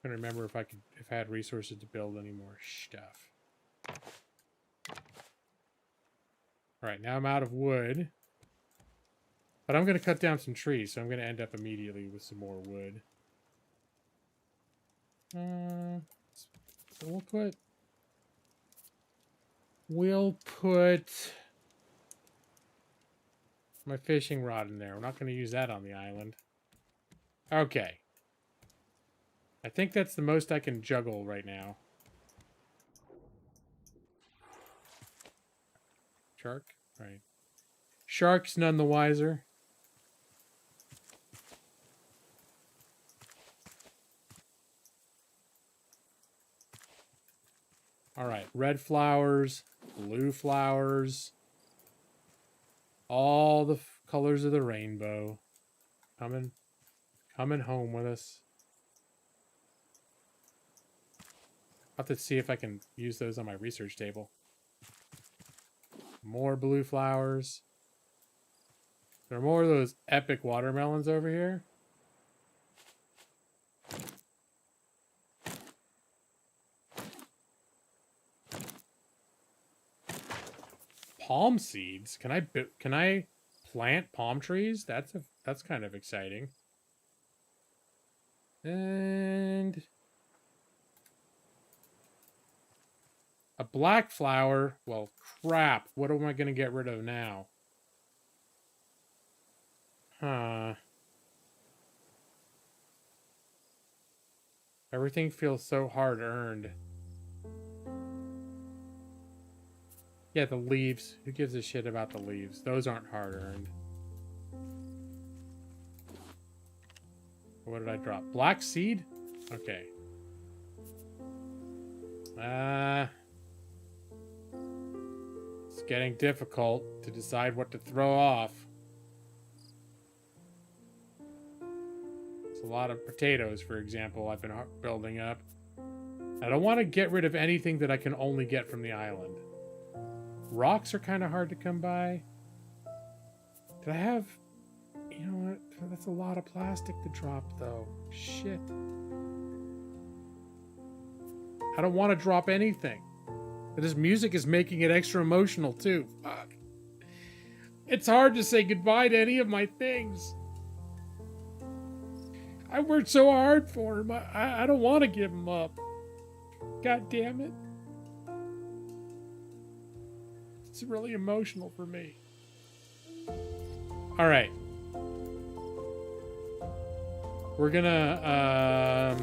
remember if I had resources to build any more stuff. Alright, now I'm out of wood. But I'm gonna cut down some trees, so I'm gonna end up immediately with some more wood. So we'll put my fishing rod in there. We're not going to use that on the island. Okay. I think that's the most I can juggle right now. Shark? Right. Shark's none the wiser. Alright, red flowers, blue flowers, all the colors of the rainbow. Coming home with us. I'll have to see if I can use those on my research table. More blue flowers. There are more of those epic watermelons over here. Palm seeds? Can I plant palm trees? That's kind of exciting. And a black flower. Well, crap. What am I going to get rid of now? Huh. Everything feels so hard earned. Yeah, the leaves. Who gives a shit about the leaves? Those aren't hard earned. What did I drop? Black seed? Okay. It's getting difficult to decide what to throw off. It's a lot of potatoes, for example, I've been building up. I don't want to get rid of anything that I can only get from the island. Rocks are kind of hard to come by. Did I have... You know what? That's a lot of plastic to drop, though. Shit. I don't want to drop anything. But this music is making it extra emotional, too. Fuck. It's hard to say goodbye to any of my things. I worked so hard for him. I don't want to give him up. God damn it. It's really emotional for me. All right. We're gonna,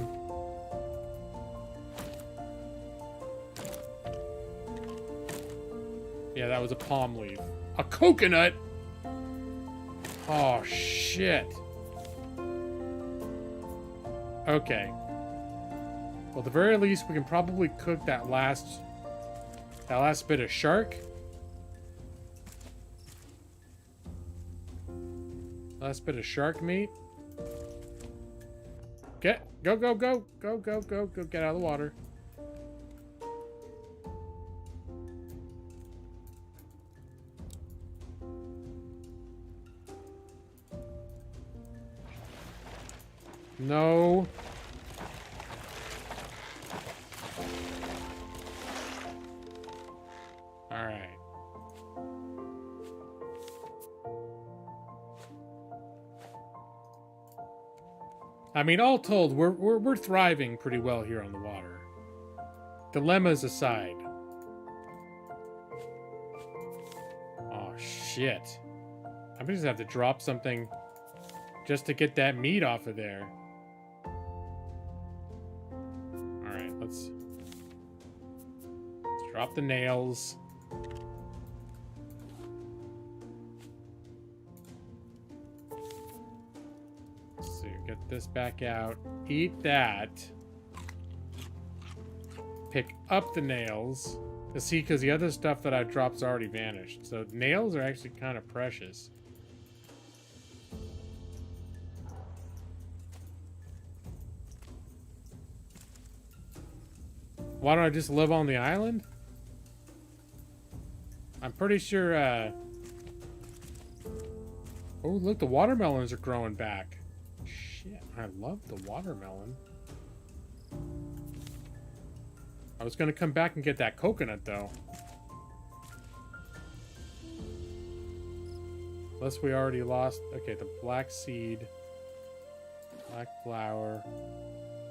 yeah, that was a palm leaf. A coconut? Oh, shit. Okay. Well, at the very least, we can probably cook that last bit of shark. Last bit of shark meat. Go, go, go, go, go, go, go, go, get out of the water. No. All right. I mean, all told, we're thriving pretty well here on the water. Dilemmas aside. Oh shit! I'm gonna just have to drop something just to get that meat off of there. All right, let's drop the nails. Get this back out. Eat that. Pick up the nails. See, because the other stuff that I drop's already vanished. So nails are actually kind of precious. Why don't I just live on the island? I'm pretty sure, Oh, look, the watermelons are growing back. Shit, I love the watermelon. I was gonna come back and get that coconut, though. Unless we already lost... Okay, the black seed. Black flower.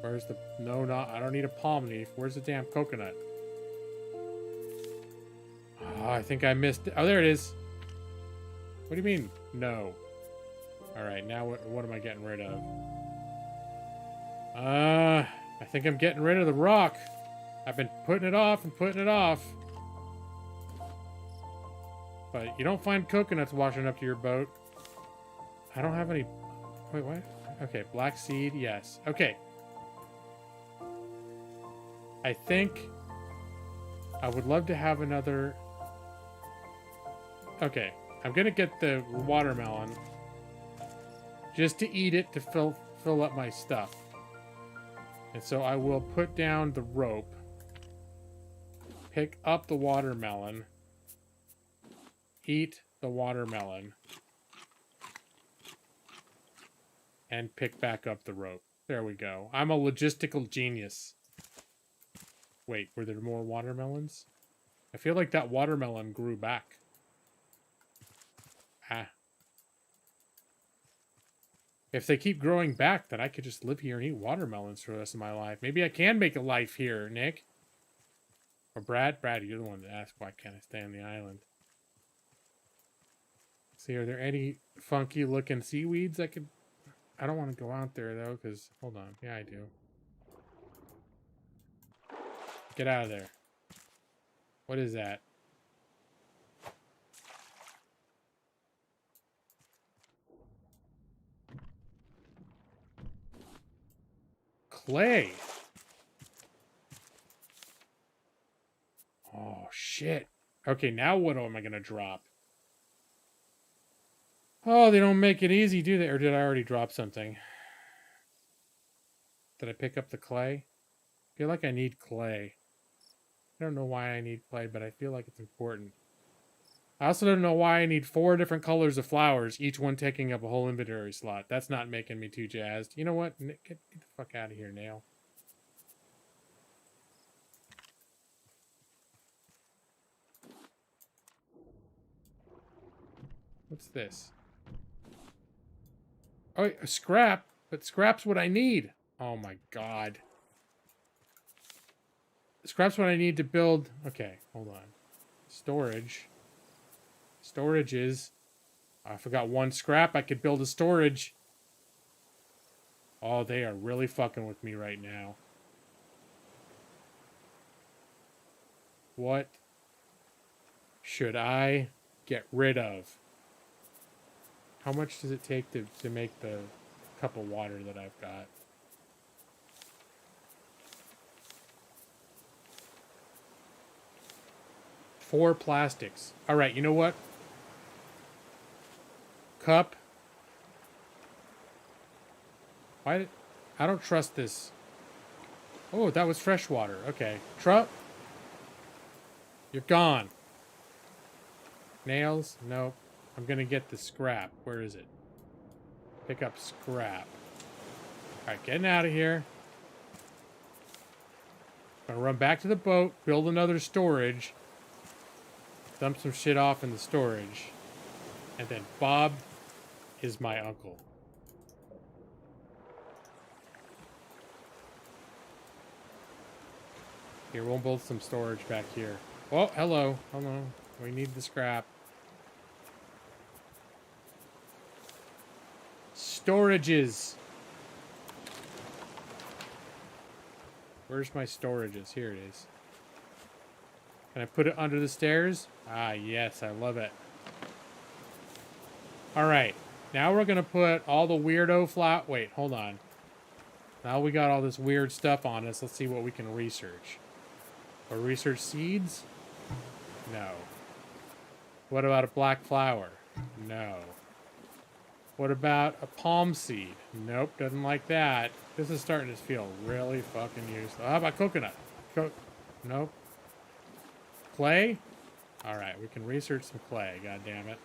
Where's the... No, not... I don't need a palm leaf. Where's the damn coconut? Oh, I think I missed it. Oh, there it is. What do you mean? No. Alright, now what am I getting rid of? I think I'm getting rid of the rock. I've been putting it off and putting it off. But you don't find coconuts washing up to your boat. I don't have any... Wait, what? Okay, black seed, yes. Okay. I think I would love to have another... Okay, I'm gonna get the watermelon just to eat it to fill up my stuff. And so I will put down the rope, pick up the watermelon, eat the watermelon, and pick back up the rope. There we go. I'm a logistical genius. Wait, were there more watermelons? I feel like that watermelon grew back. Ah. If they keep growing back, then I could just live here and eat watermelons for the rest of my life. Maybe I can make a life here, Nick. Or Brad? Brad, you're the one that asked why can't I stay on the island. See, are there any funky looking seaweeds I could... I don't want to go out there, though, because... Hold on. Yeah, I do. Get out of there. What is that? Clay. Oh, shit. Okay, now what am I going to drop? Oh, they don't make it easy, do they? Or did I already drop something? Did I pick up the clay? I feel like I need clay. I don't know why I need clay, but I feel like it's important. I also don't know why I need 4 different colors of flowers, each one taking up a whole inventory slot. That's not making me too jazzed. You know what? Nick, get the fuck out of here, Nail. What's this? Oh, a scrap. But scrap's what I need. Oh my god. Scrap's what I need to build. Okay, hold on. Storage. Storage is... I forgot 1 scrap. I could build a storage. Oh, they are really fucking with me right now. What should I get rid of? How much does it take to make the cup of water that I've got? Four plastics. All right, you know what? Cup. Why? I don't trust this. Oh, that was fresh water. Okay. Truck. You're gone. Nails? Nope. I'm gonna get the scrap. Where is it? Pick up scrap. Alright, getting out of here. Gonna run back to the boat, build another storage, dump some shit off in the storage, and then Bob is my uncle. Here, we'll build some storage back here. Oh, hello. Hold on. We need the scrap. Storages. Where's my storages? Here it is. Can I put it under the stairs? Ah, yes. I love it. All right. Now we're going to put all the weirdo flower... Wait, hold on. Now we got all this weird stuff on us. Let's see what we can research. Or research seeds? No. What about a black flower? No. What about a palm seed? Nope, doesn't like that. This is starting to feel really fucking useful. How about coconut? Nope. Clay? Alright, we can research some clay, god damn it.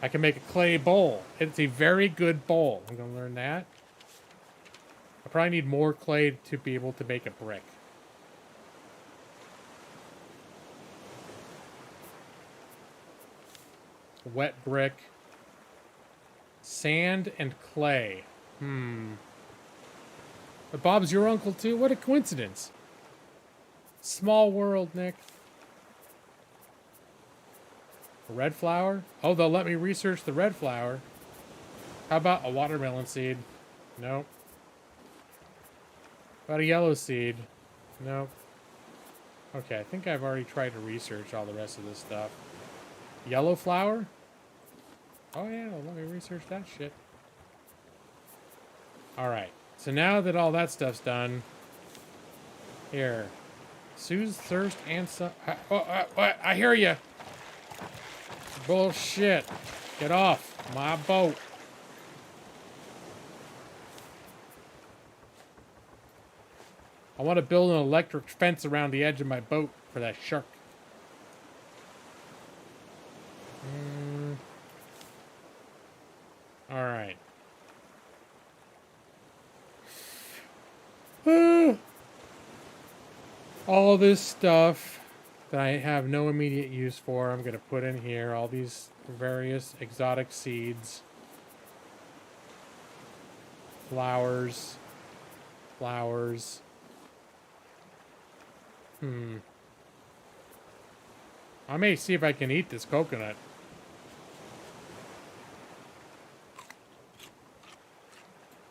I can make a clay bowl. It's a very good bowl. I'm gonna learn that. I probably need more clay to be able to make a brick. Wet brick. Sand and clay. But Bob's your uncle too? What a coincidence. Small world, Nick. A red flower? Oh, they'll let me research the red flower. How about a watermelon seed? Nope. About a yellow seed? Nope. Okay, I think I've already tried to research all the rest of this stuff. Yellow flower? Oh yeah, let me research that shit. Alright, so now that all that stuff's done... Here. Soothes thirst and some... I hear you! Bullshit. Get off my boat. I want to build an electric fence around the edge of my boat for that shark. Alright. All this stuff that I have no immediate use for, I'm going to put in here. All these various exotic seeds. Flowers. Flowers. I may see if I can eat this coconut.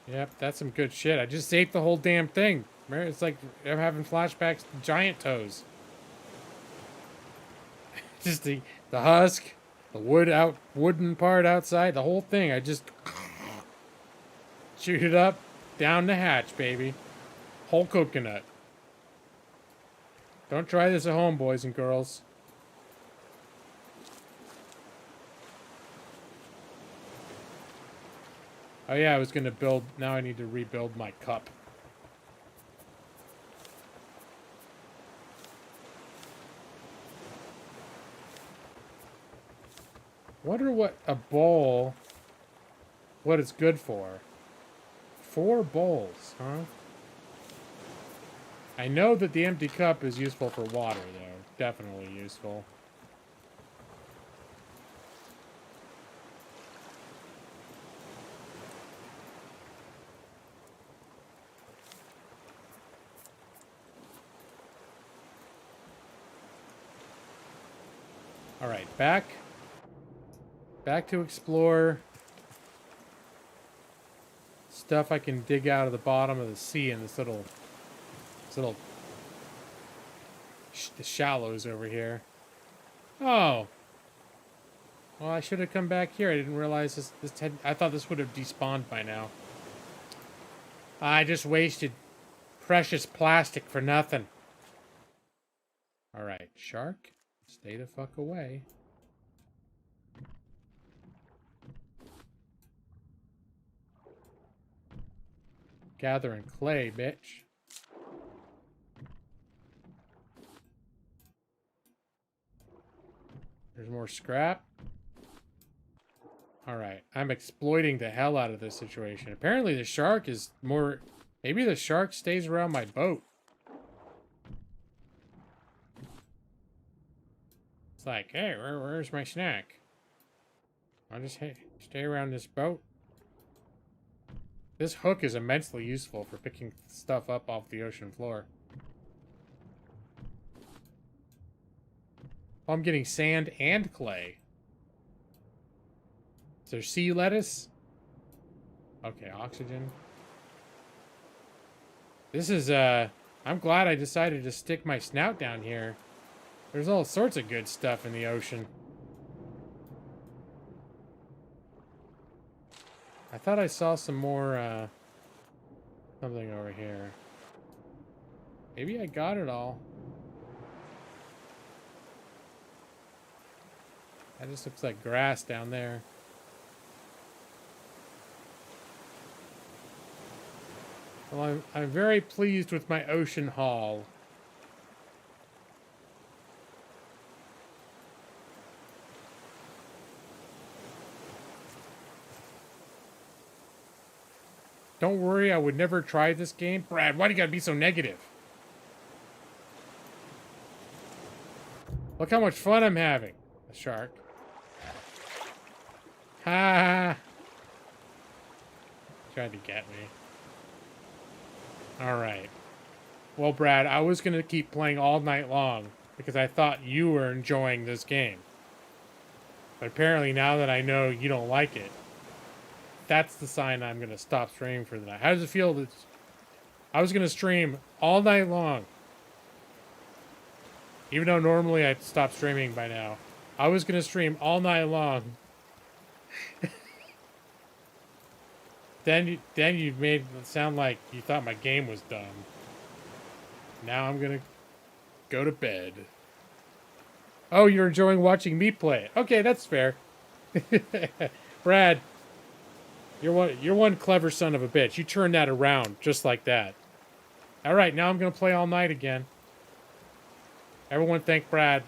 Yep, that's some good shit. I just ate the whole damn thing. It's like I'm having flashbacks to giant toes. Just the husk, the wooden part outside, the whole thing. I just shoot it up, down the hatch, baby. Whole coconut. Don't try this at home, boys and girls. Oh yeah, I was gonna build, now I need to rebuild my cup. Wonder what a bowl, what it's good for. 4 bowls, huh? I know that the empty cup is useful for water, though. Definitely useful. All right, back to explore stuff I can dig out of the bottom of the sea in this little the shallows over here. Oh, well, I should have come back here. I didn't realize I thought this would have despawned by now. I just wasted precious plastic for nothing. All right, shark, stay the fuck away. Gathering clay, bitch. There's more scrap. Alright, I'm exploiting the hell out of this situation. Apparently the shark is more... Maybe the shark stays around my boat. It's like, hey, where's my snack? I'll just stay around this boat. This hook is immensely useful for picking stuff up off the ocean floor. Oh, I'm getting sand and clay. Is there sea lettuce? Okay, oxygen. This is, I'm glad I decided to stick my snout down here. There's all sorts of good stuff in the ocean. I thought I saw some more, something over here. Maybe I got it all. That just looks like grass down there. Well, I'm very pleased with my ocean haul. Don't worry, I would never try this game. Brad, why do you gotta be so negative? Look how much fun I'm having. A shark. Ha! Tried to get me. Alright. Well, Brad, I was gonna keep playing all night long because I thought you were enjoying this game. But apparently now that I know you don't like it, that's the sign I'm going to stop streaming for the night. How does it feel that I was going to stream all night long? Even though normally I'd stop streaming by now. I was going to stream all night long. Then you made it sound like you thought my game was done. Now I'm going to go to bed. Oh, you're enjoying watching me play it. Okay, that's fair. Brad, you're one clever son of a bitch. You turned that around just like that. All right, now I'm going to play all night again. Everyone thank Brad.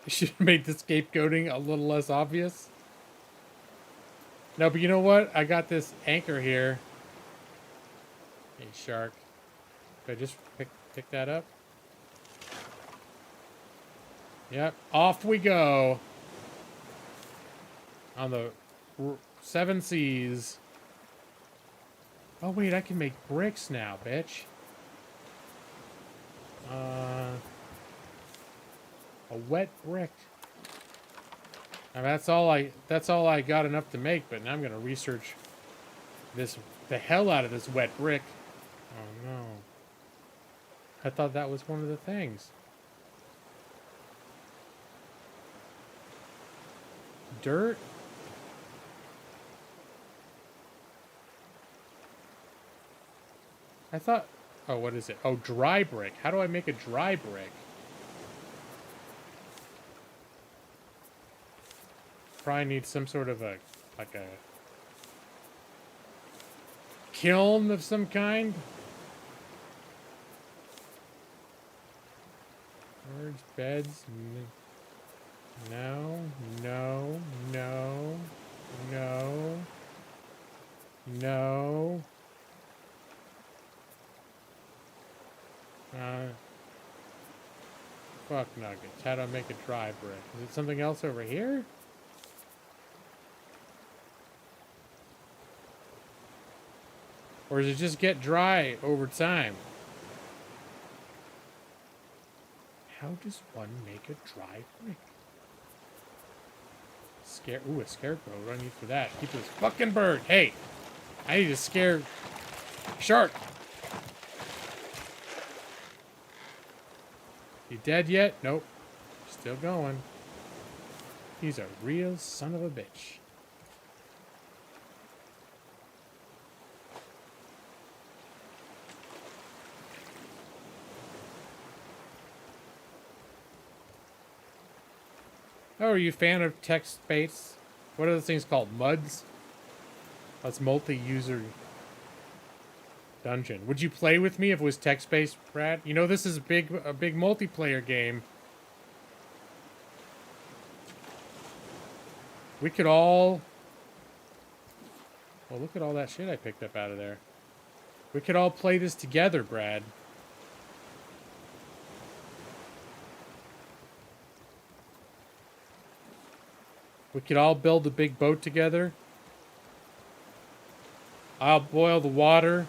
You should have made the scapegoating a little less obvious. No, but you know what? I got this anchor here. Hey, shark. Could I just pick that up? Yep, off we go. On the 7 seas. Oh, wait, I can make bricks now, bitch. A wet brick. Now that's all I got enough to make, but now I'm gonna research the hell out of this wet brick. Oh no. I thought that was one of the things. Dirt? I thought, oh, what is it? Oh, dry brick. How do I make a dry brick? Probably need some sort of a kiln of some kind. Birds, beds. No, no, no, no, no. Fuck nuggets. How do I make a dry brick? Is it something else over here? Or does it just get dry over time? How does one make a dry brick? Ooh, a scarecrow. What do I need for that? Keep this fucking bird. Hey! I need to scare shark. You dead yet? Nope. Still going. He's a real son of a bitch. Oh, are you a fan of text-based? What are those things called? MUDs? That's multi-user dungeon. Would you play with me if it was text-based, Brad? You know this is a big multiplayer game. We could all... Well, look at all that shit I picked up out of there. We could all play this together, Brad. We could all build a big boat together. I'll boil the water.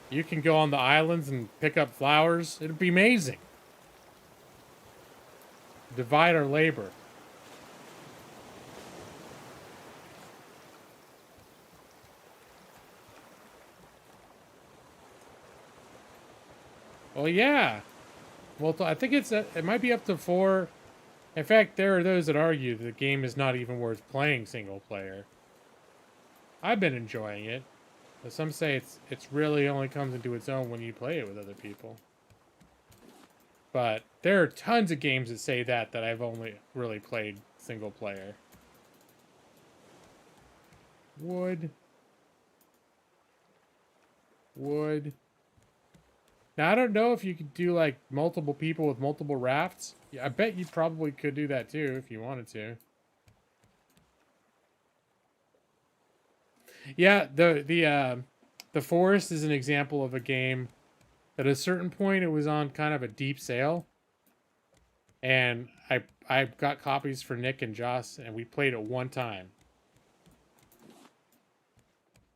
You can go on the islands and pick up flowers. It'd be amazing. Divide our labor. Well, yeah. Well, I think it might be up to 4. In fact, there are those that argue that the game is not even worth playing single player. I've been enjoying it, but some say it's really only comes into its own when you play it with other people. But there are tons of games that say that I've only really played single player. Wood. Now, I don't know if you could do, like, multiple people with multiple rafts. Yeah, I bet you probably could do that, too, if you wanted to. Yeah, the Forest is an example of a game that at a certain point it was on kind of a deep sale. And I got copies for Nick and Joss, and we played it one time.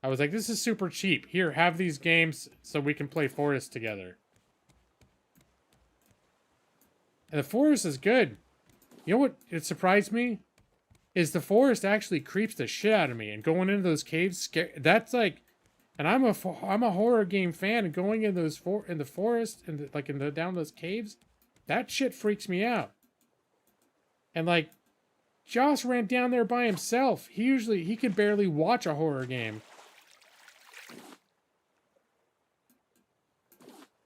I was like, this is super cheap. Here, have these games so we can play Forest together. And the Forest is good. You know what it surprised me? Is the Forest actually creeps the shit out of me. And going into those caves, that's like... And I'm a horror game fan, and going in those in the forest, and down those caves, that shit freaks me out. And like, Joss ran down there by himself. He could barely watch a horror game.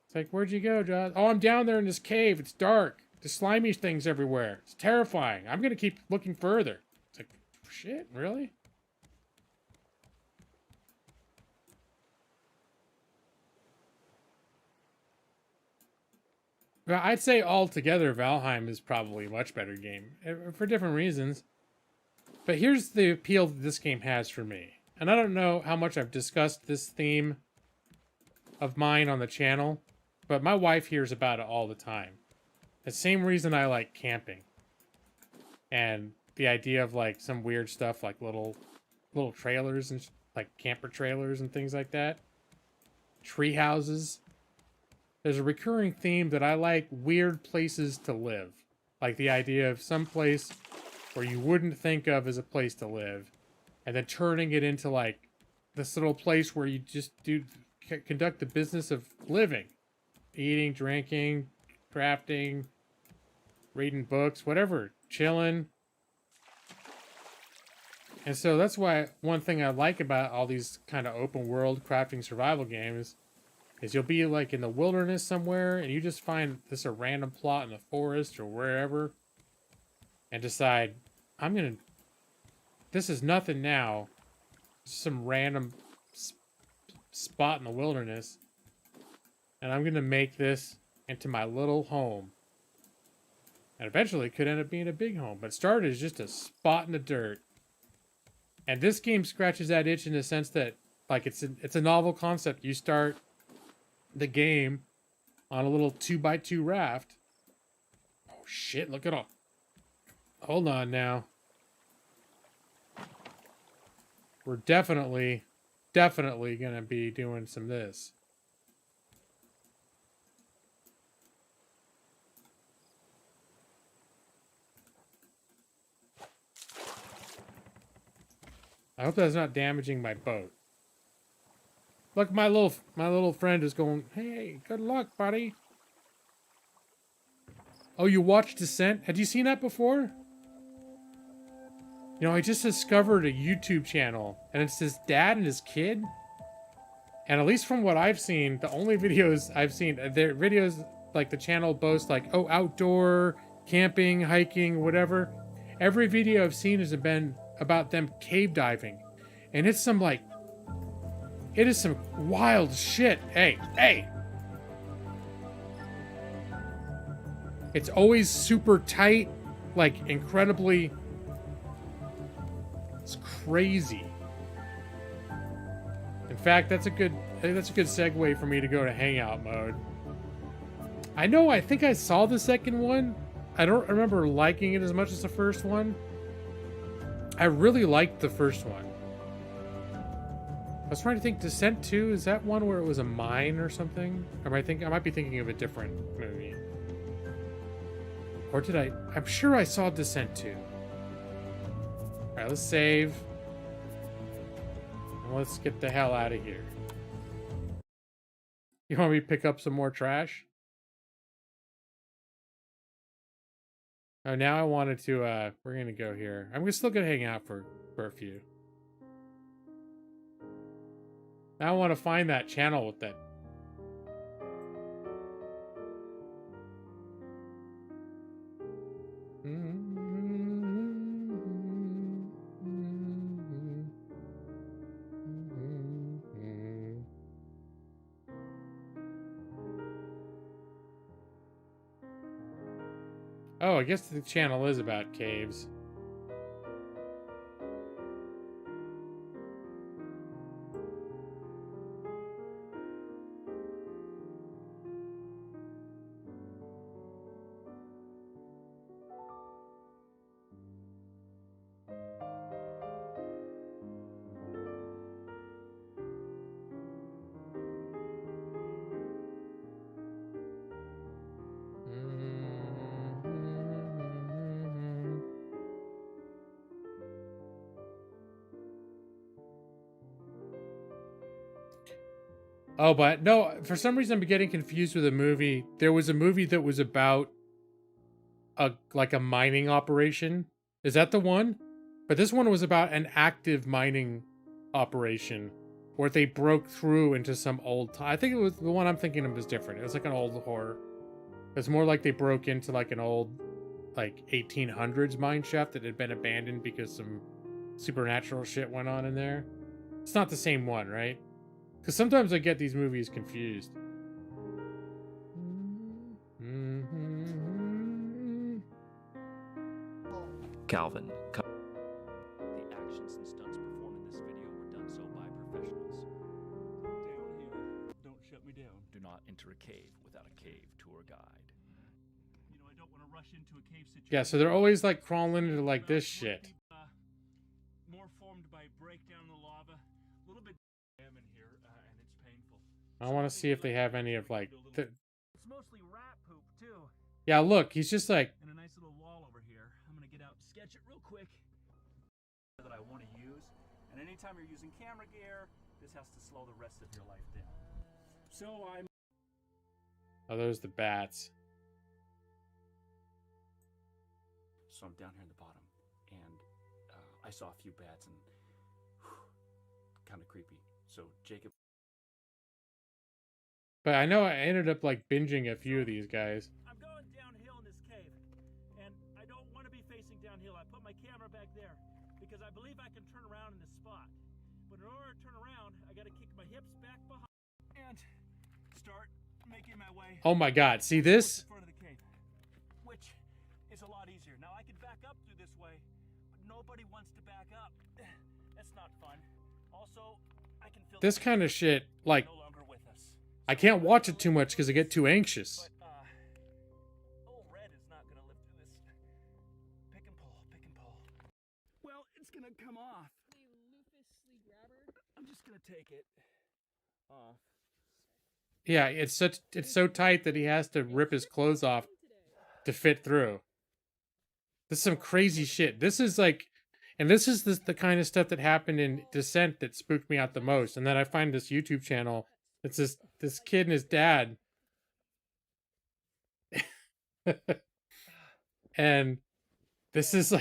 It's like, where'd you go, Joss? Oh, I'm down there in this cave. It's dark. There's slimy things everywhere. It's terrifying. I'm gonna keep looking further. It's like, shit, really? Well, I'd say altogether, Valheim is probably a much better game, for different reasons. But here's the appeal that this game has for me. And I don't know how much I've discussed this theme of mine on the channel, but my wife hears about it all the time. The same reason I like camping. And the idea of like some weird stuff like little trailers and like camper trailers and things like that. Tree houses. There's a recurring theme that I like weird places to live. Like the idea of some place where you wouldn't think of as a place to live, and then turning it into like this little place where you just conduct the business of living, eating, drinking, crafting, reading books, whatever, chilling. And so that's why one thing I like about all these kind of open world crafting survival games is you'll be like in the wilderness somewhere and you just find this a random plot in the forest or wherever and decide, this is nothing now, some random spot in the wilderness, and I'm gonna make this into my little home. And eventually it could end up being a big home, but it started as just a spot in the dirt. And this game scratches that itch in the sense that, like, it's a novel concept. You start the game on a little 2x2 raft. Oh shit! Look at all. Hold on now. We're definitely gonna be doing some of this. I hope that's not damaging my boat. Look, my little friend is going, hey, good luck, buddy. Oh, you watched Descent? Had you seen that before? You know, I just discovered a YouTube channel, and it's his dad and his kid. And at least from what I've seen, the only videos I've seen, they're videos like the channel boasts like, oh, outdoor, camping, hiking, whatever. Every video I've seen has been about them cave diving. And it's some like, it is some wild shit. Hey. It's always super tight, like incredibly, it's crazy. In fact, I think that's a good segue for me to go to hangout mode. I think I saw the second one. I don't remember liking it as much as the first one. I really liked the first one. I was trying to think, Descent 2, is that one where it was a mine or something? Or I might be thinking of a different movie. Or did I'm sure I saw Descent 2. Alright, let's save. And let's get the hell out of here. You want me to pick up some more trash? Oh, now I wanted to, we're gonna go here. I'm still gonna hang out for a few. Now I want to find that channel with that. Oh, I guess the channel is about caves. Oh, but no, for some reason I'm getting confused with a movie. There was a movie that was about like a mining operation. Is that the one? But this one was about an active mining operation where they broke through into some old I think it was the one I'm thinking of was different. It was like an old horror. It's more like they broke into like an old like 1800s mine shaft that had been abandoned because some supernatural shit went on in there. It's not the same one, right? Because sometimes I get these movies confused. Calvin. The actions and stunts performed in this video were done so by professionals. Down here. Don't shut me not enter a cave without a cave tour guide. You know, I don't want to rush into a cave situation. Yeah, so they're always like crawling into like this shit. More formed by breakdown in the lava. A little bit in here, and it's painful. I want to see if they have any of like. It's mostly rat poop too. Yeah, look, he's just like. And a nice little wall over here. I'm gonna get out and sketch it real quick. That I want to use, and anytime you're using camera gear, this has to slow the rest of your life down. So I'm. Oh, those the bats. So I'm down here in the bottom, and I saw a few bats, and kind of creepy. So Jacob. But I know I ended up like binging a few of these guys. I'm going downhill in this cave, and I don't want to be facing downhill. I put my camera back there because I believe I can turn around in this spot. But in order to turn around, I got to kick my hips back behind and start making my way. Oh my God! See this? In front of the cave, which is a lot easier. Now I can back up through this way, but nobody wants to back up. That's not fun. Also, I can feel This kind of shit, like, no longer with us. I can't watch it too much because I get too anxious. But old Red is not gonna live through this. Pick and pull, pick and pull. Well, it's gonna come off. I'm just gonna take it off. Yeah, it's so tight that he has to rip his clothes off to fit through. This is some crazy shit. This is like, and this is the kind of stuff that happened in Descent that spooked me out the most. And then I find this YouTube channel. It's this kid and his dad. And this is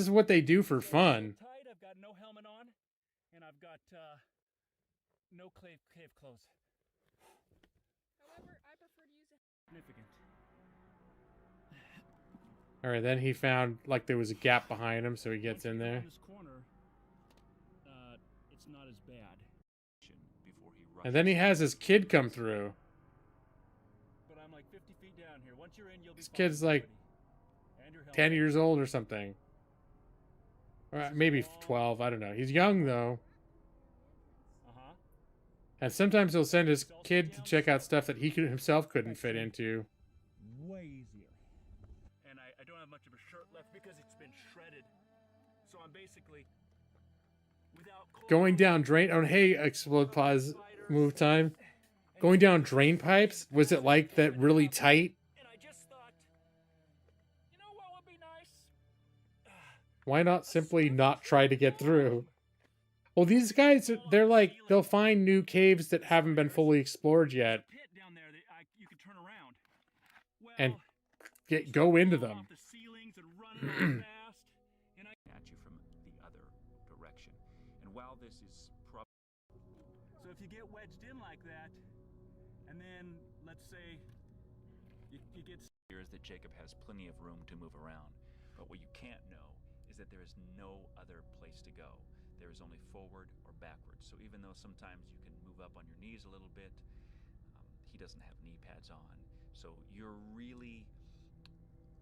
what they do for fun. I've got no helmet on, and I've got no cave clothes. However, I prefer to use a Significant. All right, then he found like there was a gap behind him, so he gets in there. In this corner, it's not as bad. Before he And then he has his kid come through. But I'm like 50 feet down here. Once you're in, you'll be This kid's like 10 years old or something. Or maybe 12, I don't know. He's young though. Uh-huh. And sometimes he'll send his kid to check out stuff that he himself couldn't fit into. Way easier. And I don't have much of a shirt left because it's been shredded. So I'm basically without Going down drain. Oh, hey, explode pause move time. Going down drain pipes. Was it like that really tight? And I just thought, you know what would be nice? Why not simply not try to get through? Well, these guys, they're like, they'll find new caves that haven't been fully explored yet Pit down there that you can turn around. Well, and go into them. off the ceilings and run really fast. And I at you from the other direction. And while this is probably So if you get wedged in like that, and then let's say you get appears that Jacob has plenty of room to move around, but what you can't know is that there is no other place to go. There is only forward or backwards. So even though sometimes you can move up on your knees a little bit, he doesn't have knee pads on. So you're really,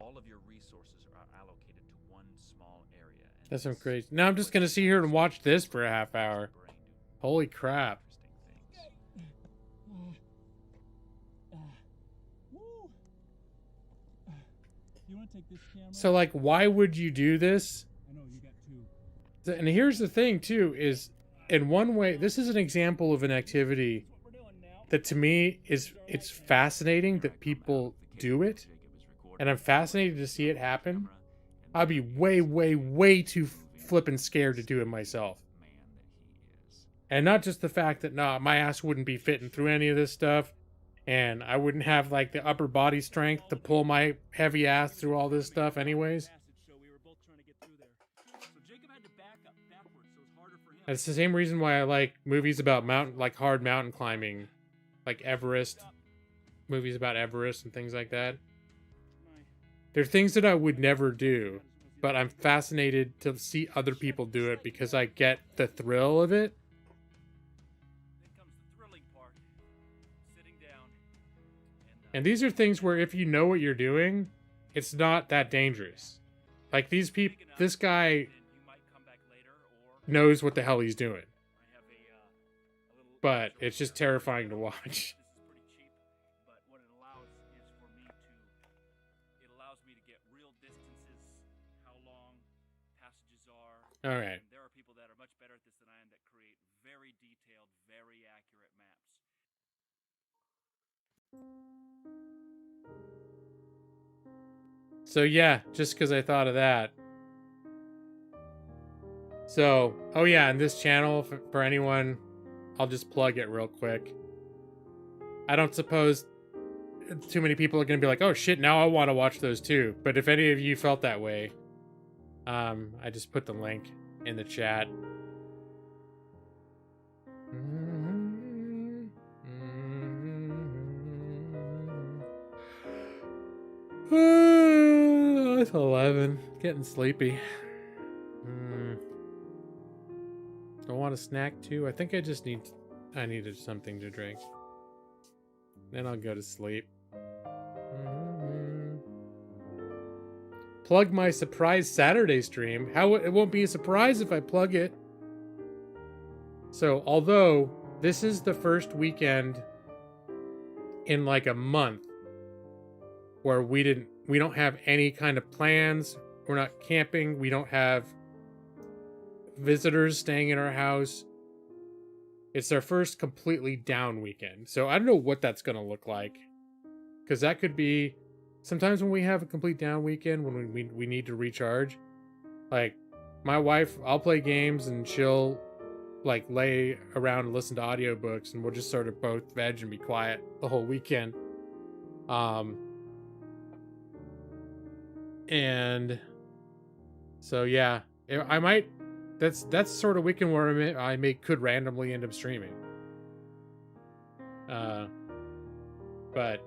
all of your resources are allocated to one small area. And That's some this crazy. Now I'm just gonna sit here and watch this for a half hour. brain do Holy crap. interesting things. Woo! You want to take this camera? So like, why would you do this? I know you got two. And here's the thing too, is in one way, this is an example of an activity What we're doing now. that to me it's fascinating that people do it. And I'm fascinated to see it happen. I'd be way too flippin' scared to do it myself. Man that he is. And not just the fact that, nah, my ass wouldn't be fitting through any of this stuff. And I wouldn't have, like, the upper body strength to pull my heavy ass through all this stuff anyways. So we were both trying to get through there. So Jacob had to back up backwards, so it's harder for him. And it's the same reason why I like movies about hard mountain climbing. Like Everest. Movies about Everest and things like that. They're things that I would never do. But I'm fascinated to see other people do it because I get the thrill of it. Then comes the thrilling part. Sitting down. And these are things where if you know what you're doing, it's not that dangerous. Like this guy You might come back later, or knows what the hell he's doing. I have a little But it's just terrifying to watch. This is pretty cheap. All right. There are people that are much better at this than I am that create very detailed, very accurate maps. So yeah, just because I thought of that. So, oh yeah, and this channel, for anyone, I'll just plug it real quick. I don't suppose too many people are going to be like, oh shit, now I want to watch those too. But if any of you felt that way, I just put the link in the chat. It's 11. Getting sleepy. I want a snack too. I think I needed something to drink. Then I'll go to sleep. Plug my surprise Saturday stream. It won't be a surprise if I plug it. So, although this is the first weekend in like a month where we don't have any kind of plans. We're not camping. We don't have visitors staying in our house. It's our first completely down weekend. So I don't know what that's going to look like. Because that could be sometimes when we have a complete down weekend, when we need to recharge. Like, my wife, I'll play games and she'll like lay around and listen to audiobooks, and we'll just sort of both veg and be quiet the whole weekend. And so yeah, I might. That's sort of weekend where I could randomly end up streaming. But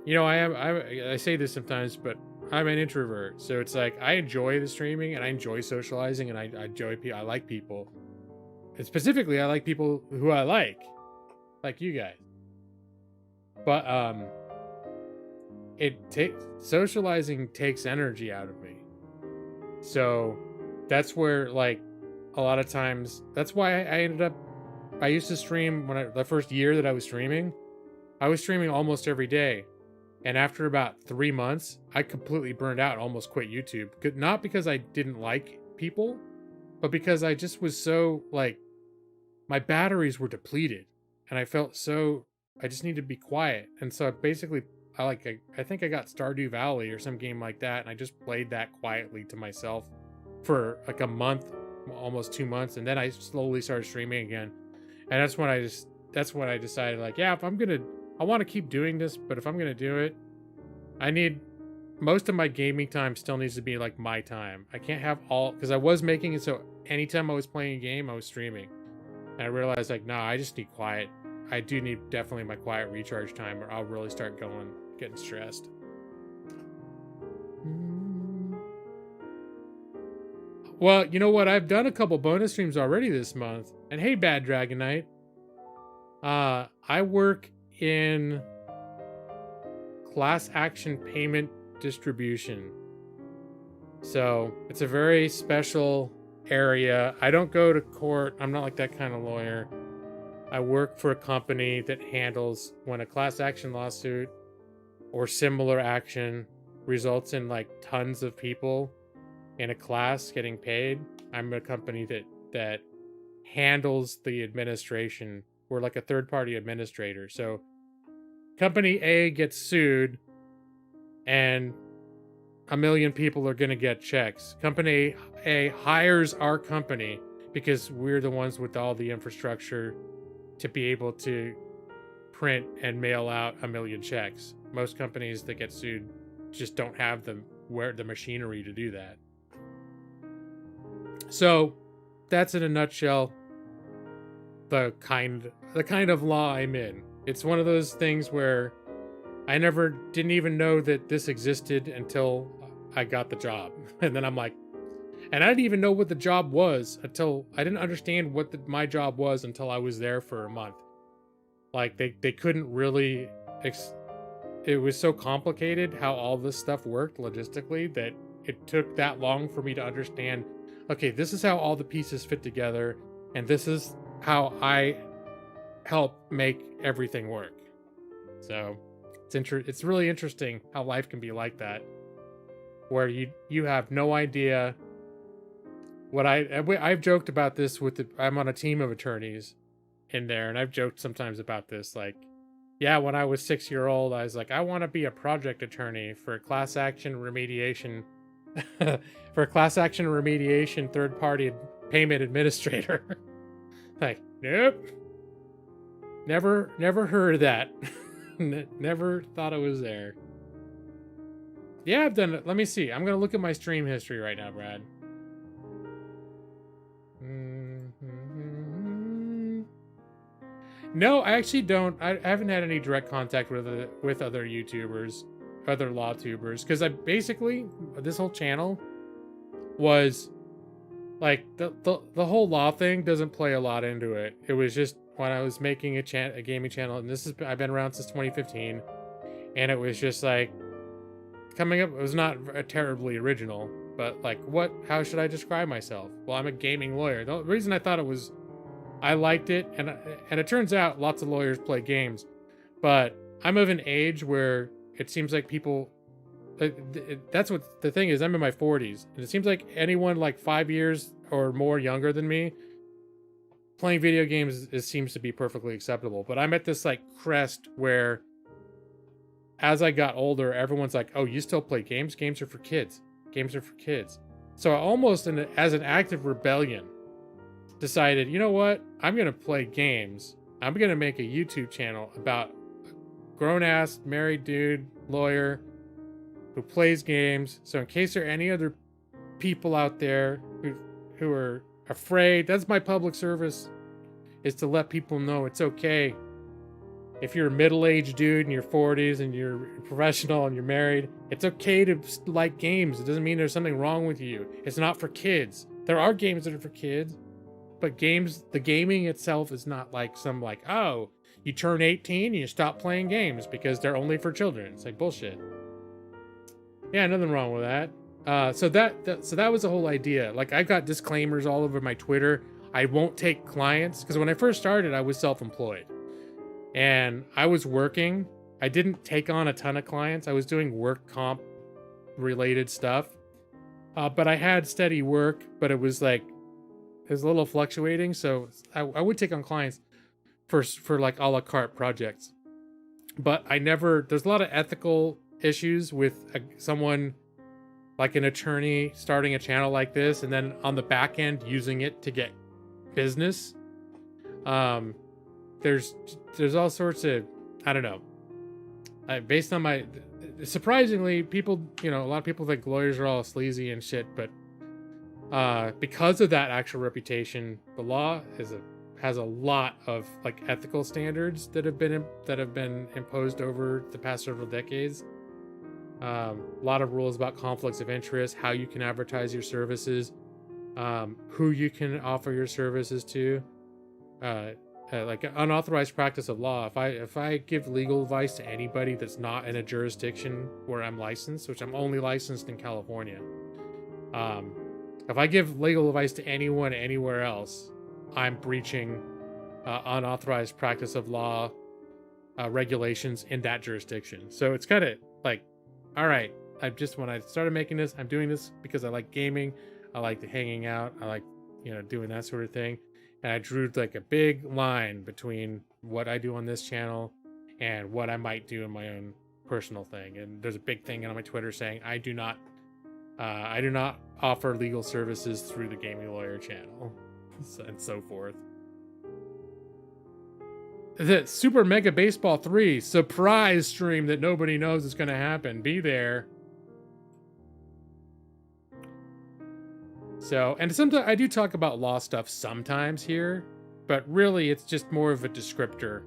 you know, I say this sometimes, but I'm an introvert, so it's like I enjoy the streaming and I enjoy socializing and I like people. And specifically, I like people who I like you guys. But socializing takes energy out of me. So that's where, like, a lot of times, that's why I used to stream the first year that I was streaming almost every day. And after about 3 months, I completely burned out and almost quit YouTube. Not because I didn't like people, but because I just was so, like, my batteries were depleted. And I felt I just needed to be quiet. And so basically, I think I got Stardew Valley or some game like that. And I just played that quietly to myself for like a month, almost 2 months. And then I slowly started streaming again. And that's when I decided, like, yeah, I want to keep doing this, but if I'm going to do it, most of my gaming time still needs to be like my time. I can't have because I was making it so anytime I was playing a game, I was streaming. And I realized, like, nah, I just need quiet. I do need definitely my quiet recharge time, or I'll really start getting stressed. Well, you know what? I've done a couple bonus streams already this month. And hey, Bad Dragon Knight. I work in class action payment distribution. So it's a very special area. I don't go to court. I'm not like that kind of lawyer. I work for a company that handles when a class action lawsuit or similar action results in like tons of people in a class getting paid. I'm a company that handles the administration. We're like a third-party administrator. So company A gets sued and 1 million people are going to get checks. Company A hires our company because we're the ones with all the infrastructure to be able to print and mail out 1 million checks. Most companies that get sued just don't have the machinery to do that. So that's in a nutshell the kind of law I'm in. It's one of those things where I didn't even know that this existed until I got the job. And then I'm like, and I didn't even know what the job was until I didn't understand what my job was until I was there for a month. Like they couldn't really, it was so complicated how all this stuff worked logistically that it took that long for me to understand, okay, this is how all the pieces fit together. And this is how I help make everything work. So it's really interesting how life can be like that, where you have no idea I've joked about this I'm on a team of attorneys in there, and I've joked sometimes about this. Like, yeah, when I was 6-year-old, I was like, I want to be a project attorney for class action remediation, for a class action remediation third party payment administrator. Like, nope, never heard of that. Never thought it was there. Yeah, I've done it. Let me see. I'm gonna look at my stream history right now, Brad. No, I actually don't. I haven't had any direct contact with other YouTubers, other law tubers, because I basically, this whole channel was like the whole law thing doesn't play a lot into it. It was just when I was making a gaming channel, and I've been around since 2015, and it was just like coming up. It was not terribly original, but like, how should I describe myself? Well, I'm a gaming lawyer. The reason I thought it was, I liked it, and it turns out lots of lawyers play games, but I'm of an age where it seems like people, that's what the thing is. I'm in my 40s, and it seems like anyone like 5 years or more younger than me playing video games seems to be perfectly acceptable. But I'm at this like crest where, as I got older, everyone's like, "Oh, you still play games? Games are for kids. Games are for kids." So I almost, as an act of rebellion, decided, you know what? I'm going to play games. I'm going to make a YouTube channel about a grown-ass, married dude, lawyer, who plays games. So in case there are any other people out there who are afraid, that's my public service, is to let people know it's okay. If you're a middle-aged dude in your 40s and you're a professional and you're married, it's okay to like games. It doesn't mean there's something wrong with you. It's not for kids. There are games that are for kids, but the gaming itself is not like some like, oh, you turn 18 and you stop playing games because they're only for children. It's like bullshit. Yeah, nothing wrong with that. So that was the whole idea. Like, I've got disclaimers all over my Twitter. I won't take clients, because when I first started, I was self-employed. And I was working. I didn't take on a ton of clients. I was doing work comp related stuff. But I had steady work, but it was a little fluctuating. So I would take on clients for like a la carte projects. But there's a lot of ethical issues with someone like an attorney starting a channel like this, and then on the back end using it to get business. There's all sorts of, I don't know. Based on surprisingly, people, a lot of people think lawyers are all sleazy and shit, but because of that actual reputation, the law has a lot of like ethical standards that have been imposed over the past several decades. A lot of rules about conflicts of interest, how you can advertise your services, who you can offer your services to, like unauthorized practice of law. If I give legal advice to anybody that's not in a jurisdiction where I'm licensed, which I'm only licensed in California, if I give legal advice to anyone anywhere else, I'm breaching unauthorized practice of law regulations in that jurisdiction. So it's kind of like, all right, when I started making this, I'm doing this because I like gaming, I like hanging out, I like, doing that sort of thing. And I drew like a big line between what I do on this channel and what I might do in my own personal thing. And there's a big thing on my Twitter saying I do not offer legal services through the Gaming Lawyer channel, and so forth. The Super Mega Baseball 3 surprise stream that nobody knows is going to happen. Be there. So, and sometimes I do talk about law stuff sometimes here, but really it's just more of a descriptor.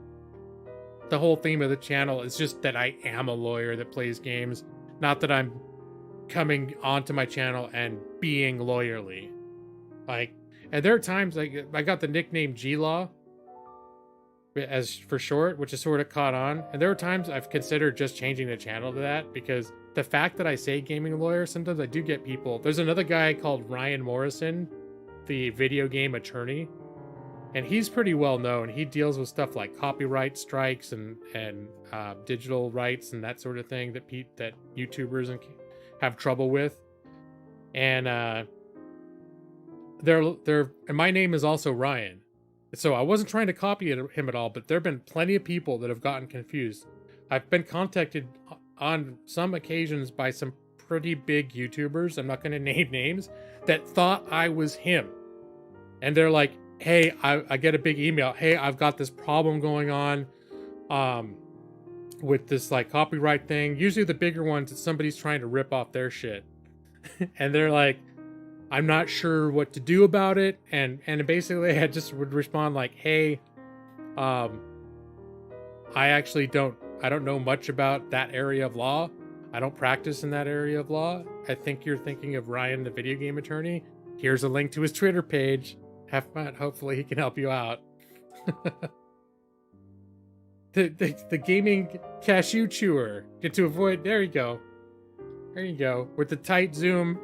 The whole theme of the channel is just that I am a lawyer that plays games, not that I'm coming onto my channel and being lawyerly. Like, and there are times like I got the nickname G-Law as for short, which is sort of caught on. And there are times I've considered just changing the channel to that, because the fact that I say gaming lawyer, sometimes I do get people. There's another guy called Ryan Morrison, the video game attorney, and he's pretty well known. He deals with stuff like copyright strikes and digital rights and that sort of thing that YouTubers have trouble with. And and my name is also Ryan. So I wasn't trying to copy him at all, but there have been plenty of people that have gotten confused. I've been contacted on some occasions by some pretty big YouTubers, I'm not going to name names, that thought I was him. And they're like, hey, I get a big email. Hey, I've got this problem going on with this like copyright thing. Usually the bigger ones, it's somebody's trying to rip off their shit. And they're like, I'm not sure what to do about it. And basically I just would respond like, hey, I don't know much about that area of law. I don't practice in that area of law. I think you're thinking of Ryan, the video game attorney. Here's a link to his Twitter page. Have fun. Hopefully he can help you out. the gaming cashew chewer. Get to avoid. There you go. There you go. With the tight zoom.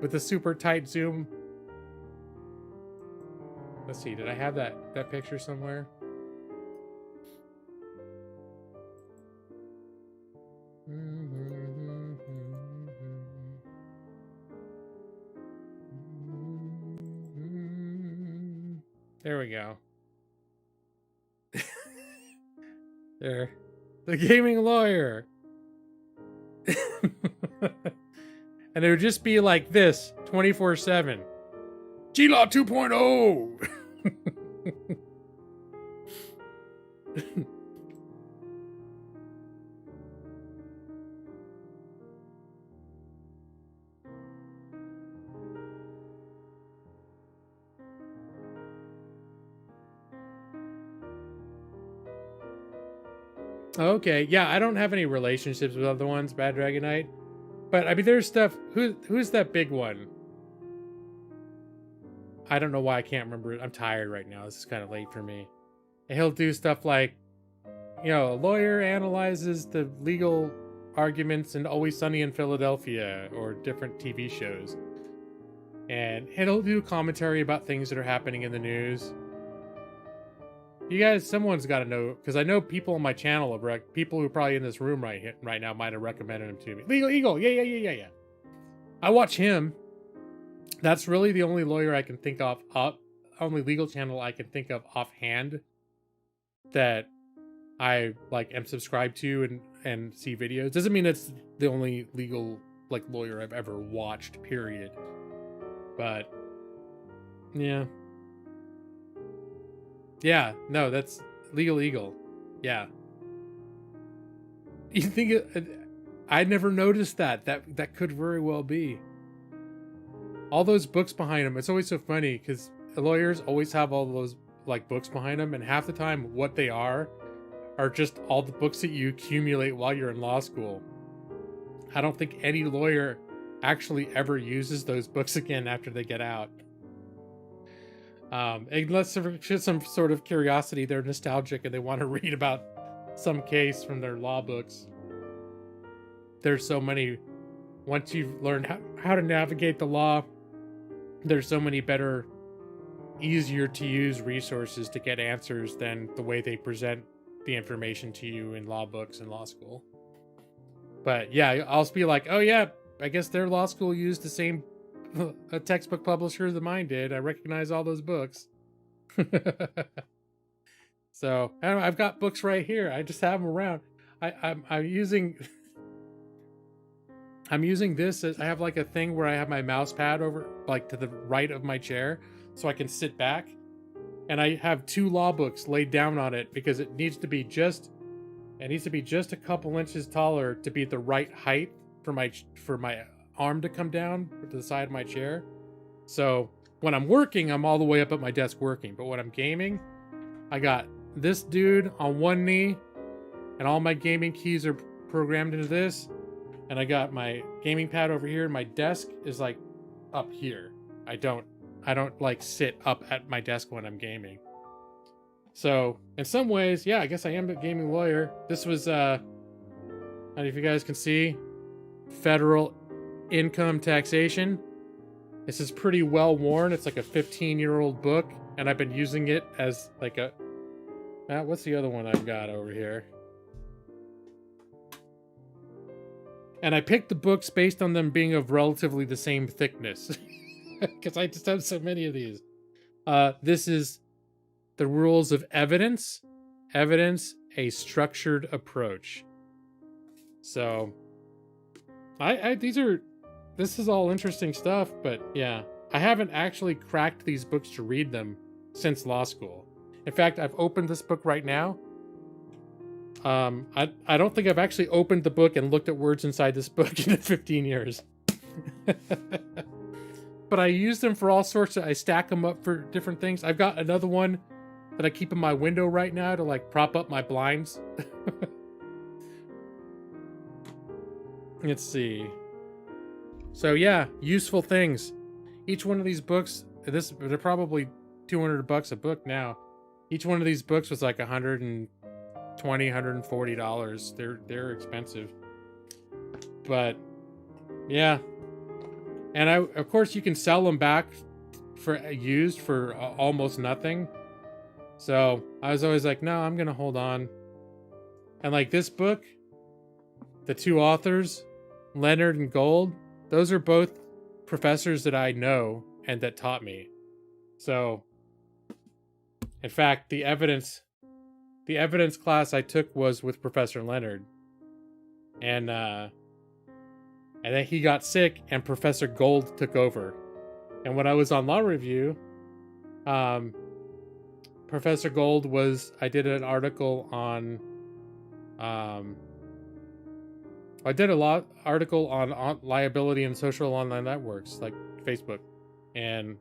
With the super tight zoom. Let's see. Did I have that picture somewhere? There we go. There. The gaming lawyer. And it would just be like this 24/7. G-Law 2.0! Okay, yeah, I don't have any relationships with other ones, Bad Dragon Knight. But I mean, there's stuff. Who's that big one? I don't know why I can't remember it. I'm tired right now. This is kind of late for me. And he'll do stuff like, you know, a lawyer analyzes the legal arguments in Always Sunny in Philadelphia or different TV shows. And he'll do commentary about things that are happening in the news. You guys, someone's got to know, because I know people on my channel, people who are probably in this room right now might have recommended him to me. Legal Eagle, yeah. I watch him. That's really the only lawyer I can think of, only legal channel I can think of offhand that I like am subscribed to and see videos. Doesn't mean it's the only legal like lawyer I've ever watched, period. But yeah. Yeah, no, that's Legal Eagle. Yeah. You think I never noticed that. That could very well be. All those books behind them. It's always so funny because lawyers always have all those like books behind them, and half the time what they are just all the books that you accumulate while you're in law school. I don't think any lawyer actually ever uses those books again after they get out. Unless there's some sort of curiosity, they're nostalgic and they want to read about some case from their law books. There's so many, once you've learned how to navigate the law, there's so many better, easier to use resources to get answers than the way they present the information to you in law books in law school. But yeah, I'll be like, oh yeah, I guess their law school used the same a textbook publisher that mine did. I recognize all those books. So I don't know, I've got books right here. I just have them around. I'm using this as I have like a thing where I have my mouse pad over like to the right of my chair so I can sit back, and I have 2 law books laid down on it because it needs to be just a couple inches taller to be the right height for my arm to come down to the side of my chair. So when I'm working, I'm all the way up at my desk working. But when I'm gaming, I got this dude on one knee, and all my gaming keys are programmed into this. And I got my gaming pad over here, and my desk is like up here. I don't like sit up at my desk when I'm gaming. So in some ways, yeah, I guess I am a gaming lawyer. This was I don't know if you guys can see, federal income taxation. This is pretty well worn. It's like a 15-year-old book, and I've been using it as like a what's the other one I've got over here? And I picked the books based on them being of relatively the same thickness. because I just have so many of these. This is the rules of evidence. Evidence, a structured approach. So, this is all interesting stuff, but yeah, I haven't actually cracked these books to read them since law school. In fact, I've opened this book right now. I don't think I've actually opened the book and looked at words inside this book in 15 years. But I use them for all sorts of, I stack them up for different things. I've got another one that I keep in my window right now to like prop up my blinds. Let's see. So yeah, useful things. Each one of these books, they're probably $200 a book now. Each one of these books was like $120, $140. They're expensive. But yeah. And of course you can sell them back for used for almost nothing. So I was always like, no, I'm going to hold on. And like this book, the two authors, Leonard and Gold, those are both professors that I know and that taught me. So, in fact, the evidence class I took was with Professor Leonard. And then he got sick and Professor Gold took over. And when I was on Law Review, Professor Gold I did an article on, I did a article on liability and social online networks like Facebook, and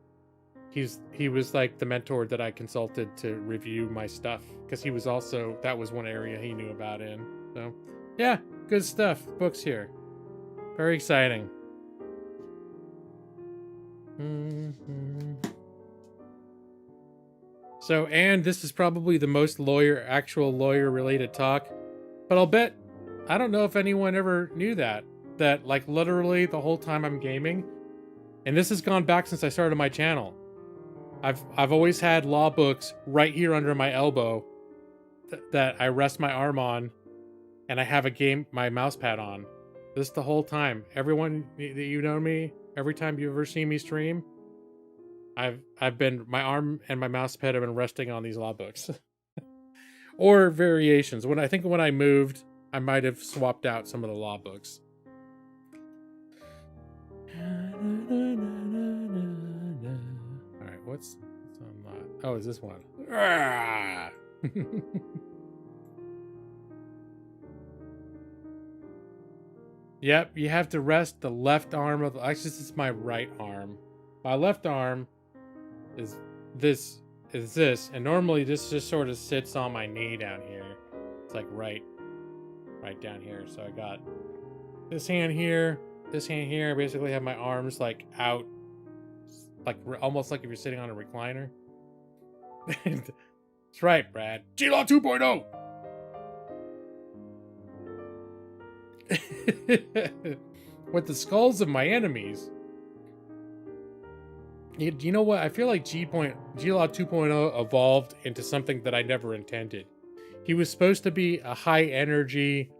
he was like the mentor that I consulted to review my stuff because that was one area he knew about in. So yeah, good stuff. Books here, very exciting. So, and this is probably the most actual lawyer related talk, but I'll bet, I don't know if anyone ever knew that like literally the whole time I'm gaming, and this has gone back since I started my channel, I've always had law books right here under my elbow that I rest my arm on, and I have my mouse pad on. This the whole time. Everyone that you know me, every time you've ever seen me stream, I've been, my arm and my mouse pad have been resting on these law books. Or variations. When I moved, I might have swapped out some of the law books. Alright, what's on that? Oh, is this one? Yep, you have to rest the left arm of actually this is my right arm. My left arm is this, and normally this just sort of sits on my knee down here. It's like right down here. So I got this hand here, I basically have my arms like out, like almost like if you're sitting on a recliner. That's right, Brad. G-Law 2.0! With the skulls of my enemies. You know what? I feel like G-Law 2.0 evolved into something that I never intended. He was supposed to be a high energy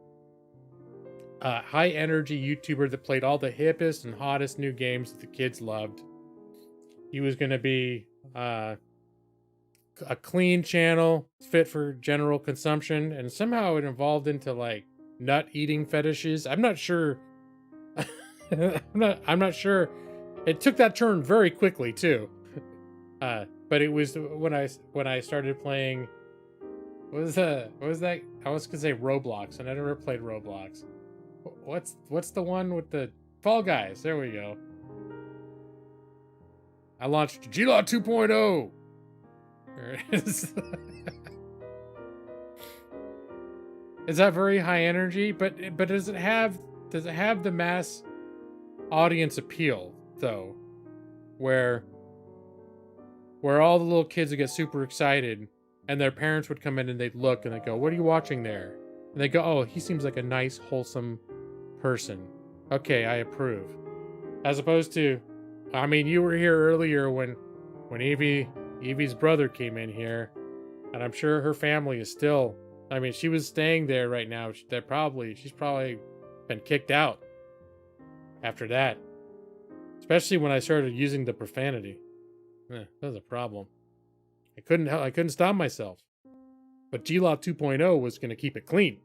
YouTuber that played all the hippest and hottest new games that the kids loved. He was going to be a clean channel, fit for general consumption, and somehow it evolved into like nut eating fetishes. I'm not sure. I'm not sure. It took that turn very quickly too. But it was when I started playing. What was that? I was gonna say Roblox, and I never played Roblox. What's the one with the Fall Guys? There we go. I launched G-Law 2.0. There it is. Is that very high energy? But does it have the mass audience appeal though, where all the little kids would get super excited and their parents would come in and they'd look and they'd go, "What are you watching there?" And they go, "Oh, he seems like a nice, wholesome person. Okay, I approve." As opposed to, I mean, you were here earlier when Evie's brother came in here, and I'm sure her family is still, I mean, she was staying there right now. She's probably been kicked out after that. Especially when I started using the profanity. That was a problem. I couldn't stop myself. But G-Law 2.0 was going to keep it clean.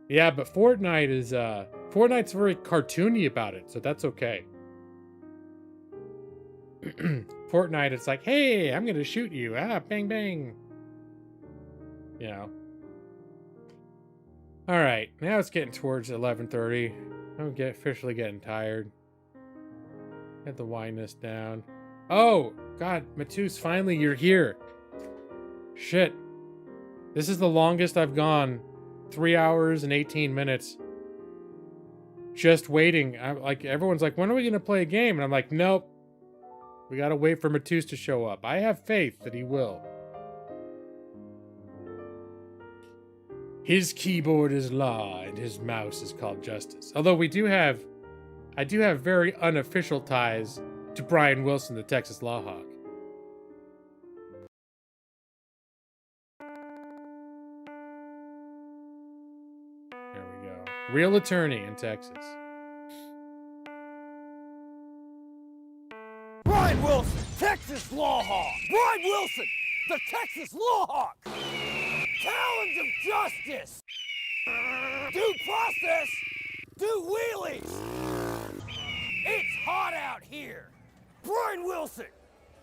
Yeah, but Fortnite's very cartoony about it, so that's okay. Fortnite, it's like, hey, I'm gonna shoot you. Bang bang. You know. Alright, now it's getting towards 11:30. I'm officially getting tired. Get the wineness down. Oh, God, Matus, finally you're here. Shit. This is the longest I've gone. 3 hours and 18 minutes. Just waiting. I'm like, everyone's like, when are we gonna play a game? And I'm like, nope. We gotta wait for Matus to show up. I have faith that he will. His keyboard is law and his mouse is called justice. Although I do have very unofficial ties to Brian Wilson, the Texas Law Hawk. There we go. Real attorney in Texas. Brian Wilson, Texas Law Hawk! Brian Wilson, the Texas Law Hawk! Talons of justice! Due process! Do wheelies! It's hot out here! Brian Wilson!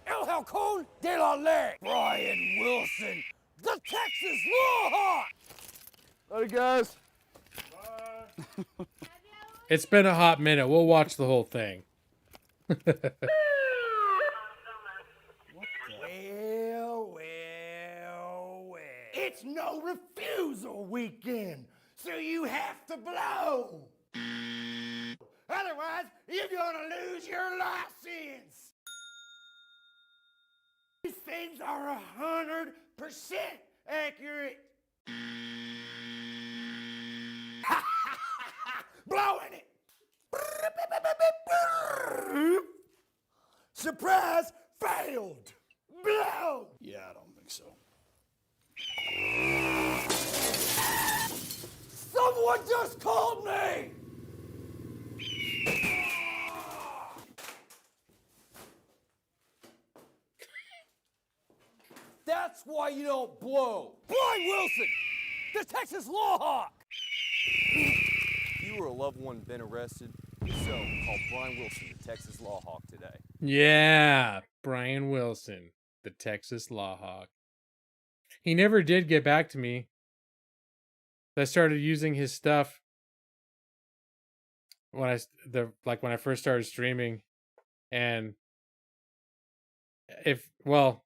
El Halcon de la Ley! Brian Wilson, the Texas Law Hawk! Later, guys. It's been a hot minute. We'll watch the whole thing. Well. It's no refusal weekend, so you have to blow. Otherwise, you're gonna lose your license. These things are 100% accurate. Blowing it. Surprise, failed. Blow. Yeah, I don't think so. Someone just called me. That's why you don't blow. Brian Wilson, the Texas Law Hawk. If you or a loved one been arrested, so call Brian Wilson, the Texas Law Hawk today. Yeah, Brian Wilson, the Texas Law Hawk. He never did get back to me. I started using his stuff when I first started streaming, and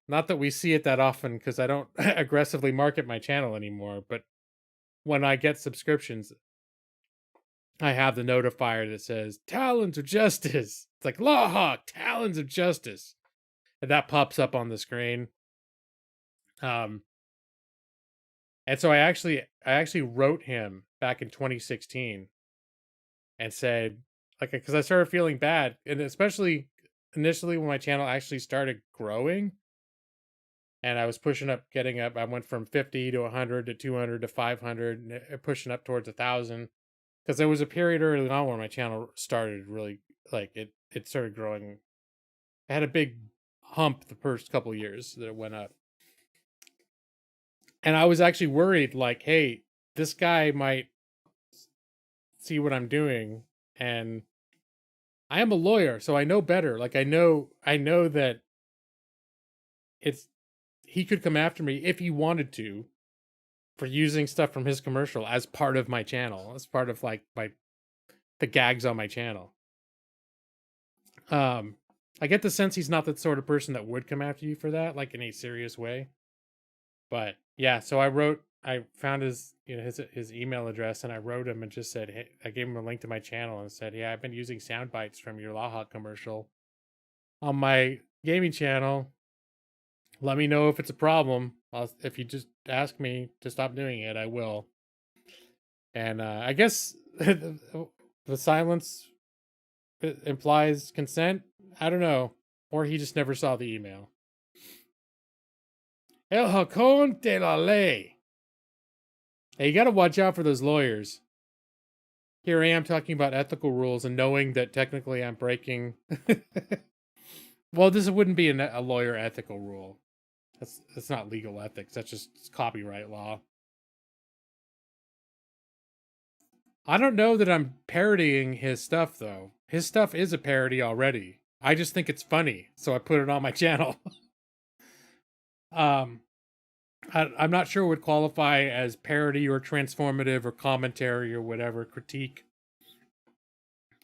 not that we see it that often because I don't aggressively market my channel anymore, but when I get subscriptions, I have the notifier that says Talons of Justice. It's like Law Hawk, Talons of Justice. And that pops up on the screen. And so I actually wrote him back in 2016 and said, like, because I started feeling bad, and especially initially when my channel actually started growing and I was getting up, I went from 50 to 100 to 200 to 500, and pushing up towards 1,000. Because there was a period early on where my channel started really, like, it started growing. I had a big hump the first couple years that it went up. And I was actually worried, like, hey, this guy might see what I'm doing. And I am a lawyer, so I know better. Like, I know that he could come after me if he wanted to for using stuff from his commercial as part of my channel, as part of like the gags on my channel. I get the sense he's not the sort of person that would come after you for that, like in a serious way. But yeah, so I found his email address, and I wrote him and just said, hey, I gave him a link to my channel and said, yeah, I've been using sound bites from your Lawhawk commercial on my gaming channel. Let me know if it's a problem. If you just ask me to stop doing it, I will. And I guess the silence implies consent. I don't know. Or he just never saw the email. El Halcon de la Ley. Hey, you gotta watch out for those lawyers. Here I am talking about ethical rules and knowing that technically I'm breaking. Well, this wouldn't be a lawyer ethical rule. That's not legal ethics. That's just copyright law. I don't know that I'm parodying his stuff, though. His stuff is a parody already. I just think it's funny, so I put it on my channel. I'm not sure what would qualify as parody or transformative or commentary or whatever, critique.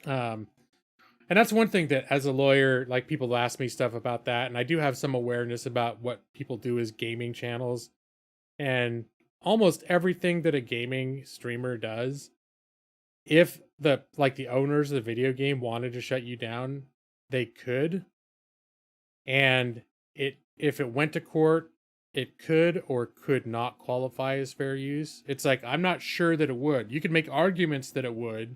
And that's one thing that, as a lawyer, like, people ask me stuff about that, and I do have some awareness about what people do as gaming channels. And almost everything that a gaming streamer does, if the owners of the video game wanted to shut you down, they could. And if it went to court, it could or could not qualify as fair use. It's like, I'm not sure that it would. You could make arguments that it would,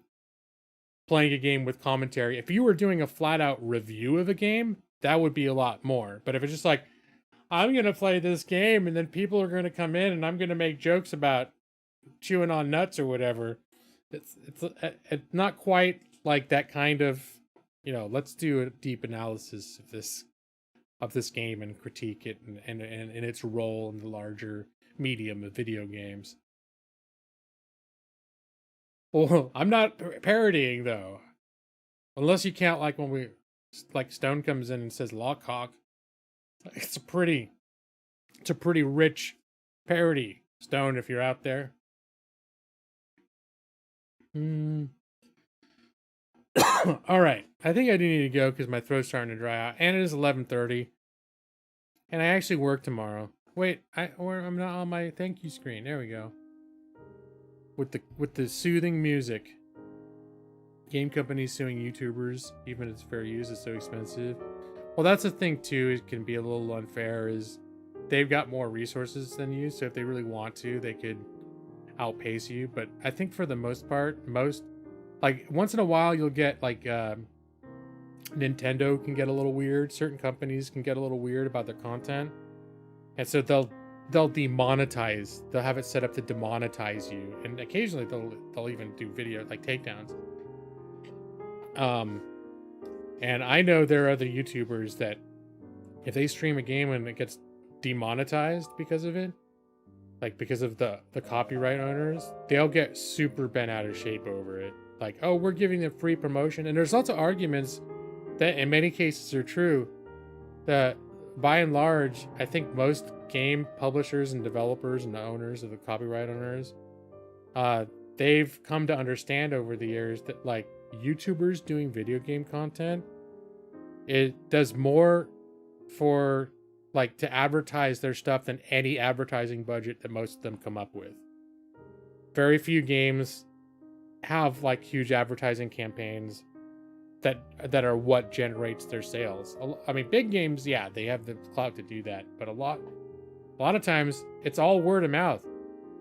playing a game with commentary. If you were doing a flat out review of a game, that would be a lot more. But if it's just like, I'm going to play this game and then people are going to come in and I'm going to make jokes about chewing on nuts or whatever, it's not quite like that kind of, let's do a deep analysis of this game and critique it and its role in the larger medium of video games. Well, I'm not parodying, though. Unless you count, like, when Stone comes in and says Lawcock. It's a pretty rich parody, Stone, if you're out there. All right. I think I do need to go because my throat's starting to dry out. And it is 11:30. And I actually work tomorrow. Wait, I'm not on my thank you screen. There we go. With the soothing music. Game companies suing YouTubers, even if it's fair use, it's so expensive. Well, that's the thing too. It can be a little unfair. Is they've got more resources than you, so if they really want to, they could outpace you. But I think for the most part, like, once in a while you'll get like Nintendo can get a little weird. Certain companies can get a little weird about their content, and so they'll demonetize. They'll have it set up to demonetize you, and occasionally they'll even do video like takedowns. And I know there are other YouTubers that if they stream a game and it gets demonetized because of it, like because of the copyright owners, they'll get super bent out of shape over it. Like, oh, we're giving them free promotion. And there's lots of arguments that in many cases are true, that by and large, I think most game publishers and developers and the owners of the copyright owners, they've come to understand over the years that, like, YouTubers doing video game content, it does more for, like, to advertise their stuff than any advertising budget that most of them come up with. Very few games have, like, huge advertising campaigns that are what generates their sales. I mean, big games, yeah, they have the clout to do that, but a lot of times it's all word of mouth.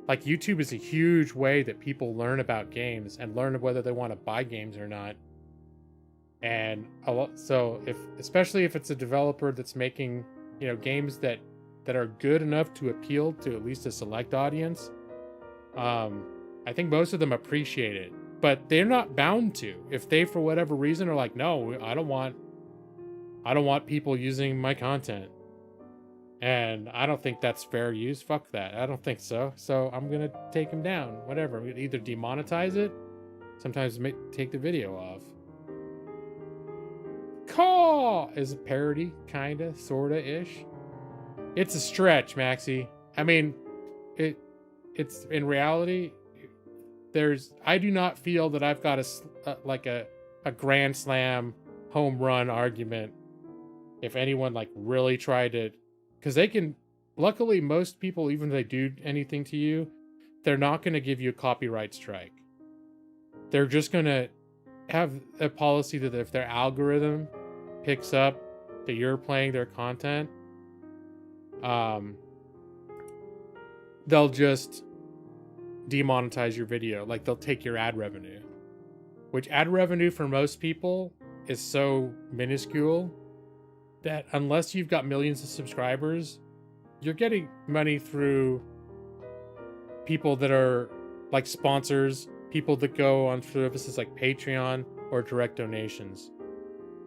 Like, YouTube is a huge way that people learn about games and learn whether they want to buy games or not. And so especially if it's a developer that's making, games that are good enough to appeal to at least a select audience, I think most of them appreciate it. But they're not bound to. If they, for whatever reason, are like, no, I don't want people using my content, and I don't think that's fair use. Fuck that. I don't think so. So I'm gonna take them down. Whatever. I'm gonna either demonetize it, sometimes take the video off. Caw is a parody, kinda, sorta ish. It's a stretch, Maxie. I mean, it's in reality. I do not feel that I've got a grand slam home run argument. If anyone, like, really tried to, because they can, luckily most people, even if they do anything to you, they're not going to give you a copyright strike. They're just going to have a policy that if their algorithm picks up that you're playing their content, they'll just demonetize your video. Like, they'll take your ad revenue, which ad revenue for most people is so minuscule that unless you've got millions of subscribers, you're getting money through people that are like sponsors people that go on services like Patreon or direct donations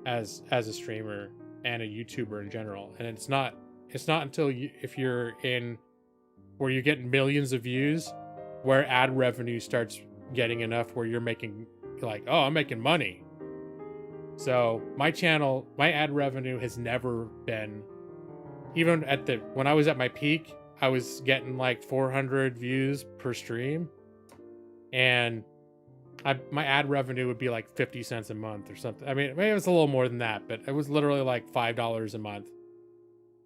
as a streamer and a YouTuber in general. And it's not until if you're in where you get millions of views where ad revenue starts getting enough where you're making like, oh, I'm making money. So my channel, my ad revenue has never been, even when I was at my peak, I was getting like 400 views per stream, and my ad revenue would be like 50 cents a month or something. I mean, maybe it was a little more than that, but it was literally like $5 a month.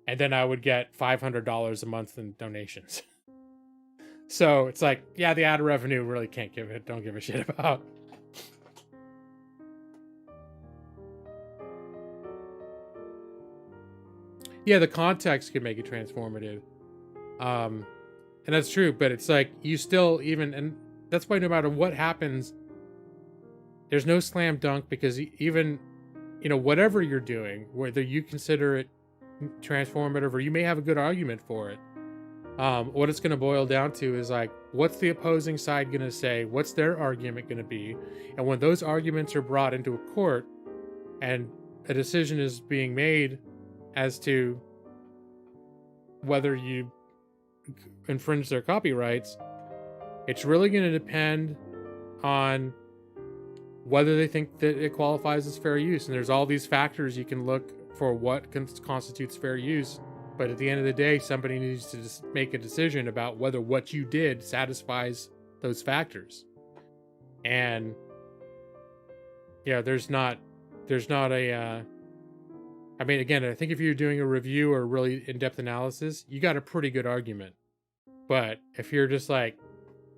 And then I would get $500 a month in donations. So it's like, yeah, the ad revenue really don't give a shit about. Yeah, the context can make it transformative. And that's true, but it's like you still and that's why no matter what happens, there's no slam dunk, because even, whatever you're doing, whether you consider it transformative or you may have a good argument for it, what it's going to boil down to is like, what's the opposing side going to say? What's their argument going to be? And when those arguments are brought into a court and a decision is being made as to whether you infringe their copyrights, it's really going to depend on whether they think that it qualifies as fair use. And there's all these factors you can look for what constitutes fair use. But at the end of the day, somebody needs to just make a decision about whether what you did satisfies those factors. And yeah, there's not a, I mean, again, I think if you're doing a review or really in-depth analysis, you got a pretty good argument. But if you're just like,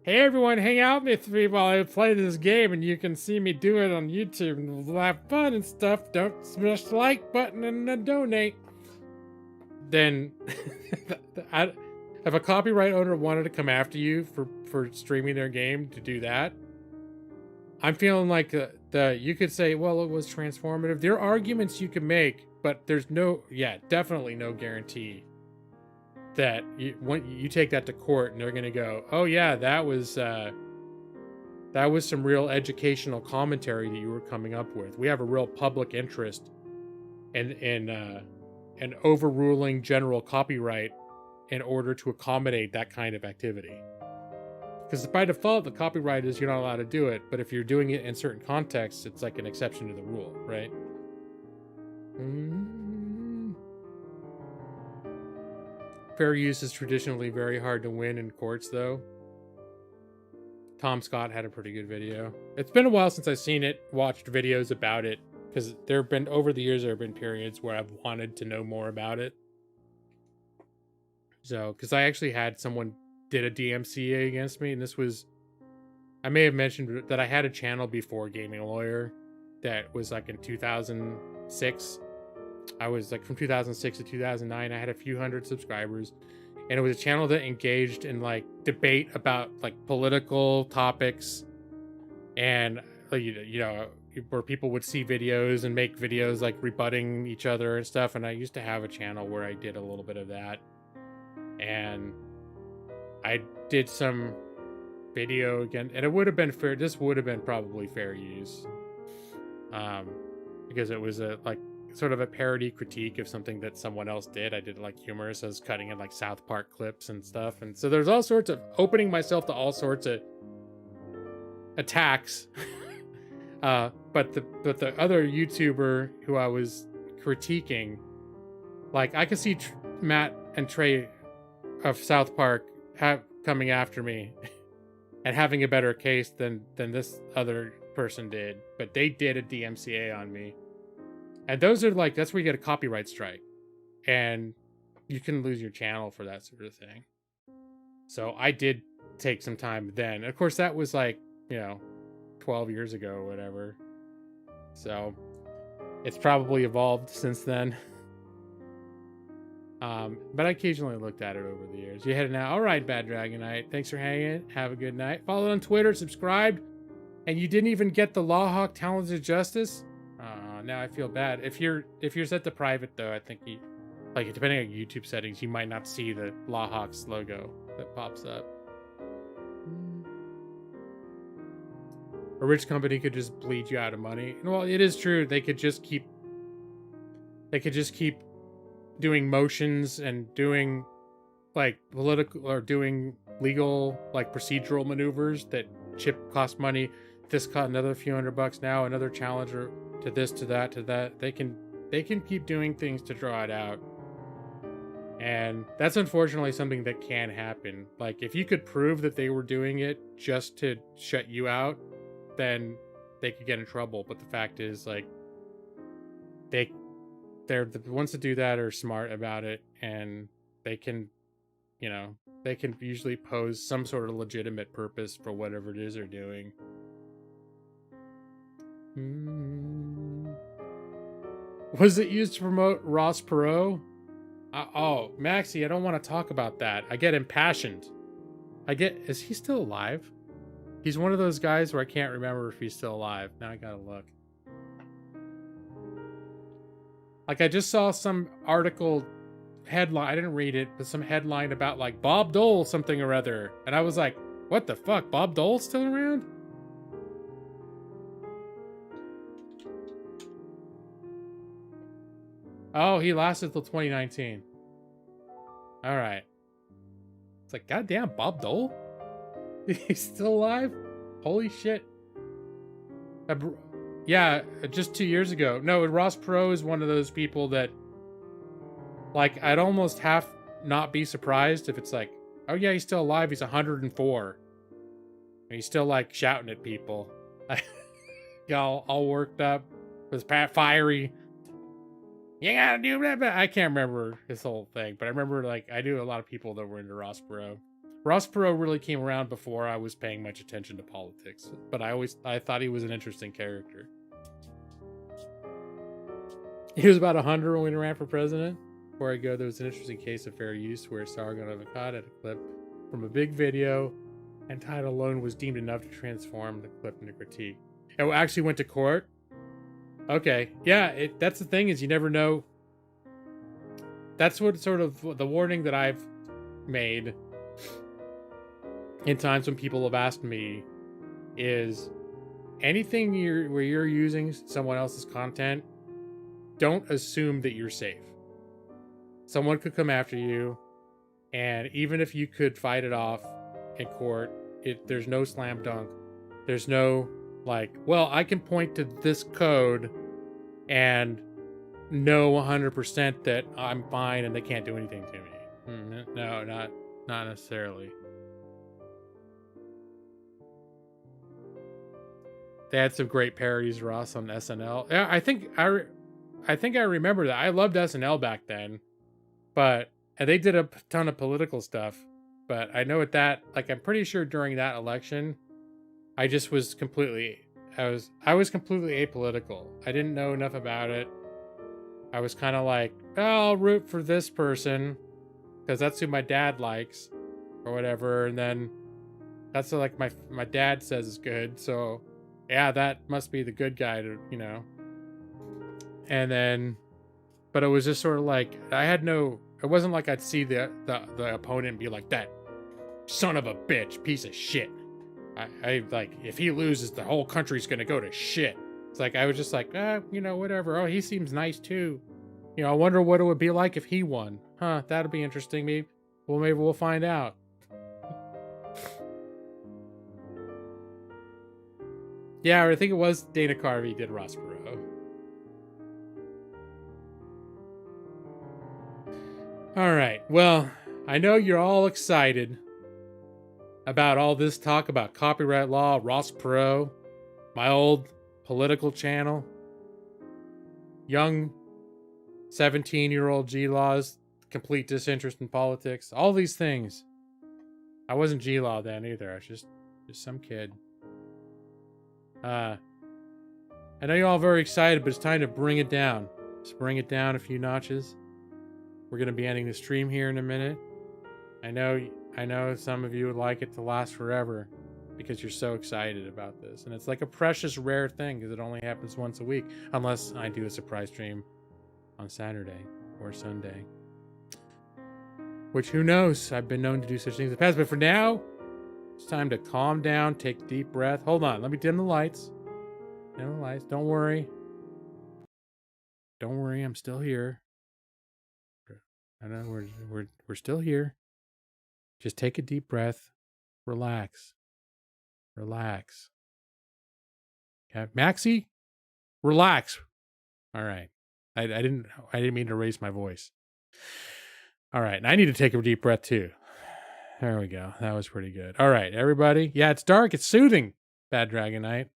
hey everyone, hang out with me while I play this game and you can see me do it on YouTube and we'll have fun and stuff, don't smash the like button and donate, then if a copyright owner wanted to come after you for streaming their game to do that, I'm feeling like you could say, well, it was transformative. There are arguments you can make, but there's definitely no guarantee that when you take that to court and they're going to go, oh yeah, that was some real educational commentary that you were coming up with. We have a real public interest in overruling general copyright in order to accommodate that kind of activity. Because by default, the copyright is you're not allowed to do it, but if you're doing it in certain contexts, it's like an exception to the rule, right? Fair use is traditionally very hard to win in courts, though. Tom Scott had a pretty good video. It's been a while since I've seen it, watched videos about it, because over the years, there have been periods where I've wanted to know more about it. So, because I actually had someone did a DMCA against me, and I may have mentioned that I had a channel before Gaming Lawyer that was like in 2006. I was like from 2006 to 2009, I had a few hundred subscribers, and it was a channel that engaged in like debate about like political topics, and where people would see videos and make videos like rebutting each other and stuff. And I used to have a channel where I did a little bit of that, and I did some video again, and it would have been fair. This would have been probably fair use, because it was a like sort of a parody critique of something that someone else did. I did like humorous, I was cutting in like South Park clips and stuff, and so there's all sorts of opening myself to all sorts of attacks. But the other YouTuber who I was critiquing, like I could see Matt and Trey of South Park coming after me and having a better case than this other person did, but they did a DMCA on me. And those are like, that's where you get a copyright strike, and you can lose your channel for that sort of thing. So I did take some time then. Of course, that was like, 12 years ago or whatever. So it's probably evolved since then. But I occasionally looked at it over the years. You headed now. All right, Bad Dragonite. Thanks for hanging. Have a good night. Follow on Twitter, subscribed, and you didn't even get the Lawhawk Talons of Justice. Now I feel bad. If you're set to private though, I think depending on YouTube settings, you might not see the Lawhawks logo that pops up. a rich company could just bleed you out of money. And well, it is true. They could just keep doing motions and doing like political or doing legal like procedural maneuvers that cost money. This cost another few $100 now, another challenger to this, to that, to that. They can keep doing things to draw it out. And that's unfortunately something that can happen. Like, if you could prove that they were doing it just to shut you out, then they could get in trouble. But the fact is, like, they're the ones that do that are smart about it, and they can, they can usually pose some sort of legitimate purpose for whatever it is they're doing. Was it used to promote Ross Perot? Oh, Maxie, I don't want to talk about that. I get impassioned. Is he still alive? He's one of those guys where I can't remember if he's still alive. Now I gotta look. Like, I just saw some article headline, I didn't read it, but some headline about like Bob Dole something or other. And I was like, what the fuck? Bob Dole's still around? Oh, he lasted till 2019. All right. It's like, goddamn, Bob Dole? He's still alive? Holy shit. Yeah, just 2 years ago. No, Ross Perot is one of those people that, like, I'd almost half not be surprised if it's like, oh yeah, he's still alive. He's 104. And he's still, like, shouting at people. All worked up. Was fiery. You gotta do that. I can't remember his whole thing, but I remember, like, I knew a lot of people that were into Ross Perot. Ross Perot really came around before I was paying much attention to politics, but I thought he was an interesting character. He was about 100 when he ran for president. Before I go, there was an interesting case of fair use where Sargon of Akkad had a clip from a big video, and title alone was deemed enough to transform the clip into critique. It actually went to court. Okay, yeah, that's the thing, is you never know. That's what sort of the warning that I've made in times when people have asked me is anything where you're using someone else's content, don't assume that you're safe. Someone could come after you, and even if you could fight it off in court, there's no slam dunk. There's no, like, well, I can point to this code and know 100% that I'm fine and they can't do anything to me. No, not necessarily. They had some great parodies, Ross, on SNL. Yeah, I think I remember that. I loved SNL back then, and they did a ton of political stuff. But I know like, I'm pretty sure during that election, I just was completely apolitical. I didn't know enough about it. I was kind of like, oh, I'll root for this person because that's who my dad likes or whatever. And then that's what, like, my dad says is good. So yeah, that must be the good guy to, and then, but it was just sort of like, it wasn't like I'd see the opponent and be like, that son of a bitch, piece of shit. I like, if he loses, the whole country's gonna go to shit. It's like, I was just like, whatever. Oh, he seems nice too. I wonder what it would be like if he won. Huh, that'll be interesting. Maybe we'll find out. Yeah, I think it was Dana Carvey did Ross Perot. All right, well, I know you're all excited about all this talk about copyright law, Ross Perot, my old political channel, young 17-year-old G-Laws, complete disinterest in politics, all these things. I wasn't G-Law then either. I was just some kid. I know you're all very excited, but it's time to bring it down. Just bring it down a few notches. We're going to be ending the stream here in a minute. I know some of you would like it to last forever because you're so excited about this. And it's like a precious rare thing because it only happens once a week, unless I do a surprise stream on Saturday or Sunday. Which, who knows? I've been known to do such things in the past. But for now, It's time to calm down, take a deep breath. Hold on, let me dim the lights. Dim the lights. Don't worry. Don't worry, I'm still here. I know we're still here. Just take a deep breath. Relax. Relax. Okay, Maxie, relax. All right. I didn't mean to raise my voice. All right, and I need to take a deep breath too. There we go. That was pretty good. All right, everybody. Yeah, it's dark. It's soothing, Bad Dragon Knight.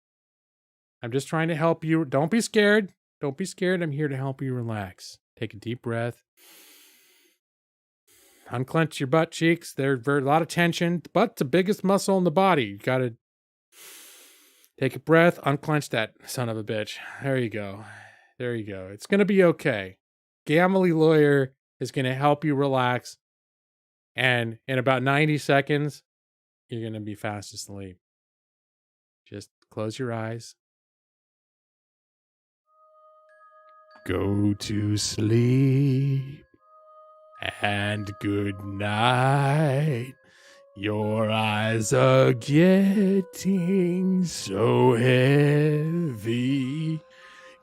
I'm just trying to help you. Don't be scared. Don't be scared. I'm here to help you relax. Take a deep breath. Unclench your butt cheeks. There's a lot of tension. The butt's the biggest muscle in the body. You got to take a breath. Unclench that son of a bitch. There you go. There you go. It's going to be okay. Gamily Lawyer is going to help you relax. And in about 90 seconds, you're going to be fast asleep. Just close your eyes. Go to sleep. And good night. Your eyes are getting so heavy.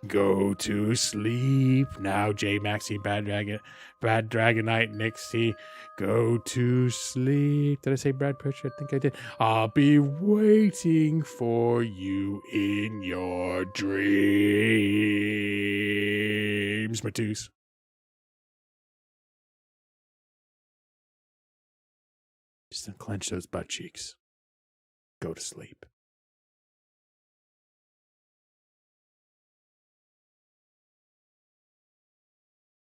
Go to sleep now, J Maxie, Bad Dragon Knight, Nixie. Go to sleep. Did I say Brad Pritchard? I think I did. I'll be waiting for you in your dreams, Matus. Just unclench those butt cheeks. Go to sleep.